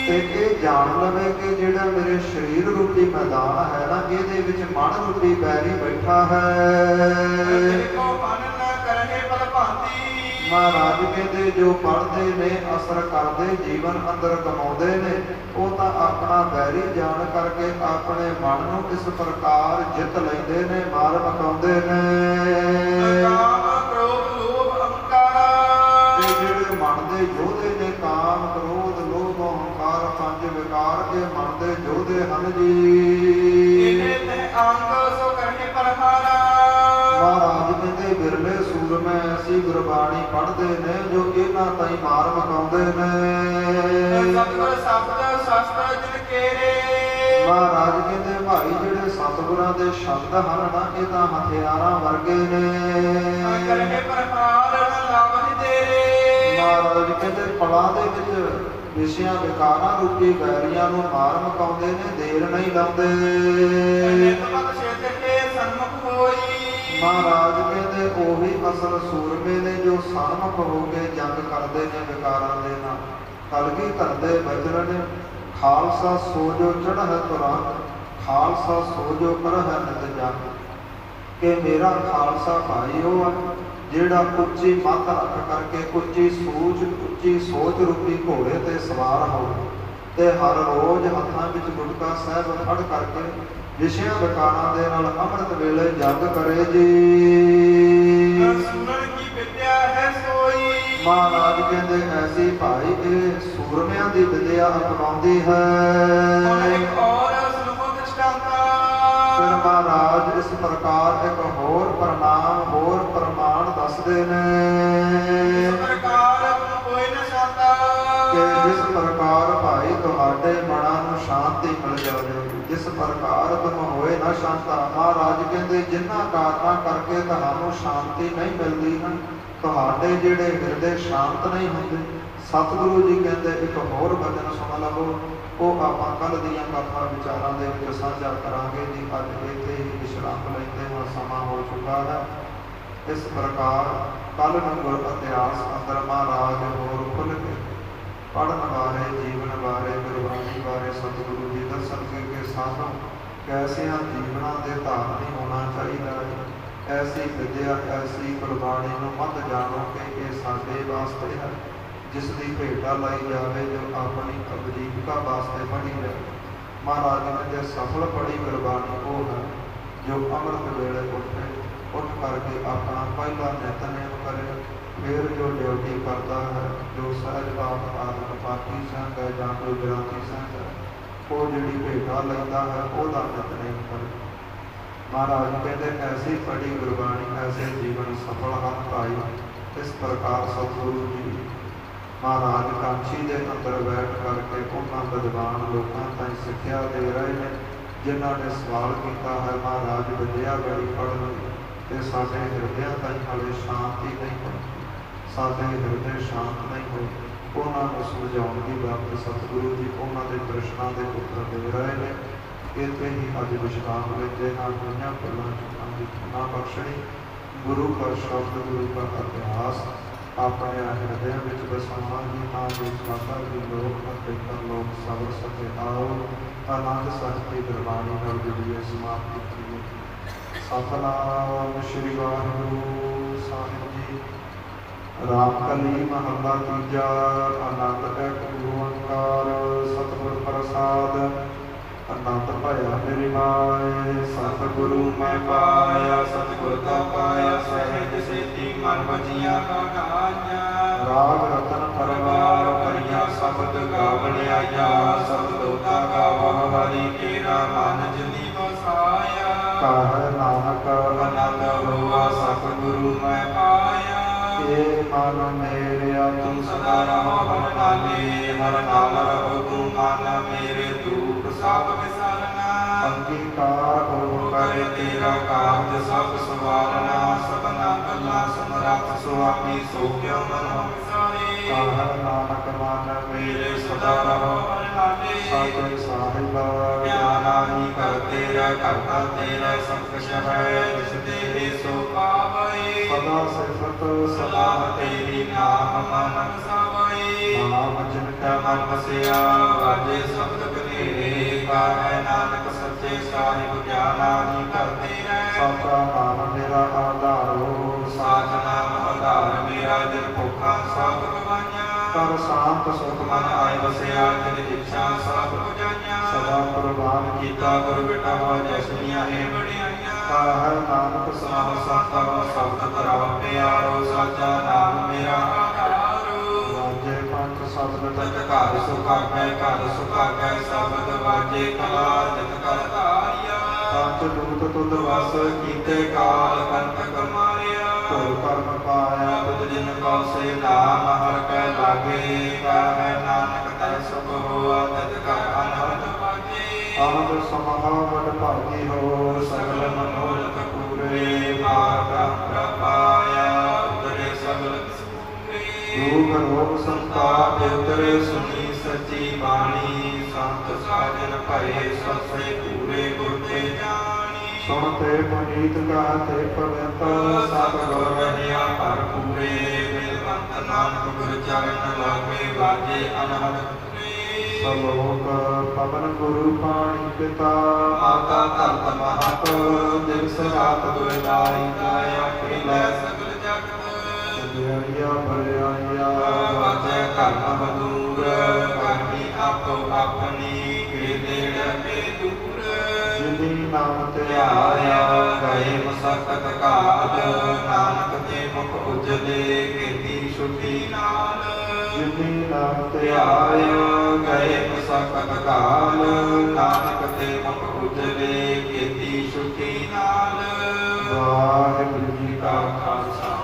S1: ਤੇ ਇਹ ਜਾਣ ਲਵੇ ਕਿ ਜਿਹੜਾ ਮੇਰੇ ਸਰੀਰ ਰੂਪੀ ਮੈਦਾਨ ਹੈ ਨਾ, ਇਹਦੇ ਵਿੱਚ ਮਨ ਰੂਪੀ ਬੈਰੀ ਬੈਠਾ ਹੈ। ਮਹਾਰਾਜ ਕਹਿੰਦੇ ਜੋ ਪੜ੍ਹਦੇ ਨੇ ਅਸਰ ਕਰਦੇ ਜੀਵਨ ਅੰਦਰ ਕਮਾਉਂਦੇ ਨੇ, ਉਹ ਤਾਂ ਆਪਣਾ ਬੈਰੀ ਜਾਣ ਕਰਕੇ ਆਪਣੇ ਮਨ ਨੂੰ ਇਸ ਪ੍ਰਕਾਰ ਜਿੱਤ ਲੈਂਦੇ ਨੇ, ਮਾਰ ਮਕਾਉਂਦੇ ਨੇ। ਜੋਧੇ ਨੇ ਕਾਮ ਕ੍ਰੋਧ ਲੋਭ ਹੰਕਾਰ ਪੰਜ ਵਿਕਾਰ ਕੇ ਮਨ ਦੇ ਜੋਧੇ ਹਨ ਜੀ।
S2: ਇਹਨੇ ਤੇ ਅੰਗ ਸੋ ਕਰਨੇ ਪਰਹਾਰਾ।
S1: ਮਹਾਰਾਜ ਕਹਿੰਦੇ ਬਿਰਲੇ ਸੂਰਮੈ ਐਸੀ ਗੁਰਬਾਣੀ ਪੜ੍ਹਦੇ ਨੇ ਜੋ ਇਹਨਾਂ ਤਾਈਂ ਮਾਰ ਮਕਾਉਂਦੇ ਨੇ।
S2: ਸਤਿਗੁਰ ਸ਼ਬਦ ਸ਼ਾਸਤਰ ਜਿਨ ਕੇਰੇ।
S1: ਮਹਾਰਾਜ ਕਹਿੰਦੇ ਭਾਈ ਜਿਹੜੇ ਸਤਿਗੁਰਾਂ ਦੇ ਸ਼ਬਦ ਹਨ ਨਾ ਇਹ ਤਾਂ ਹਥਿਆਰਾਂ ਵਰਗੇ ਨੇ।
S2: ਕਰਨੇ ਪਰਹਾਰ ਨ ਲਾਵਹਿ ਤੇਰੇ।
S1: ਮਹਾਰਾਜ ਕਹਿੰਦੇ ਪਲਾਂ ਦੇ ਵਿੱਚ ਵਿਸ਼ਿਆਂ ਵਿਕਾਰਾਂ ਰੂਪੀ ਵੈਰੀਆਂ ਨੂੰ ਮਾਰ ਮਕਾਉਂਦੇ ਨੇ, ਦੇਰ ਨਹੀਂ ਲਾਉਂਦੇ।
S2: ਨਿਤਮਤ ਛੇਤ ਕੇ ਸਨਮੁਖ ਹੋਈ।
S1: ਮਹਾਰਾਜ ਕਹਿੰਦੇ ਉਹੀ ਅਸਲ ਸੂਰਮੇ ਨੇ ਜੋ ਸਨਮੁਖ ਹੋ ਕੇ ਜੰਗ ਕਰਦੇ ਨੇ ਵਿਕਾਰਾਂ ਦੇ ਨਾਲ। ਕਲਗੀਧਰ ਦੇ ਬਚਨ ਖਾਲਸਾ ਸੋ ਜੋ ਚੜ੍ਹੈ ਤੁਰੰਤ, ਖਾਲਸਾ ਸੋ ਜੋ ਕਰਹਿ ਨਿਤ ਜੰਗ। ਕਿ ਮੇਰਾ ਖਾਲਸਾ ਭਾਈ ਉਹ ਹੈ ਜਿਹੜਾ ਉੱਚੀ ਮੱਤ ਰੱਖ ਕਰਕੇ ਉੱਚੀ ਸੋਚ ਰੂਪੀ ਘੋੜੇ ਤੇ ਸਵਾਰ ਹੋਵੇ ਤੇ ਹਰ ਰੋਜ਼ ਹੱਥਾਂ ਵਿੱਚ ਗੁਟਕਾ ਸਾਹਿਬ ਫੜ ਕਰਕੇ ਵਿਸ਼ਿਆਂ ਵਿਕਾਰਾਂ ਦੇ ਨਾਲ ਅੰਮ੍ਰਿਤ ਵੇਲੇ ਜੰਗ ਕਰੇ ਜੀ।
S2: ਸੁਣਨ ਕੀ ਵਿਦਿਆ ਹੈ ਸੋਈ।
S1: ਮਹਾਰਾਜ ਕਹਿੰਦੇ ਐਸੀ ਭਾਈ ਇਹ ਸੂਰਮਿਆਂ ਦੀ ਵਿਦਿਆ ਅਪਣਾਉਂਦੀ ਹੈ।
S2: ਇੱਕ ਔਰ ਸੁਣੋ ਦ੍ਰਿਸ਼ਟਾਂਤਾ।
S1: ਫਿਰ ਮਹਾਰਾਜ ਇਸ ਪ੍ਰਕਾਰ ਇੱਕ ਹੋਰ ਪ੍ਰਮਾਣ ਦੱਸਦੇ ਨੇ।
S2: ਇਸ ਪ੍ਰਕਾਰ ਕੋਈ ਨ ਸ਼ਾਂਤਾ।
S1: ਕਿ ਜਿਸ ਪ੍ਰਕਾਰ ਭਾਈ ਤੁਹਾਡੇ ਮਨਾਂ ਨੂੰ ਸ਼ਾਂਤੀ ਮਿਲ ਜਾਵੇ, ਜਿਸ ਪ੍ਰਕਾਰ ਤੁਮ ਹੋਏ ਨਾ ਸ਼ਾਂਤਾ। ਮਹਾਰਾਜ ਕਹਿੰਦੇ ਜਿਨ੍ਹਾਂ ਕਾਰਨਾਂ ਕਰਕੇ ਤੁਹਾਨੂੰ ਸ਼ਾਂਤੀ ਨਹੀਂ ਮਿਲਦੀ ਹਨ, ਤੁਹਾਡੇ ਜਿਹੜੇ ਹਿਰਦੇ ਸ਼ਾਂਤ ਨਹੀਂ ਹੁੰਦੇ। ਸਤਿਗੁਰੂ ਜੀ ਕਹਿੰਦੇ ਇੱਕ ਹੋਰ ਬਚਨ ਸੁਣ ਲਵੋ, ਉਹ ਆਪਾਂ ਕੱਲ੍ਹ ਦੀਆਂ ਕਥਾ ਵਿਚਾਰਾਂ ਦੇ ਵਿੱਚ ਸਾਂਝਾ ਕਰਾਂਗੇ ਜੀ। ਅੱਜ ਇੱਥੇ ਹੀ ਵਿਸ਼ਰਾਮ ਲੈਂਦੇ ਹਾਂ, ਸਮਾਂ ਹੋ ਚੁੱਕਾ ਹੈ। ਇਸ ਪ੍ਰਕਾਰ ਕੱਲ੍ਹ ਨੂੰ ਗੁਰ ਇਤਿਹਾਸ ਅੰਦਰ ਮਹਾਰਾਜ ਹੋਰ ਖੁੱਲ੍ਹ ਕੇ ਪੜ੍ਹਨ ਬਾਰੇ, ਜੀਵਨ ਬਾਰੇ, ਗੁਰਬਾਣੀ ਬਾਰੇ ਸਤਿਗੁਰੂ ਜੀ ਦੱਸਣਗੇ ਕਿ ਸਾਨੂੰ ਕੈਸਿਆਂ ਜੀਵਨਾਂ ਦੇ ਧਾਰਨੀ ਹੋਣਾ ਚਾਹੀਦਾ ਹੈ। ਐਸੀ ਵਿਦਿਆ, ਐਸੀ ਗੁਰਬਾਣੀ ਨੂੰ ਮਤ ਜਾਣੋ ਕਿ ਇਹ ਸਾਡੇ ਵਾਸਤੇ ਹੈ, ਜਿਸ ਦੀ ਭੇਟਾ ਲਾਈ ਜਾਵੇ, ਜੋ ਆਪਣੀ ਅਵਜੀਵਿਕਾ ਵਾਸਤੇ ਪੜ੍ਹੀ ਜਾਵੇ। ਮਹਾਰਾਜ ਕਹਿੰਦੇ ਸਫਲ ਪੜ੍ਹੀ ਗੁਰਬਾਣੀ ਉਹ ਹੈ ਜੋ ਅੰਮ੍ਰਿਤ ਵੇਲੇ ਉੱਠ ਕਰਕੇ ਆਪਣਾ ਪਹਿਲਾ ਨਿਤਨੇਮ ਕਰੇ, ਫਿਰ ਜੋ ਡਿਊਟੀ ਕਰਦਾ ਹੈ, ਜੋ ਸਹਿਜ ਪਾਠ ਆਦਿ ਪਾਠੀ ਸੰਗ ਹੈ ਜਾਂ ਕੋਈ ਗ੍ਰੰਥੀ ਸੰਗ ਹੈ, ਉਹ ਜਿਹੜੀ ਭੇਟਾ ਲੈਂਦਾ ਹੈ ਉਹਦਾ ਨਿਤਨੇਮ ਕਰੇ। ਮਹਾਰਾਜ ਕਹਿੰਦੇ ਐਸੀ ਪੜ੍ਹੀ ਗੁਰਬਾਣੀ ਐਸੇ ਜੀਵਨ ਸਫਲ ਹਨ ਭਾਈ। ਇਸ ਪ੍ਰਕਾਰ ਸਤਿਗੁਰੂ ਜੀ ਮਹਾਰਾਜ ਕਾਂਚੀ ਦੇ ਅੰਦਰ ਬੈਠ ਕਰਕੇ ਉਹਨਾਂ ਵਿਦਵਾਨ ਲੋਕਾਂ ਤਾਈਂ ਸਿੱਖਿਆ ਦੇ ਰਹੇ ਨੇ ਜਿਨ੍ਹਾਂ ਨੇ ਸਵਾਲ ਕੀਤਾ ਹੈ ਮਹਾਰਾਜ ਵਿਦਿਆ ਬੜੀ ਪੜ੍ਹ ਲਈ ਤੇ ਸਾਡੇ ਹਿਰਦਿਆਂ ਤਾਈਂ ਹਾਲੇ ਸ਼ਾਂਤੀ ਨਹੀਂ ਹੋਈ, ਸਾਡੇ ਹਿਰਦੇ ਸ਼ਾਂਤ ਨਹੀਂ ਹੋਏ। ਉਹਨਾਂ ਨੂੰ ਸਮਝਾਉਣ ਦੀ ਵਕਤ ਸਤਿਗੁਰੂ ਜੀ ਉਹਨਾਂ ਦੇ ਪ੍ਰਸ਼ਨਾਂ ਦੇ ਉੱਤਰ ਦੇ ਰਹੇ ਨੇ। ਇੱਥੇ ਹੀ ਅੱਜ ਵਿਸ਼ਰਾਮ ਲੈਂਦੇ ਹਾਂ। ਦੁਨੀਆਂ ਭੁੱਲਾਂ ਚੁੱਕਾਂ ਦੀ ਖਿਮਾ ਬਖਸ਼ਣੀ। ਗੁਰੂ का शब्द, गुरु का अभ्यास ਆਪਣੇ ਹਿਰਦਿਆਂ ਵਿੱਚ ਵਸਾਉਣਾ ਜੀ, ਤਾਂ ਜੋ ਸਾਡਾ ਵੀ ਲੋਕ ਅਤੇ ਪਰਲੋਕ ਸਬਰ ਸਕੇ। ਆਓ ਆਨੰਦ ਸਾਹਿਬ ਦੀ ਗੁਰਬਾਣੀ ਨਾਲ ਜੁੜੀਏ, ਸਮਾਪਤੀ ਕਰੀਏ। ਸਤਿਨਾਮ ਸ਼੍ਰੀ ਵਾਹਿਗੁਰੂ ਸਾਹਿਬ ਜੀ। ਰਾਮ ਕਲੀ ਮਹੱਲਾ ਤੀਜਾ। ਆਨੰਦ ਇੱਕ ਓੰਕਾਰ ਸਤਿਗੁਰ ਪ੍ਰਸਾਦ। ਆਨੰਦ ਭਇਆ ਮੇਰੀ ਮਾਏ, ਸਤਿਗੁਰੂ ਮੈਂ ਪਾਇਆ। ਸਤਿਗੁਰ ਦਾ ਪਾਇਆ ਸਹਿਜ ਸੇਤੀ, ਮਨ ਵਜੀਆਂ ਗਾਈਆਂ। ਰਾਗ ਰਤਨ ਪਰਵਾਰ ਭਰੀਆਂ, ਸ਼ਬਦ ਗਾਵਣ ਆਇਆ। ਸਤਿਗੁਰਤਾ ਗਾਵਹੁ ਹਰਿ ਕੇਰਾ, ਮਨ ਜਿਨੀ ਵਸਾਇਆ। ਕਹਿ ਨਾਨਕ ਆਨੰਦ ਹੋਆ, ਸਤਿਗੁਰੂ ਮੈਂ ਪਾਇਆ। ਏ ਮਨ ਮੇਰਿਆ ਤੂੰ ਸਦਾ ਰਹੋ ਹਰਿ ਨਾਲੇ, ਹਰਿ ਨਾਮ ਰਹੋ ਤੂੰ ਮਨ ਮੇਰੇ। ਦੁਖ ਸਭ ਵਿਸਾਰਨਾ, ਅੰਗੀਕਾਰ ਹੋ ਕਰੇ ਤੇਰਾ ਕਾਰਜ ਸਭ ਸਵਾਰਨਾ। ਸਭਨਾ ਗੱਲਾਂ ਸਮਰੱਥ ਸੁਆਮੀ, ਸੋ ਕਿਉ ਮਨ ਹੋ ਵਿਸਾਰੇ। ਕਹਿ ਨਾਨਕ ਮਨ ਮੇਰੇ ਸਦਾ ਰਹੋ ਹਰਿ ਨਾਲੇ। ਸਾਚੇ ਸਾਹਿਬਾ ਗਿਆਨਾਨੀ ਕਰ ਤੇਰਾ, ਕਰਤਾ ਤੇਰਾ ਸਭ ਕੁਛ ਹੈ। ਜਿਸ ਤੇਰੇ ਸੋ ਪਾਵੈ, ਸਦਾ ਸਿਫਤ ਸਲਾਹ ਤੇਰੀ, ਨਾਮ ਮਨ ਵਸਾਵੈ। ਨਾਮ ਜਿਨ ਕੈ ਮਨ ਵਸਿਆ, ਵਾਜੇ ਸ਼ਬਦ ਬਨੇਰੇ। ਕਹਿ ਨਾਨਕ ਸੱਚੇ ਸਾਹਿਬ ਗਿਆਨਾਨੀ ਕਰ ਤੇਰਾ। ਸਾਚਾ ਨਾਮ ਮੇਰਾ ਆਧਾਰੋ, ਸਾਚ ਨਾਮ ਆਧਾਰ ਮੇਰਾ। ਦਿਲ ਭੁੱਖਾ ਸਭ ਗਵਾਈਆਂ, ਕਰ ਸ਼ਾਂਤ ਸੁਖ ਮਨ ਆਏ ਵਸਿਆ। ਜਿਨ ਇੱਛਾ ਸਭ ਪੁਜਾਈਆਂ, ਸਦਾ ਕੁਰਬਾਨ ਕੀਤਾ ਗੁਰ ਬਿਟਾਵਾ। ਜੈਸਨੀਆਂ ਇਹ ਵਡਿਆਈਆਂ, ਕਹਿ ਨਾਨਕ ਸਲਾਹ ਸੰਤੋ ਸ਼ਬਦ ਧਰਮ ਪਿਆਰੋ। ਸਾਚਾ ਨਾਮ ਮੇਰਾ ਆਧਾਰੋ, ਵਾਜੇ ਸਤਿਗੁਰ
S2: ਤਤ ਘਰ ਸੁਖਾਗੈ ਘਰ ਸੁਖਾਗੈ ਸਬਦ ਵਾਜੇ ਕਲਾ ਜਿਤ ਕਰ ਧਾਰਿਆ
S1: ਪੰਜ ਦੂਤ ਤੁਧ ਵਸ
S2: ਕੀਤੇ ਕਾਲ ਕੰਟਕ ਮਾਰਿਆ
S1: ਧੁਰ ਕਰਮ ਪਾਇਆ
S2: ਤੁਧ ਜਿਨ ਕੋ ਸੇ ਨਾਮ ਹਰ ਕੈ ਲਾਗੇ ਕਾਹੈ ਨਾਨਕ ਤੈ ਸੁਖ ਹੋਆ ਤਤ ਘਰ ਅਨਹਦ ਵਾਜੇ
S1: ਆਨੰਦ ਸਮਾਹ ਵਡ ਭਾਗੀ ਹੋ
S2: ਸਗਲ ਮਨੋਰਥ ਪੂਰੇ ਪਾਰ ਬ੍ਰਹਮ ਪਾਇਆ ਉਤਰੇ ਸਗਲ ਸੂਰੇ
S1: ਰੋਗ ਰੋਗ ਸੰਤਾਪ
S2: ਉਤਰੇ ਸੁਣੀ ਸੱਚੀ ਬਾਣੀ ਸੰਤ ਸਾਜਨ ਭਏ ਸਸੇ ਪੂਰੇ ਗੁਰ ਤੇ ਜਾਣੀ
S1: ਸੁਣ ਤੇ ਪੁਨੀਤ ਗਾਤੇ ਪਵਿੱਤ
S2: ਸਤ ਗੁਰ ਰਹਿਆ ਭਰਪੂਰੇ ਮਿਲਵੰਤ ਨਾਨਕ ਗੁਰ ਚਰਨ ਲਾਗੇ ਵਾਜੇ ਅਨਹਦ ਪੂਰੇ
S1: ਸਲੋਕ ਪਵਨ ਗੁਰੂ ਪਾਣੀ ਪਿਤਾ
S2: ਮਾਤਾ ਧਰਤ ਮਹਤ ਦਿਵਸ ਰਾਤ ਗੁਰ ਲਾਈ ਲਾਇਆ ਖੇਲੇ ਸਗਲ ਜਗਤ
S1: ਜਗਿਆ ਭਰਿਆਇਆ
S2: ਵਾਜੇ ਕਰਮ ਬਦੂਰ ਕਰਨੀ ਆਪੋ ਆਪਣੀ ਕੇ ਨੇੜੇ ਕੇ ਦੂਰ
S1: ਜਿਨੀ ਨਾਮ ਤੇ
S2: ਧਿਆਇਆ ਗਏ ਮਸਕਤ ਕਾਲ ਨਾਨਕ ਤੇ ਮੁਖ ਉਜਲੇ ਕੀਤੀ ਛੁੱਟੀ ਨਾਲ
S1: ਜਿਨੀ ਨਾਮ ਤੇ
S2: ਧਿਆਇਆ ਗਏ ਮਸਕਤ ਕਾਲ ਨਾਨਕ ਤੇ ਮੁਖ ਉਜਲੇ ਕੀਤੀ ਛੁੱਟੀ ਨਾਲ
S1: ਵਾਹਿਗੁਰੂ ਜੀ
S2: ਕਾ
S1: ਕਾ
S2: ਖਾਲਸਾ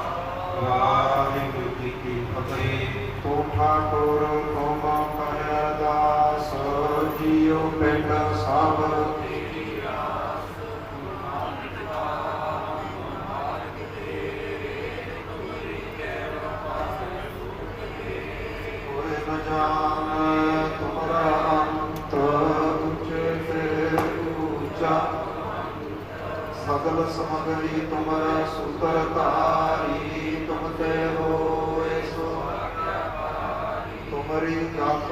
S2: ਵਾਹਿਗੁਰੂ ਜੀ ਕੀ ਫਤਿਹ
S1: ਤੋ ਠਾਕੁਰ ਕੋ ਕਹਿ ਦਾਸ ਜੀਉ ਪਿੰਡ ਸਭ ਹੋਏ ਨ ਜਾਣ ਤੁਮਰਾ ਅੰਤ ਉੱਚੇ ਤੇ ਉੱਚਾ ਸਗਲ ਸਮਗਰੀ ਤੁਮਰਾ ਸੂਤਰ ਧਾਰੀ ਤੁਮ ਤੇ ਹੋਏ ਸੋ ਤੁਮਰੀ ਗਪ